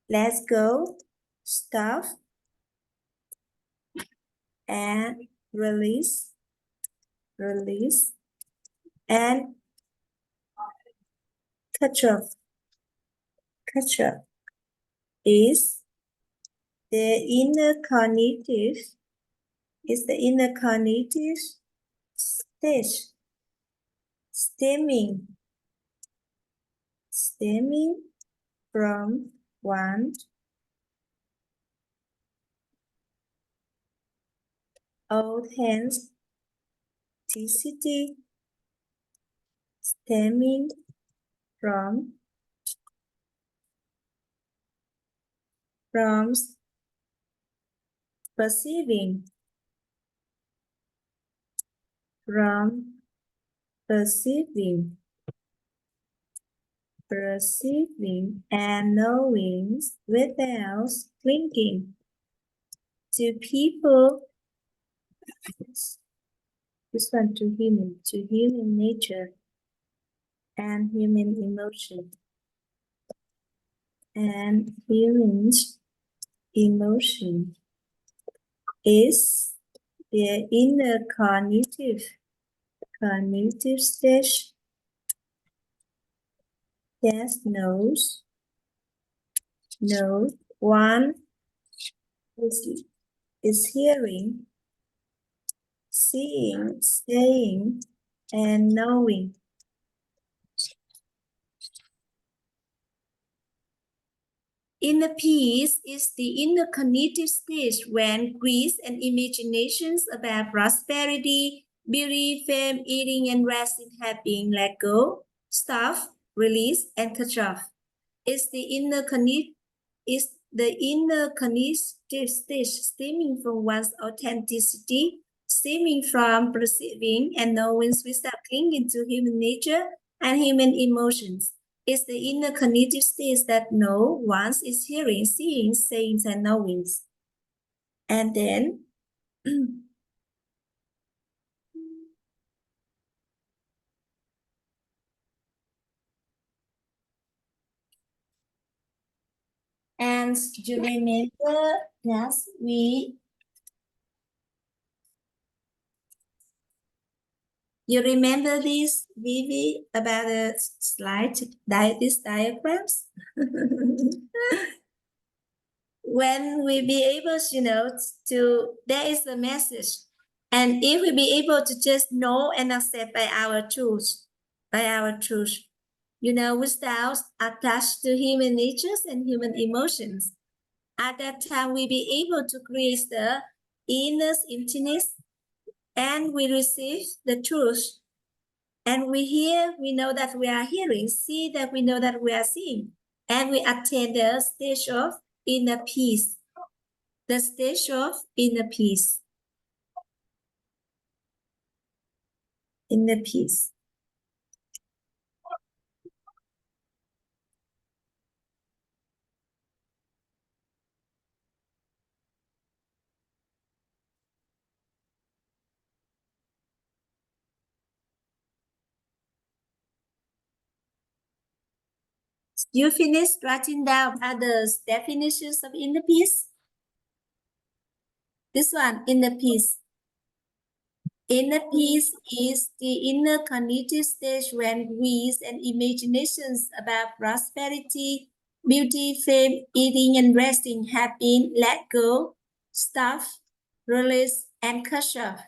let go, stop, and release, and catch up is the inner cognitive stage stemming from one authenticity, stemming from perceiving and knowing without clinging to people. This one to human nature and human emotion. And human's emotion is the inner cognitive stage that knows one is hearing, seeing, saying, and knowing. Inner peace is the inner cognitive stage when greed and imaginations about prosperity, beauty, fame, eating, and resting have been let go, stop, release, and cut off. It's the inner cognitive stage stemming from one's authenticity, stemming from perceiving and knowing without clinging to human nature and human emotions. It's the inner cognitive stage that know once is hearing, seeing, saying, and knowing. And then And you remember, yes, you remember this, Vivi, about the slide, these diagrams? When we be able, there is a message. And if we be able to just know and accept by our truth, without attached to human natures and human emotions, at that time we be able to create the inner emptiness, and we receive the truth. And we hear, we know that we are hearing, see that we know that we are seeing, and we attain the stage of inner peace. The stage of inner peace. Inner peace. You finished writing down others definitions of inner peace? This one, inner peace. Inner peace is the inner cognitive stage when dreams and imaginations about prosperity, beauty, fame, eating and resting have been let go, stuffed, released, and cut off.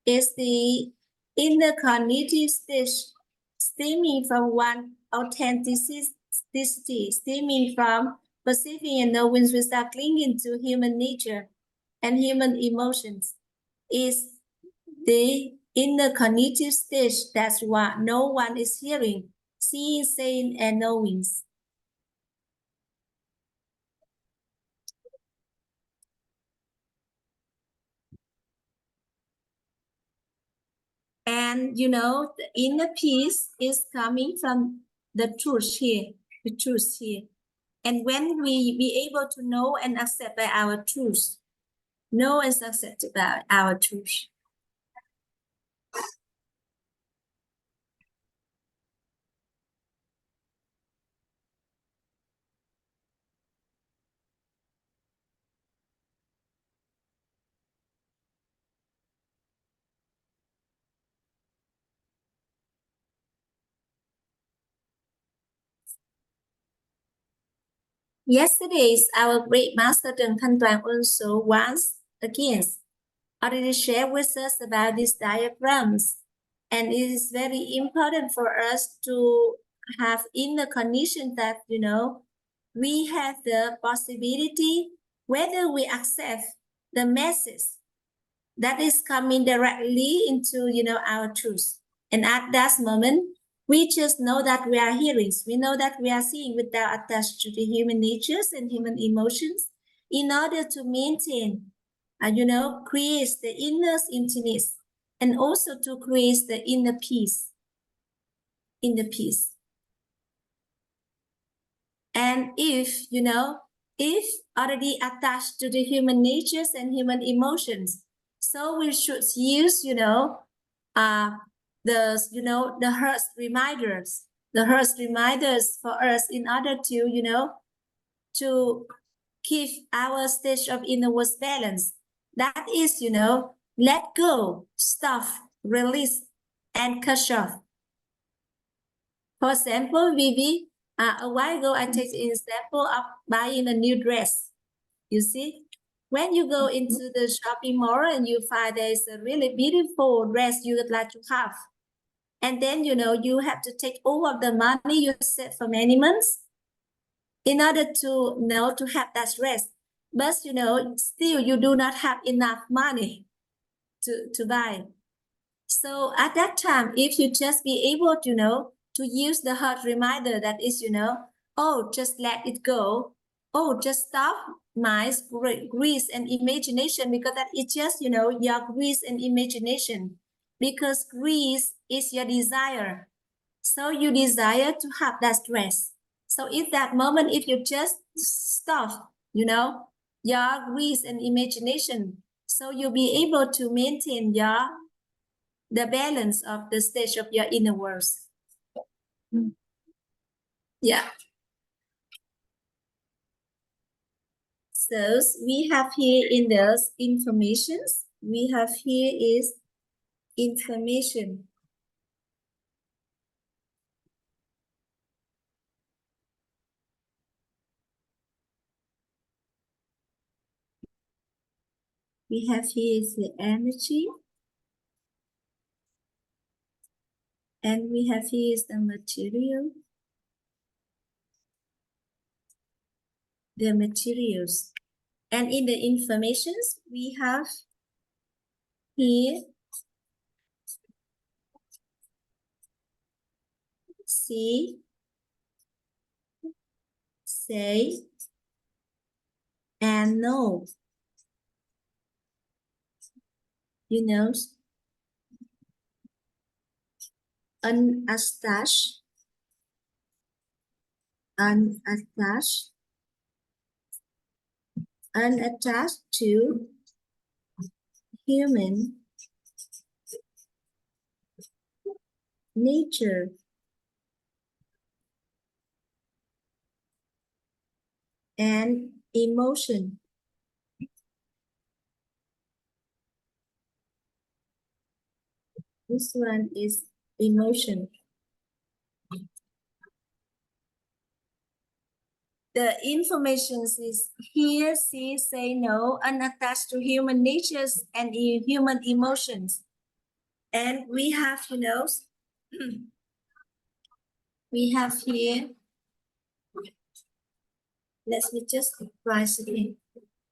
Is the inner cognitive stage stemming from one authenticity, stemming from perceiving and knowing without clinging to human nature and human emotions, is the inner cognitive stage. That's what no one is hearing, seeing, saying, and knowing. And the inner peace is coming from the truth here, the truth here. And when we be able to know and accept by our truth, know and accept by our truth. Yesterday, our great master Trần Thanh Toàn also once again already shared with us about these diagrams. And it is very important for us to have inner condition that, we have the possibility whether we accept the message that is coming directly into, our truth. And at that moment, we just know that we are hearing. We know that we are seeing without attached to the human natures and human emotions in order to maintain, create the inner emptiness and also to create the inner peace. Inner peace. And if already attached to the human natures and human emotions, so we should use, the heart reminders for us in order to, to keep our stage of inner world balance. That is, let go, stop, release, and cut off. For example, Vivi, a while ago, I take an example of buying a new dress. You see, when you go into the shopping mall and you find there's a really beautiful dress you would like to have, and then, you have to take all of the money you saved for many months in order to have that dress. But, still you do not have enough money to buy. So at that time, if you just be able to use the heart reminder that is, oh, just let it go. Oh, just stop my grease and imagination, because that is just, your grease and imagination. Because grease is your desire. So you desire to have that dress. So if that moment, if you just stop, your grease and imagination, so you'll be able to maintain the balance of the stage of your inner world. Yeah. So we have here in the informations, we have here is information. We have here is the energy. And we have here is the material. The materials. And in the informations, we have here see, say, and know. You know, unattached, unattached, unattached to human nature. And emotion. This one is emotion. The information is hear, see, say, know, unattached to human natures and human emotions. And we have, you know, we have here, let me just write it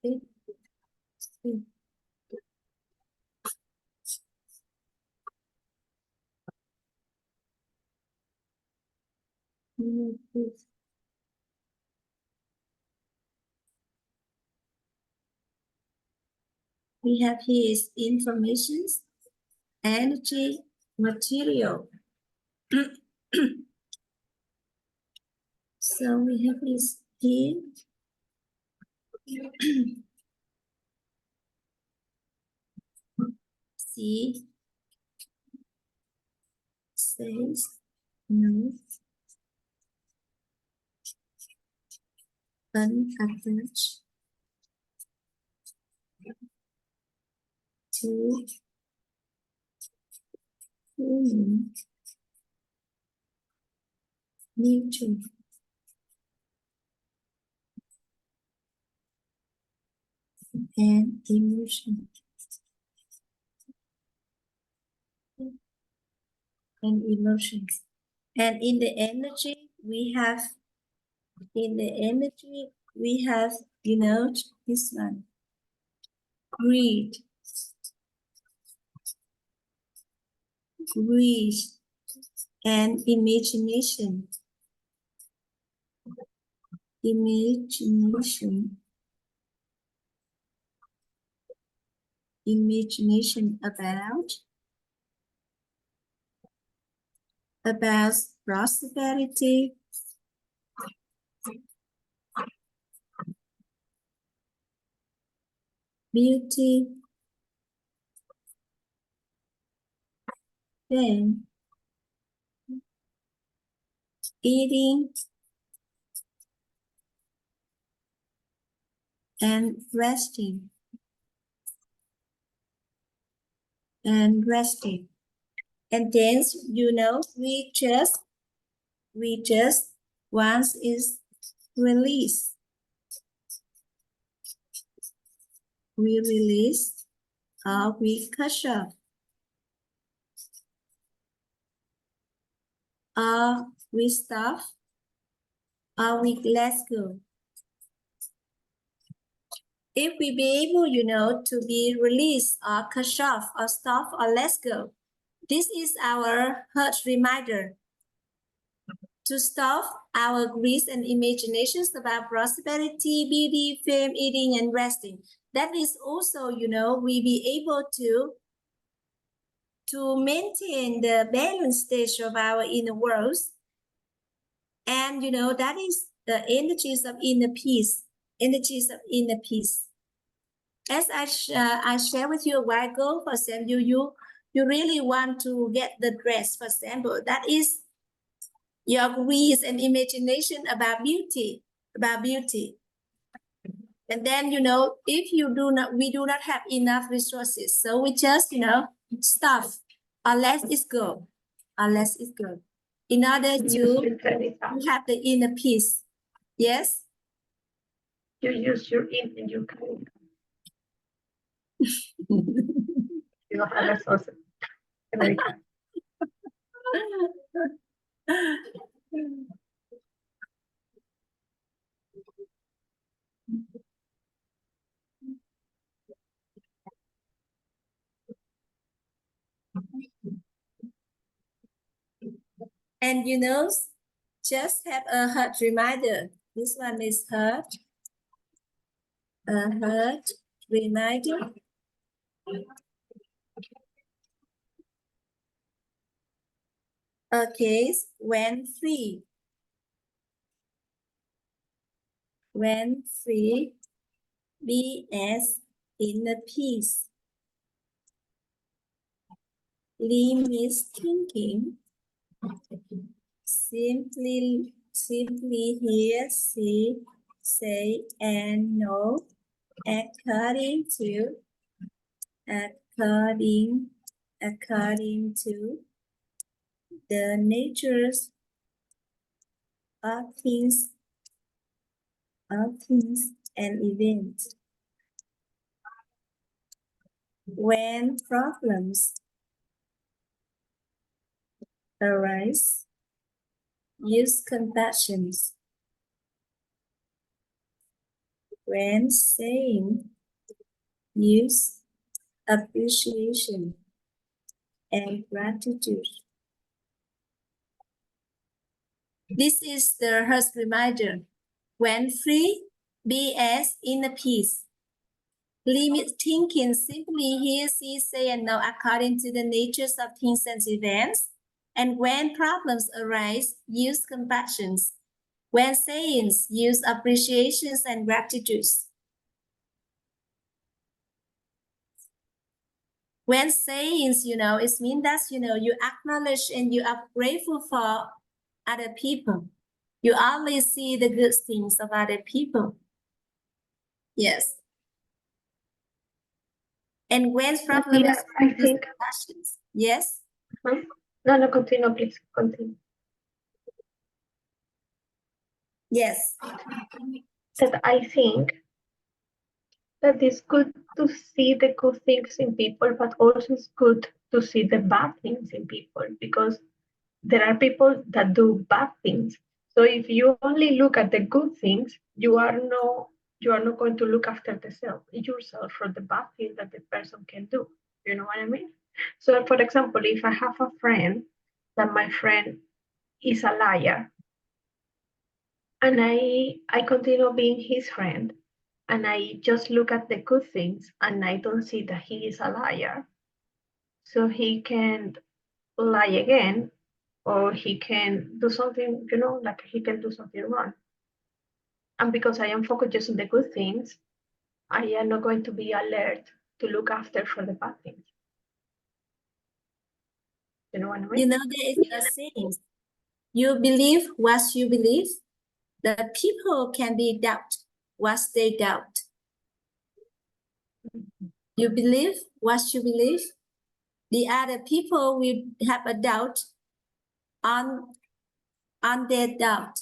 in. Okay. We have here is informations, energy, material. So we have this here. See, says, no, unattached to human nature. And emotion. And emotions. And in the energy, we have, you know, this one. Greed. Greed. And imagination. Imagination. Imagination about prosperity, beauty, fame, eating, and resting. And resting. And then, you know, we just once is release. We release or we cut off. Or we stop or we let go. If we be able, you know, to be released or cut off or stop or let go, this is our heart reminder to stop our greed and imaginations about prosperity, beauty, fame, eating, and resting. That is also, you know, we be able to maintain the balanced stage of our inner world. And, you know, that is the energies of inner peace, energies of inner peace. As I shared with you a while ago, for example, you really want to get the dress, for example, that is your greed and imagination about beauty, And then, if we do not have enough resources, so we just, stop or let it go, in order to have the inner peace. Yes. You use your in and you can. You don't have resources. And just have a heart reminder. This one is heart. A heart reminder. Okay, when free. When free, be as inner peace. Limit thinking. Simply hear, see, say, and know according to the natures of things and events. When problems arise, use compassion. When saying, use appreciation and gratitude. This is the heart reminder. When free, be as inner peace. Limit thinking, simply hear, see, say, and know according to the natures of things and events. And when problems arise, use compassion. When saying, use appreciations and gratitudes. When saying, it means that, you acknowledge and you are grateful for other people. You always see the good things of other people. Yes. And when problems, yeah, I think. Yes. No, continue, please, continue. Yes. That I think that it's good to see the good things in people, but also it's good to see the bad things in people, because there are people that do bad things. So if you only look at the good things, you are not going to look after yourself for the bad things that the person can do. You know what I mean? So for example, if I have a friend that my friend is a liar, and I continue being his friend, and I just look at the good things and I don't see that he is a liar, so he can lie again, or he can do something, like he can do something wrong. And because I am focused just on the good things, I am not going to be alert to look after for the bad things. You know what I mean? There is a saying, you believe what you believe. The people can be doubt what they doubt. You believe what you believe. The other people will have a doubt on their doubt.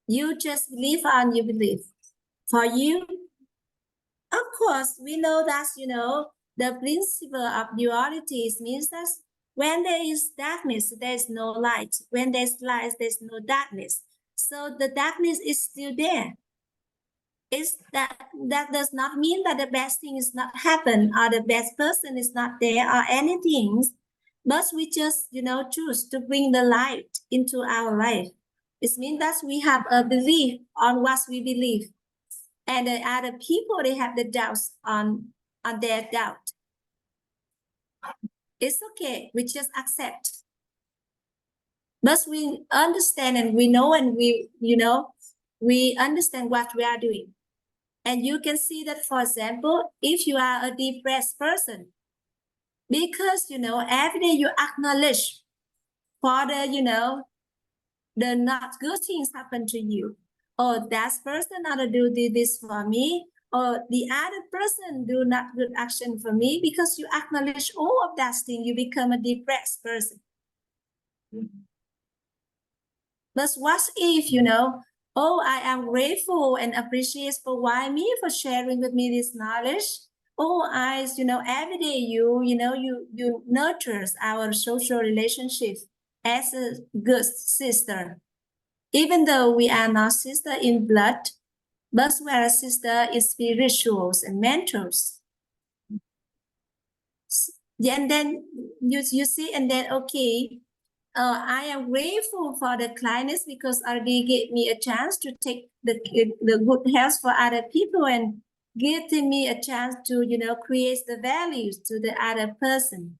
You just believe on your belief. For you, of course, we know that, the principle of duality means that when there is darkness, there is no light. When there's light, there's no darkness. So the darkness is still there. That does not mean that the best thing is not happen, or the best person is not there, or anything. But we just, choose to bring the light into our life. It means that we have a belief on what we believe. And the other people, they have the doubts on their doubt. It's okay. We just accept. But we understand and we know, and we understand what we are doing. And you can see that, for example, if you are a depressed person, because, every day you acknowledge for the, the not good things happen to you, oh, that person not do this for me, or the other person do not good action for me. Because you acknowledge all of that thing, you become a depressed person. But what if, oh, I am grateful and appreciate for why me for sharing with me this knowledge. Oh, every day you nurtures our social relationships as a good sister. Even though we are not sister in blood, but we are sister in spirituals and mentors. And then you see, and then okay, I am grateful for the kindness because RD gave me a chance to take the good health for other people and giving me a chance to, create the values to the other person.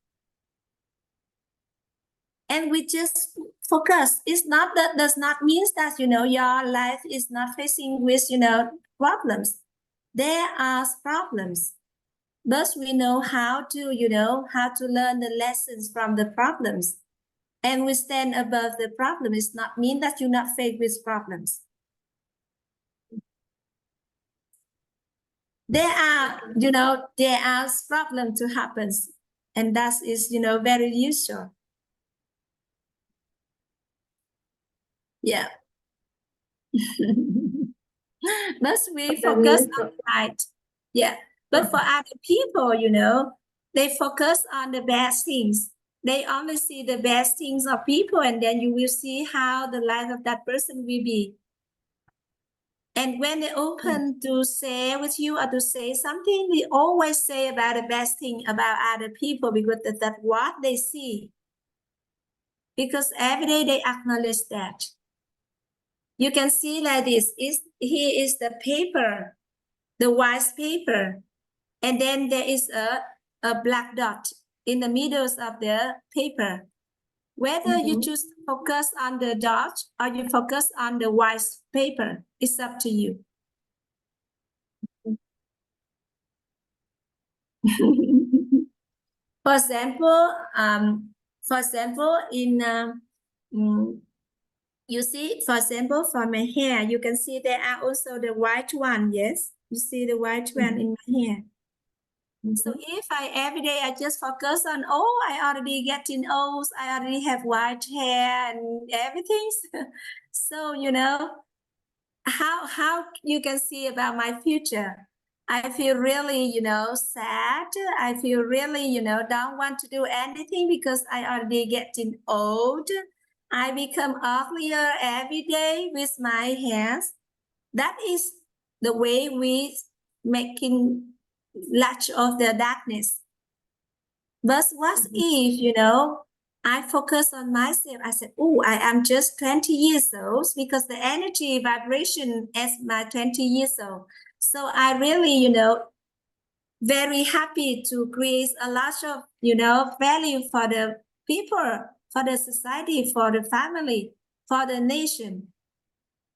And we just focus. It's not that does not mean that, your life is not facing with, problems. There are problems, but we know how to, how to learn the lessons from the problems. And we stand above the problem. It's not mean that you're not faced with problems. There are problems to happen, and that is, very usual. Yeah. But we focus on the right. Yeah. But for other people, they focus on the bad things. They only see the best things of people, and then you will see how the life of that person will be. And when they open to say with you or to say something, they always say about the best thing about other people because that's what they see. Because every day they acknowledge that. You can see like this. Here is the paper, the white paper. And then there is a black dot in the middle of the paper. Whether you choose to focus on the dot or you focus on the white paper, it's up to you. For example, you see, for example, for my hair, you can see there are also the white one. Yes, you see the white one in my hair. So if every day I just focus on, oh, I already getting old, I already have white hair and everything. So, how you can see about my future. I feel really, sad. I feel really, don't want to do anything because I already getting old. I become uglier every day with my hairs. That is the way we making light of the darkness. But what if, I focus on myself. I said, oh, I am just 20 years old because the energy vibration as my 20 years old. So I really, very happy to create a lot of, value for the people, for the society, for the family, for the nation.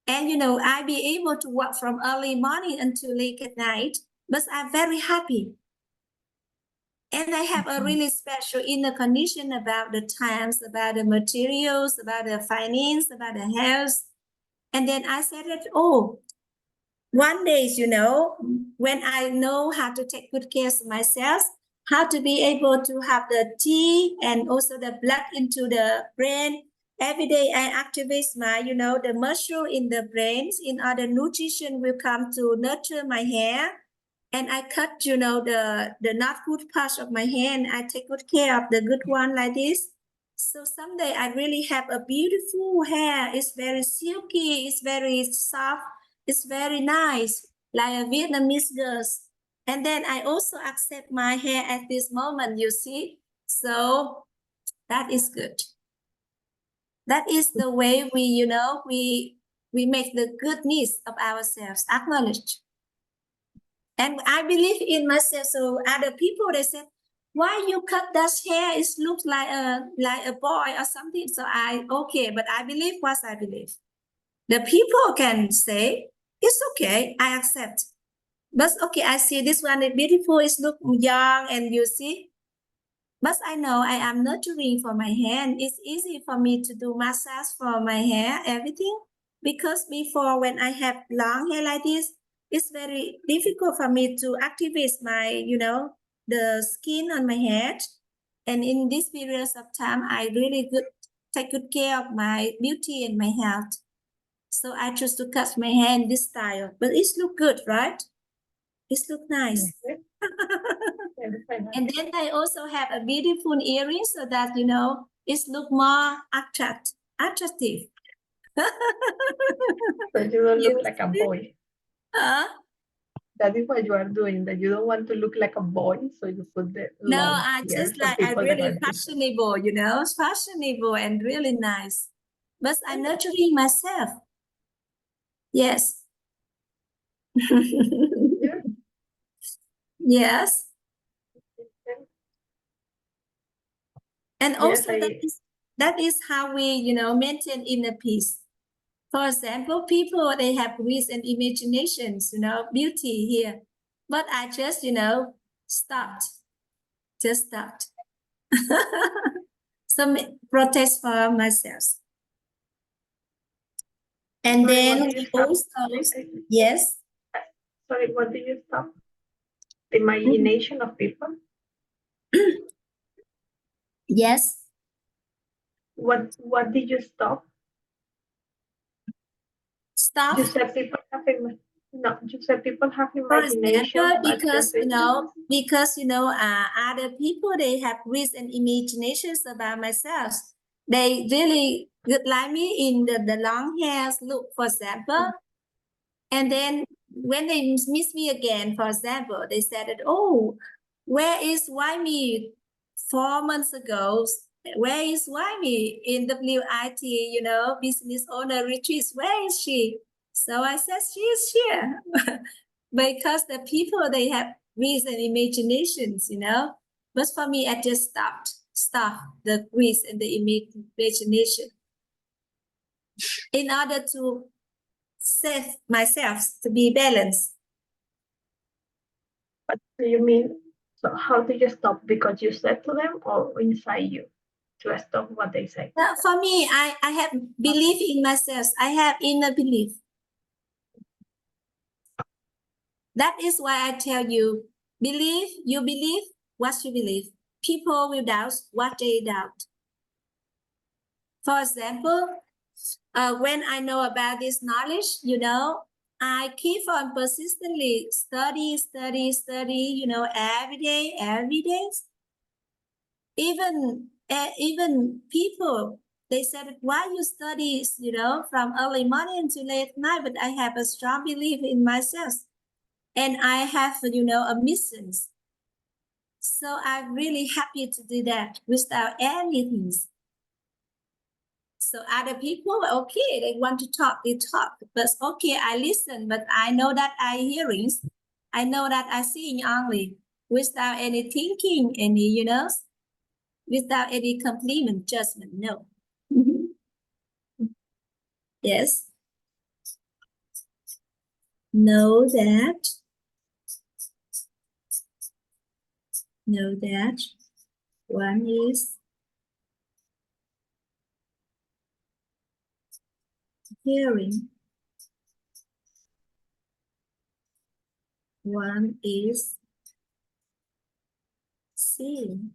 And, I be able to work from early morning until late at night, but I'm very happy. And I have a really special inner condition about the times, about the materials, about the finance, about the health. And then I said that, oh, one day, when I know how to take good care of myself, how to be able to have the tea and also the blood into the brain. Every day I activate my, the mushroom in the brains in order nutrition will come to nurture my hair. And I cut, the not good parts of my hair and I take good care of the good one like this. So someday I really have a beautiful hair. It's very silky, it's very soft, it's very nice, like a Vietnamese girl. And then I also accept my hair at this moment, you see. So that is good. That is the way we, we make the goodness of ourselves acknowledged. And I believe in myself. So other people, they said, why you cut that hair? It looks like a boy or something. So okay, but I believe what I believe. The people can say, it's okay, I accept. But okay, I see this one is beautiful, it looks young, and you see. But I know I am nurturing for my hair, and it's easy for me to do massage for my hair, everything. because before when I have long hair like this, it's very difficult for me to activate my, the skin on my head. And in this period of time, I really take good care of my beauty and my health. So I choose to cut my hair in this style, but it look good, right? It look nice. And then I also have a beautiful earring so that, it look more attractive. So you don't look like a boy. Huh? That is what you are doing, that you don't want to look like a boy, so you put the No, long I hair. just like, I'm really fashionable, fashionable and really nice. But I'm nurturing myself. Yes. Yeah. Yes. And Yes, also that is how we, maintain inner peace. For example, people, they have recent imaginations, beauty here. But I just, stopped. Just stopped. Some protest for myself. And sorry, then what do you stop? yes. Sorry, what do you stop? The imagination of people? Yes. What did you stop? Stop. You said people have no, you said people have For imagination. example, because other people, they have recent imaginations about myself. They really good like me in the long hairs look, for example. And then when they miss me again, for example, they said that, oh, where is Why 4 months ago? Where is Why in WIT, business owner retreats? Where is she? So I said, she is here. Because the people, they have reason imaginations, But for me, I just stop the reason and the imagination in order to set myself to be balanced. What do you mean? So how do you stop? Because you said to them, or inside you to stop what they say? Now, for me, I have belief in myself. I have inner belief. That is why I tell you, you believe what you believe. People will doubt what they doubt. For example, when I know about this knowledge, I keep on persistently study, every day. Even people, they said, why you study, from early morning to late night, but I have a strong belief in myself. And I have, a mission. So I'm really happy to do that without anything. So other people, okay, they want to talk, they talk. But okay, I listen, but I know that I hearing. I know that I seeing only without any thinking, any, without any compliment, judgment, no. Yes. Know that one is hearing, one is seeing,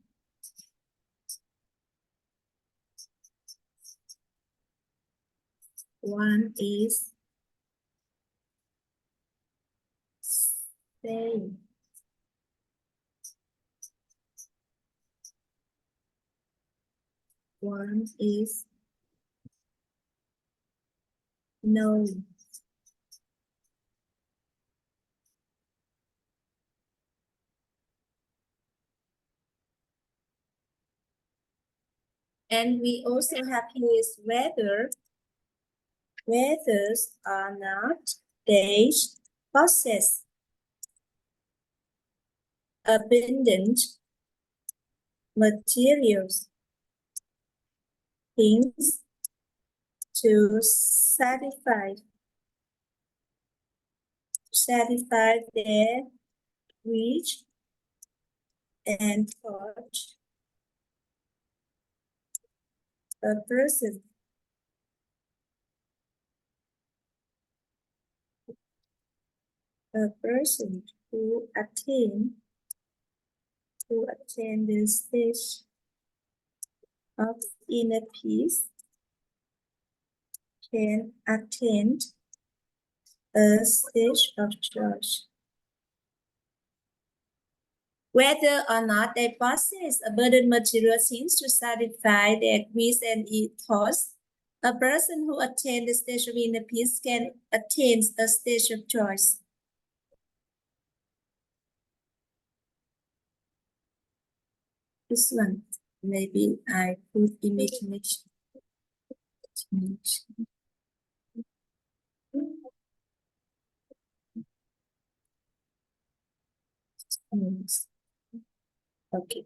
one is saying, one is knowing. And we also have here is whether or not they possess abundant materials, things to satisfy their wish and thought. A person a person who attain the stage of inner peace can attain a stage of joy. Whether or not they possess abundant material things to satisfy their greed and thoughts, a person who attains the stage of inner peace can attain a stage of joy. This one, maybe I put imagination. Okay.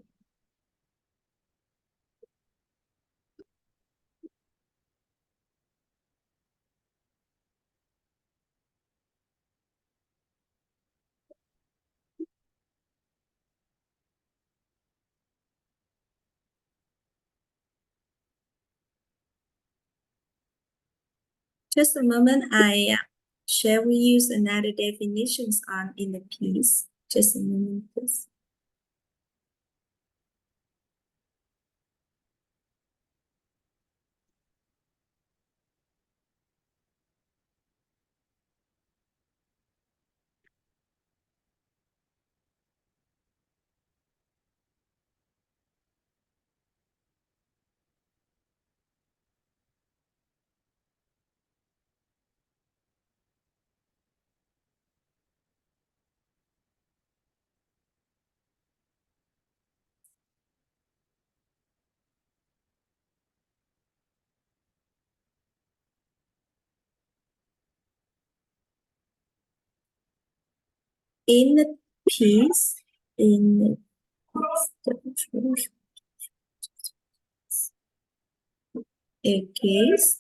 Just a moment, I share with you another definitions on inner peace. Just a moment, please. Inner peace, inner peace. A case.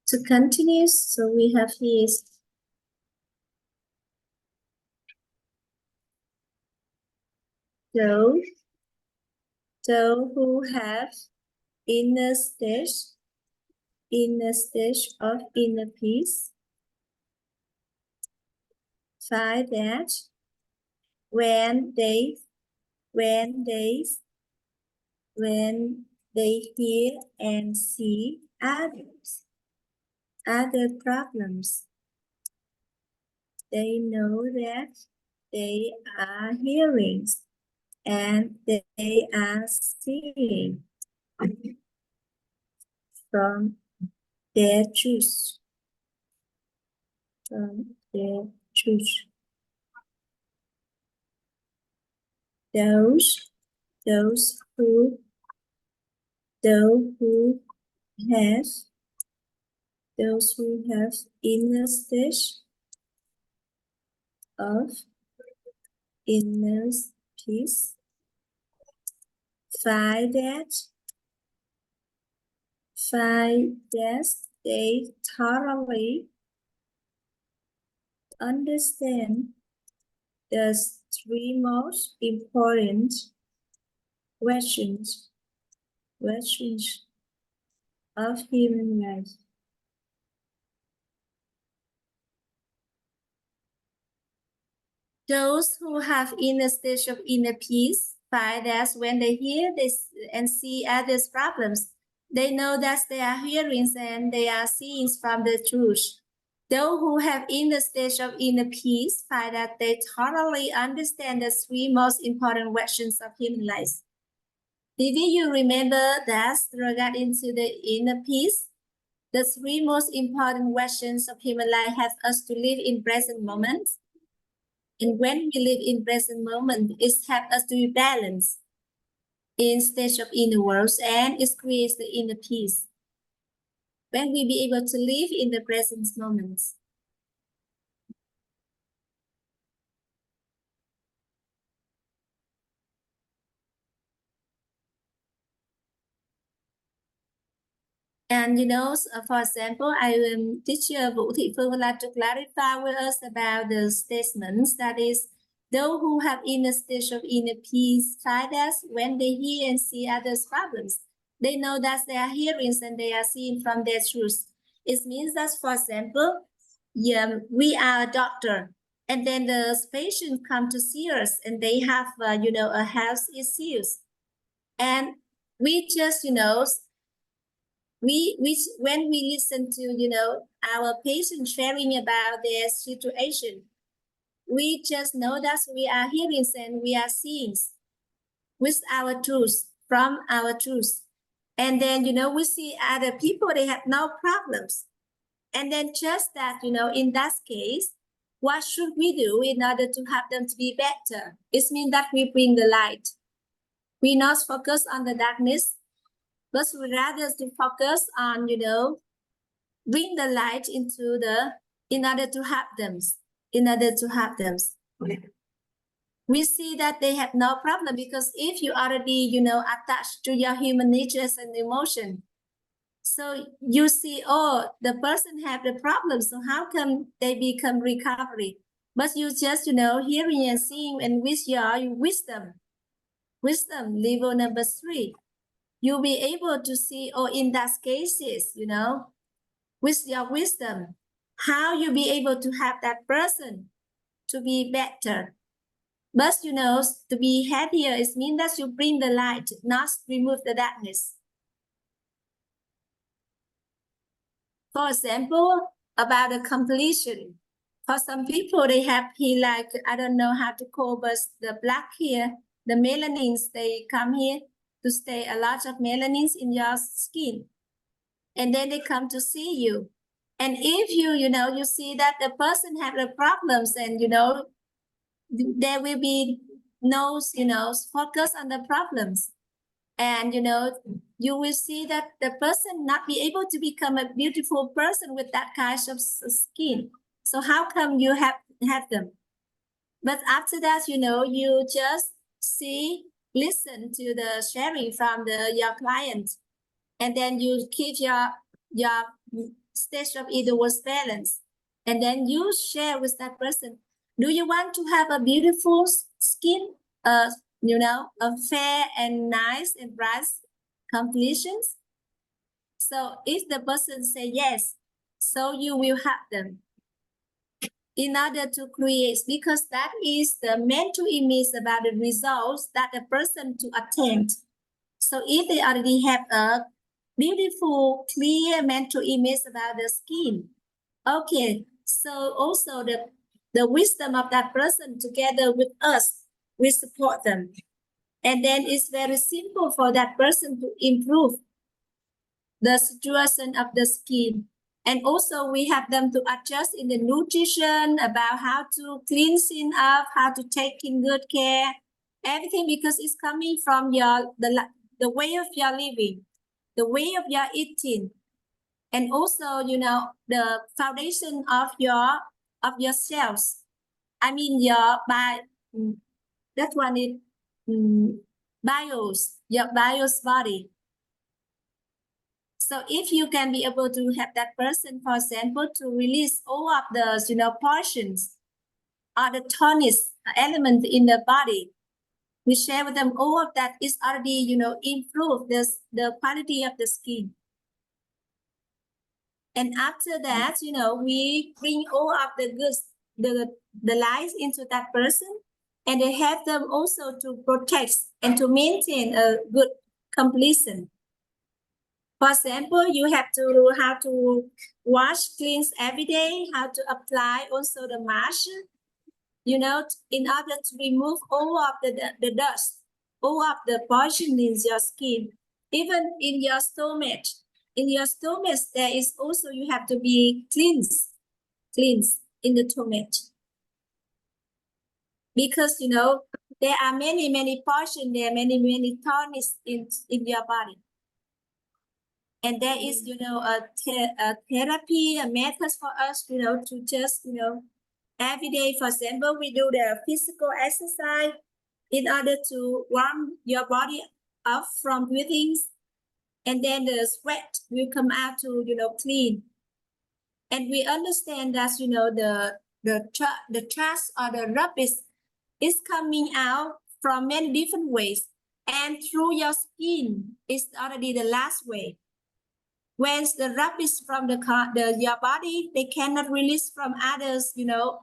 To continue, so we have here those who have inner stage of inner peace find that when they hear and see other problems, they know that they are hearing and they are seeing from their truth. From their truth. Those who have inner stage of inner peace find that they thoroughly understand the three most important questions of human life. Those who have inner stage of inner peace find that when they hear this and see others' problems, they know that they are hearing and they are seeing from the truth. Those who have inner stage of inner peace find that they totally understand the three most important questions of human life. Did you remember that regarding to the inner peace? The three most important questions of human life have us to live in present moment. And when we live in present moment, it helps us to be balanced in stage of inner worlds and it creates the inner peace. When we be able to live in the present moments. And for example, teacher Vũ Thị Phương would like to clarify with us about the statements that is, those who have inner stage of inner peace find us when they hear and see others' problems. They know that they are hearing and they are seeing from their truth. It means that, for example, yeah, we are a doctor, and then the patient come to see us, and they have, a health issues, and we just, we when we listen to, our patient sharing about their situation, we just know that we are hearing and we are seeing with our truth, from our truth. And then, we see other people, they have no problems. And then just that, in that case, what should we do in order to help them to be better? It means that we bring the light. We not focus on the darkness, but we rather to focus on, bring the light in order to help them, We see that they have no problem, because if you already, attached to your human natures and emotion, so you see, oh, the person have the problem, so how come they become recovery? But you just, hearing and seeing, and with your wisdom, level number 3, you'll be able to see, oh, in that cases, with your wisdom, how you be able to have that person to be better. But, to be happier, it means that you bring the light, not remove the darkness. For example, about the completion. For some people, they have here, like, I don't know how to call, but the black here, the melanins, they come here to stay a lot of melanins in your skin. And then they come to see you. And if you, you see that the person have the problems, and, there will be no, focus on the problems. And, you will see that the person not be able to become a beautiful person with that kind of skin. So how come you have them? But after that, you just see, listen to the sharing from your client, and then you keep your stage of either was balance, and then you share with that person. Do you want to have a beautiful skin? A fair and nice and bright completions? So if the person say yes, so you will help them in order to create, because that is the mental image about the results that the person to attain. So if they already have a beautiful, clear mental image about the skin, okay, so also the wisdom of that person together with us, we support them. And then it's very simple for that person to improve the situation of the skin. And also we have them to adjust in the nutrition, about how to cleansing up, how to take in good care, everything, because it's coming from the way of your living, the way of your eating, and also, the foundation of your cells. I mean, that one is your bios body. So if you can be able to have that person, for example, to release all of the, portions or the tonic element in the body, we share with them all of that is already, improve the quality of the skin. And after that, we bring all of the goods, the lights into that person, and they help them also to protect and to maintain a good completion. For example, you have to how to wash, cleanse every day, how to apply also the mask, in order to remove all of the dust, all of the poison in your skin, even in your stomach. In your stomach, there is also, you have to be cleansed in the stomach. Because, there are many poison, there are many tonics in your body. And there is, a therapy, a method for us, to just, every day, for example, we do the physical exercise in order to warm your body up from breathing. And then the sweat will come out to, clean. And we understand that, the trash or the rubbish is coming out from many different ways. And through your skin is already the last way. when the rubbish from your body, they cannot release from others,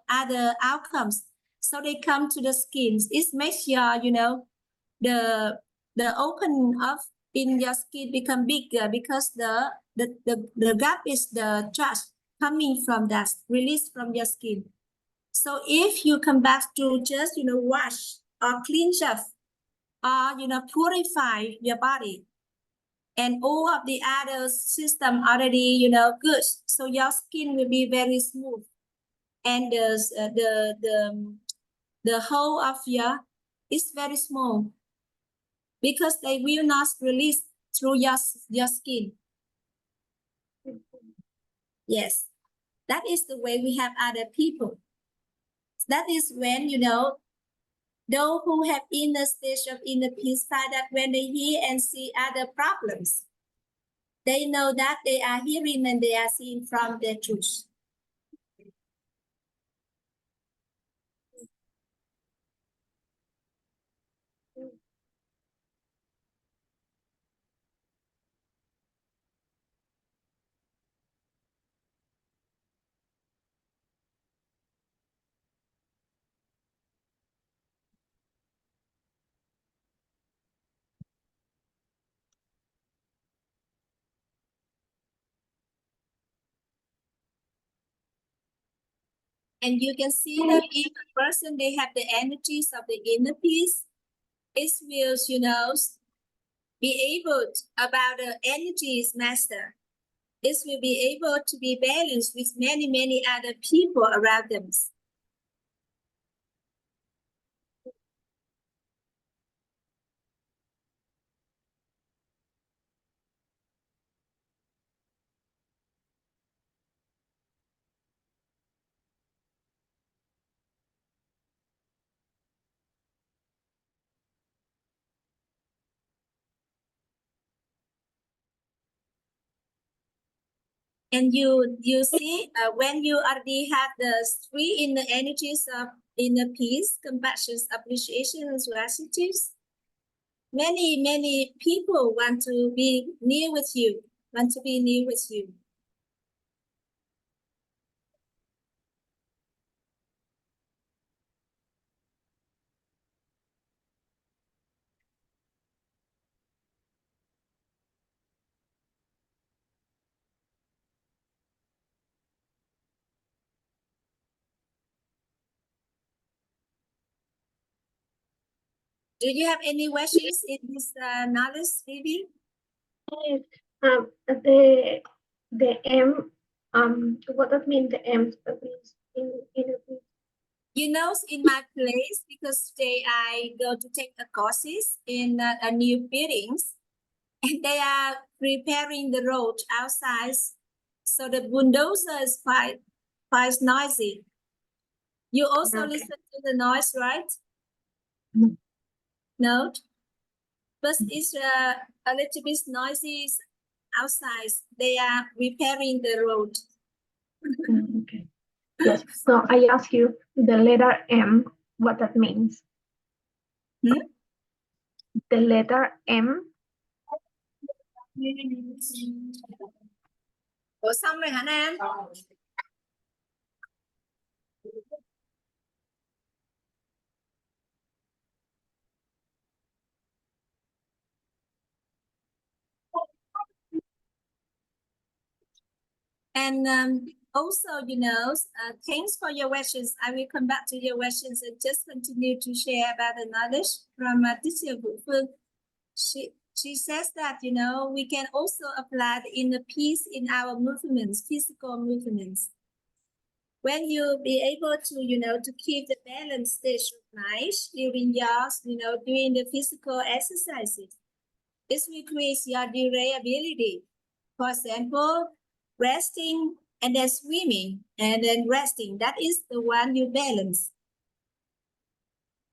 other outcomes. So they come to the skin. It makes your, the open of in your skin become bigger because the garbage, the trash coming from that released from your skin. So if you come back to just, wash or clean up or, purify your body, and all of the other system already, good, so your skin will be very smooth, and the whole of your is very small because they will not release through your skin. Yes, that is the way we have other people. That is when, those who have inner stage of inner peace find that when they hear and see other problems, they know that they are hearing and they are seeing from their truth. And you can see that if a person, they have the energies of the inner peace, it will, be able to, about the energies master. It will be able to be balanced with many, many other people around them. And you see, when you already have the three inner energies of inner peace, compassion, appreciation, and gratitude, many, many people want to be near with you, want to be near with you. Do you have any questions in this knowledge, Vivi? Yes. The M, what does mean the M means in In my place, because today I go to take the courses in a new buildings, and they are preparing the road outside. So the bulldozer is quite noisy. You also Okay. listen to the noise, right? No. No? But it's a little bit noisy outside. They are repairing the road. Okay. Yes. So I ask you the letter M, what that means. Hmm? The letter M. Ủa xong rồi hả Nam? And also, thanks for your questions. I will come back to your questions and just continue to share about the knowledge from teacher Vũ Phương. She says that, we can also apply the inner peace in our movements, physical movements. When you be able to, to keep the balanced state of mind during your, doing the physical exercises, this will increase your durability. For example, resting and then swimming and then resting. That is the one you balance.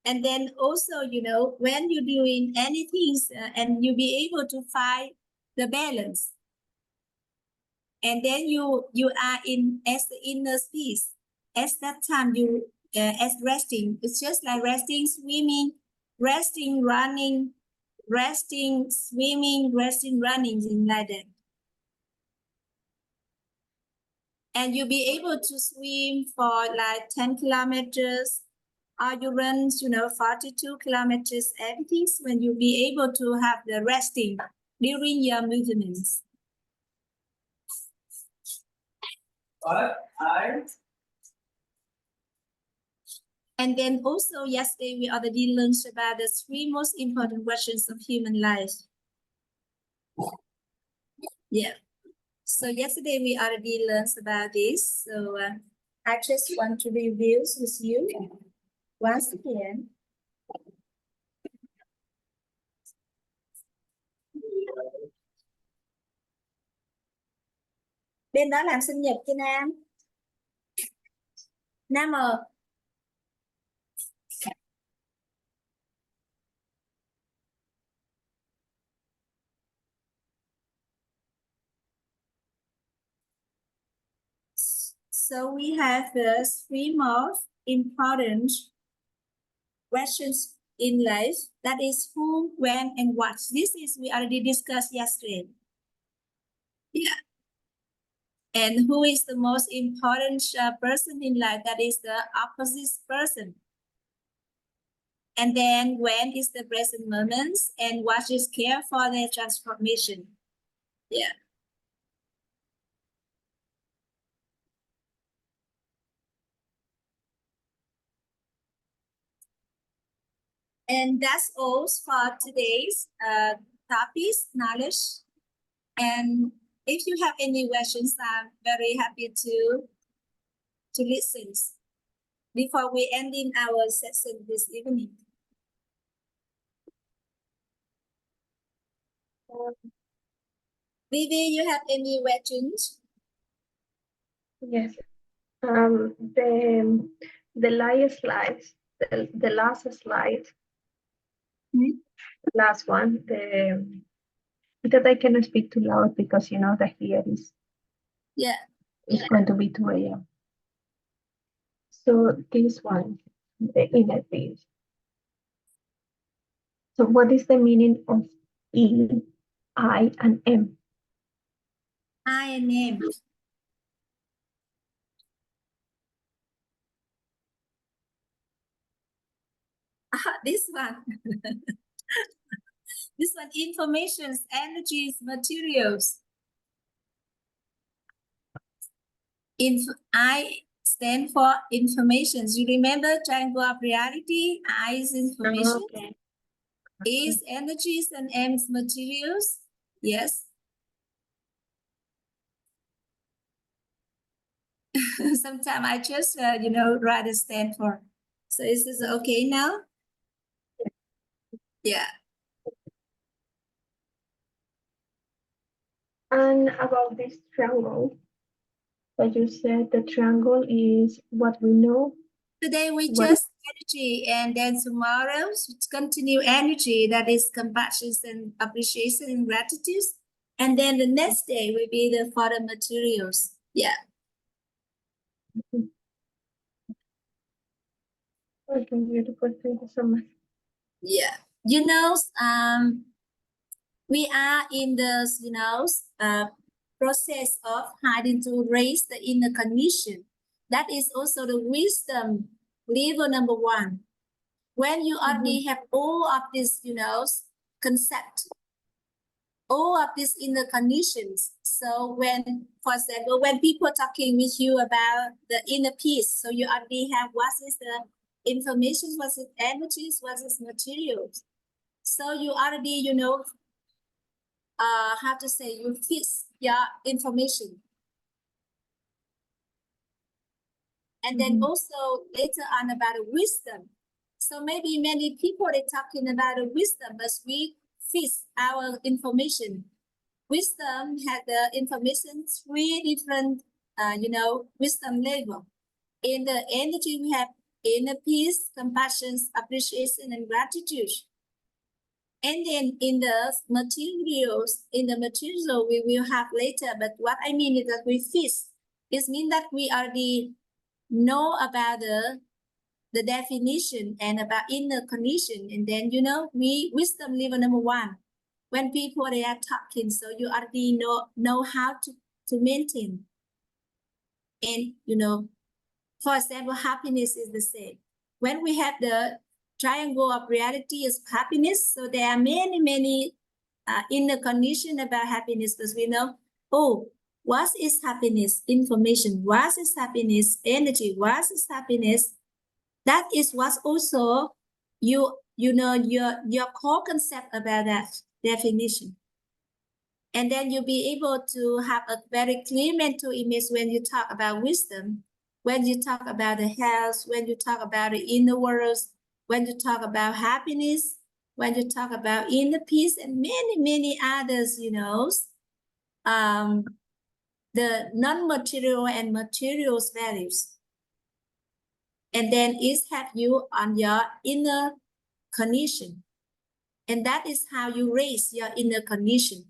And then also, when you're doing anything and you be able to find the balance. And then you are in as the inner peace. At that time, you as resting. It's just like resting, swimming, resting, running, resting, swimming, resting, running, things like that. and you'll be able to swim for like 10 kilometers, or you run, 42 kilometers, everything, when you'll be able to have the resting during your movements. And then also yesterday we already learned about the 3 most important questions of human life. Yeah. So yesterday we already learned about this. So I just want to review with you once again. Bên đó làm sinh nhật cho Nam. Nam ơi. So we have the 3 most important questions in life. That is who, when, and what. This is we already discussed yesterday. Yeah. And who is the most important person in life? That is the opposite person. And then when is the present moments, and what is care for their transformation? Yeah. And that's all for today's topics, knowledge. And if you have any questions, I'm very happy to listen before we end in our session this evening. Vivi, you have any questions? Yes. The last slide, the last slide, last one, because I cannot speak too loud because you know that here is it's going to be 2 a.m. So this one, the inner peace. So what is the meaning of E, I, and M? I and M. This one. This one, informations, energies, materials. I stand for informations. You remember triangle of reality? I is information. Okay. Is energies, and M is materials. Yes. Sometimes I just, write a stand for. So is this okay now? Yeah. And about this triangle, that you said the triangle is what we know. Today we What just energy, and then tomorrow continue energy, that is compassion and appreciation and gratitude. And then the next day will be the further materials. Yeah. Okay, beautiful. Thank you so much. Yeah. We are in the process of hiding to raise the inner condition. That is also the wisdom level number 1. When you already have all of this, concept, all of these inner conditions. So when, for example, when people talking with you about the inner peace, so you already have what is the information, what is energies, what is materials. So you already, how to say, you fix your information. And then also later on about wisdom. So maybe many people are talking about wisdom, but we fix our information. Wisdom has the information 3 different, wisdom level. In the energy, we have inner peace, compassion, appreciation, and gratitude. And then in the materials, we will have later. But what I mean is that we fix. It means that we already know about the definition and about inner condition. And then, we wisdom level number 1. When people they are talking, so you already know how to maintain. And, you know, for example, happiness is the same. When we have the triangle of reality is happiness, so there are many inner condition about happiness, because we know, oh, what is happiness? Information. What is happiness? Energy. What is happiness? That is what's also you know your core concept about that definition. And then you'll be able to have a very clear mental image when you talk about wisdom, when you talk about the health, when you talk about the inner world, when you talk about happiness, when you talk about inner peace, and many others, you know, the non-material and material values. And then it helps you on your inner condition. And that is how you raise your inner condition.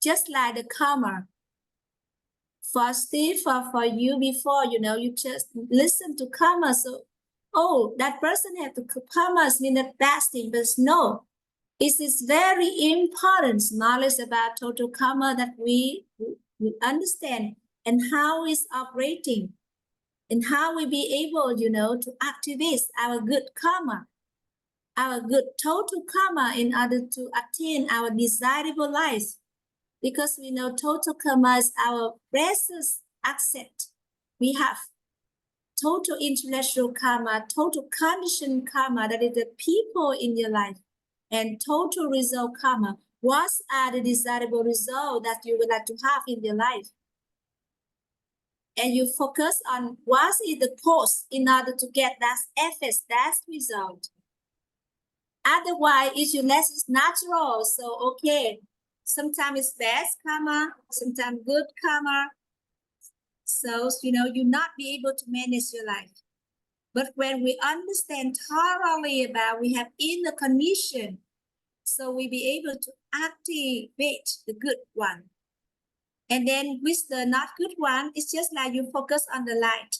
Just like the karma. For Steve, for you before, you know, you just listen to karma. So, oh, that person have the karma mean the bad thing, but no. It is very important knowledge about total karma that we understand and how it's operating and how we be able, you know, to activate our good karma, our good total karma in order to attain our desirable life. Because we know total karma is our precious asset. We have total intellectual karma, total conditioned karma, that is the people in your life, and total result karma. What are the desirable results that you would like to have in your life? And you focus on what is the cost in order to get that effort, that result. Otherwise, it's less natural. So, okay, sometimes it's bad karma, sometimes good karma. So, you know, you not be able to manage your life. But when we understand thoroughly about, we have inner condition, so we be able to activate the good one. And then with the not good one, it's just like you focus on the light.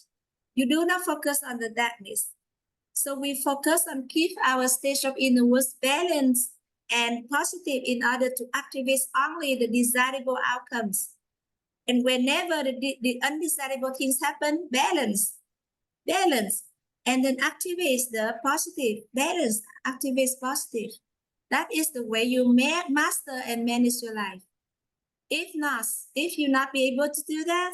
You do not focus on the darkness. So we focus on keep our state of inner world balanced and positive in order to activate only the desirable outcomes. And whenever the undesirable things happen, balance. And then activates the positive, balance, activates positive. That is the way you master and manage your life. If not, if you not be able to do that,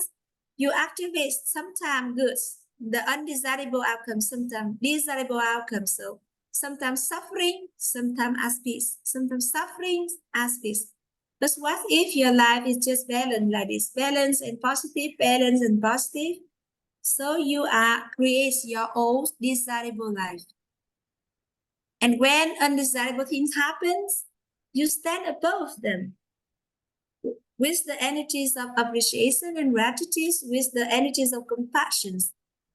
you activate sometimes good, the undesirable outcomes, sometimes desirable outcomes. So sometimes suffering, sometimes as peace, sometimes suffering as peace. But what if your life is just balanced like this, balance and positive, balance and positive? So you are create your own desirable life. And when undesirable things happens, you stand above them with the energies of appreciation and gratitude, with the energies of compassion.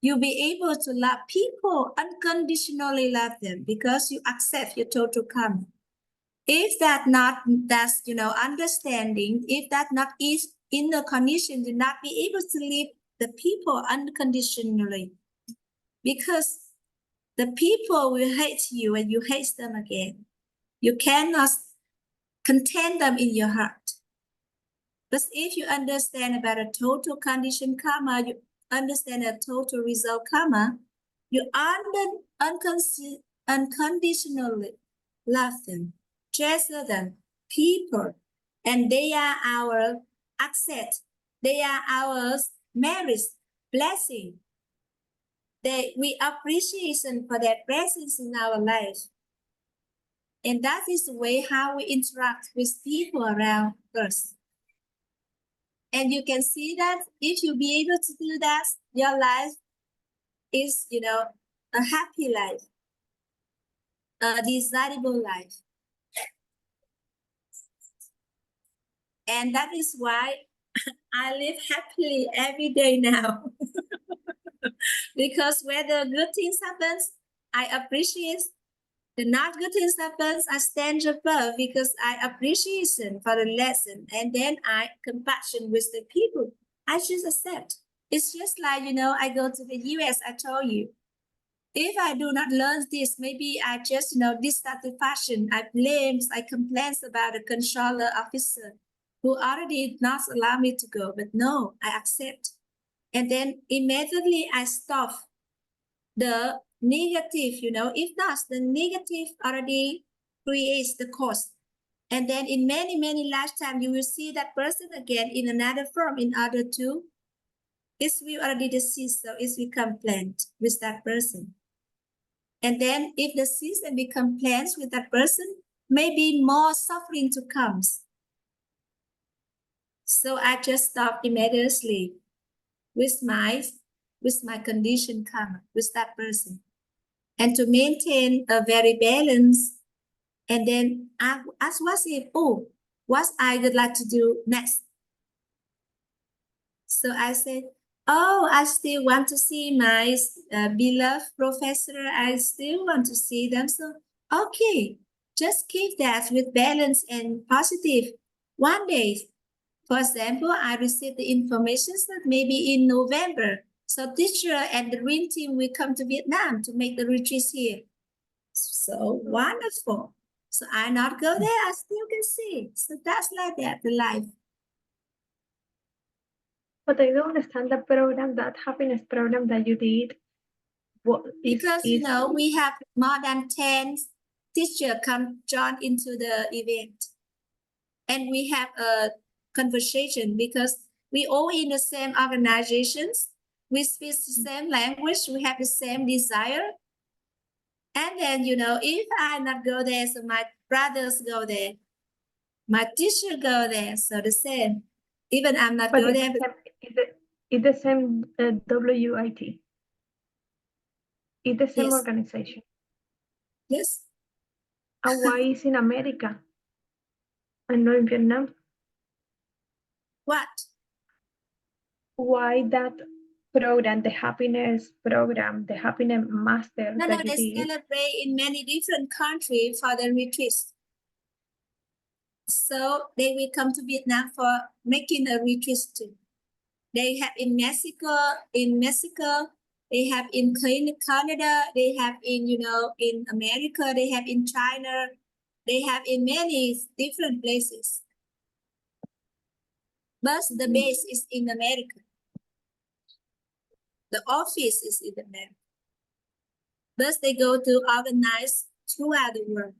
You'll be able to love people, unconditionally love them, because you accept your total karma. If that's you know understanding, if that not is inner condition, you not be able to live the people unconditionally, because the people will hate you and you hate them again. You cannot contain them in your heart. But if you understand about a total condition karma, you understand a total result karma, you unconditionally love them, treasure them, people, and they are our asset. They are our merit, blessing. We appreciation for their presence in our life. And that is the way how we interact with people around us. And you can see that if you be able to do that, your life is, you know, a happy life, a desirable life. And that is why I live happily every day now. Because whether good things happens, I appreciate. The not good things happens, I stand above because I appreciation for the lesson, and then I compassion with the people. I just accept. It's just like, you know, I go to the US, I told you. If I do not learn this, maybe I just, you know, dissatisfaction, I blame, I complain about the controller officer. who already not allow me to go, but no, I accept. And then immediately I stop the negative, if not, the negative already creates the cost. And then in many, many lifetimes, you will see that person again in another form, in order to, it will already deceased, so it become plant with that person. And then if the season become plants with that person, maybe more suffering to comes. So I just stop immediately with my condition karma, with that person. And to maintain a very balanced, and then I ask what I would like to do next. So I said, oh, I still want to see my beloved professor. I still want to see them. So, okay, just keep that with balance and positive. One day, for example, I received the information that maybe in November, so teacher and the green team will come to Vietnam to make the retreat here. So wonderful. So I not go there, I still can see. So that's like that, the life. But I don't understand the program, that happiness program that you did. Because we have more than 10 teachers come join into the event. And we have a conversation because we all in the same organizations. We speak the same language, we have the same desire. And then, if I not go there, so my brothers go there. My teacher go there, so the same. Even I'm not go there. It's the same WIT. It's the same organization. Yes. And why is in America and not in Vietnam? What? Why that program, the happiness program, the happiness master? No, they celebrate in many different countries for the retreats. So they will come to Vietnam for making a retreat too. They have in Mexico, they have in Canada, they have in America, they have in China, they have in many different places. But the base is in America. The office is in America. But they go to organize throughout the world.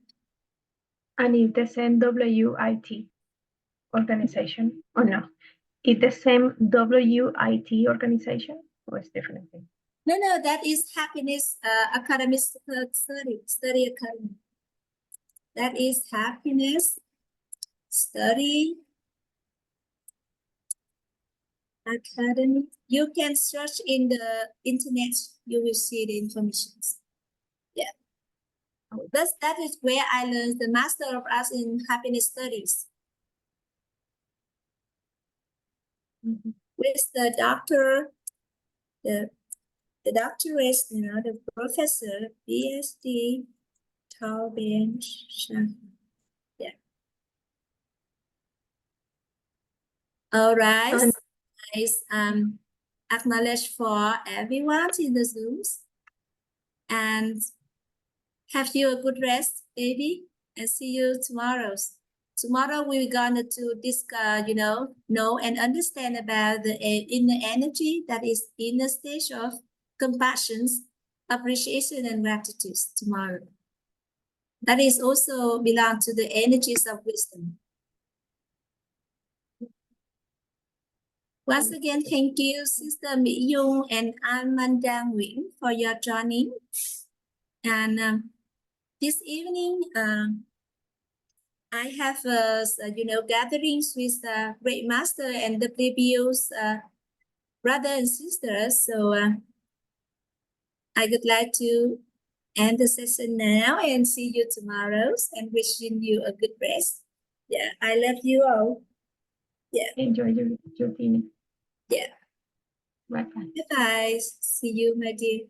And it's the same WIT organization or no? It's the same WIT organization or it's different thing? No, that is happiness academic study academy. That is happiness study academy. You can search in the internet, you will see the information. Yeah. That is where I learned the Master of Arts in Happiness Studies. With the doctor, the doctorate, the professor, PhD, Tao-Ben Shan. Yeah. All right. Nice. Acknowledge for everyone in the Zooms. And have you a good rest, baby, and see you tomorrow. Tomorrow we're gonna to discuss, know and understand about the inner energy that is in the stage of compassion, appreciation, and gratitude tomorrow. That is also belong to the energies of wisdom. Once again, thank you, Sister Mỹ Dung and Amanda Nguyễn, for your joining. And this evening, I have, gatherings with Great Master and the previous brother and sisters. So I would like to end the session now and see you tomorrow and wishing you a good rest. Yeah, I love you all. Yeah. Enjoy your dinner. Yeah. Bye-bye. Bye-bye. See you, my dear.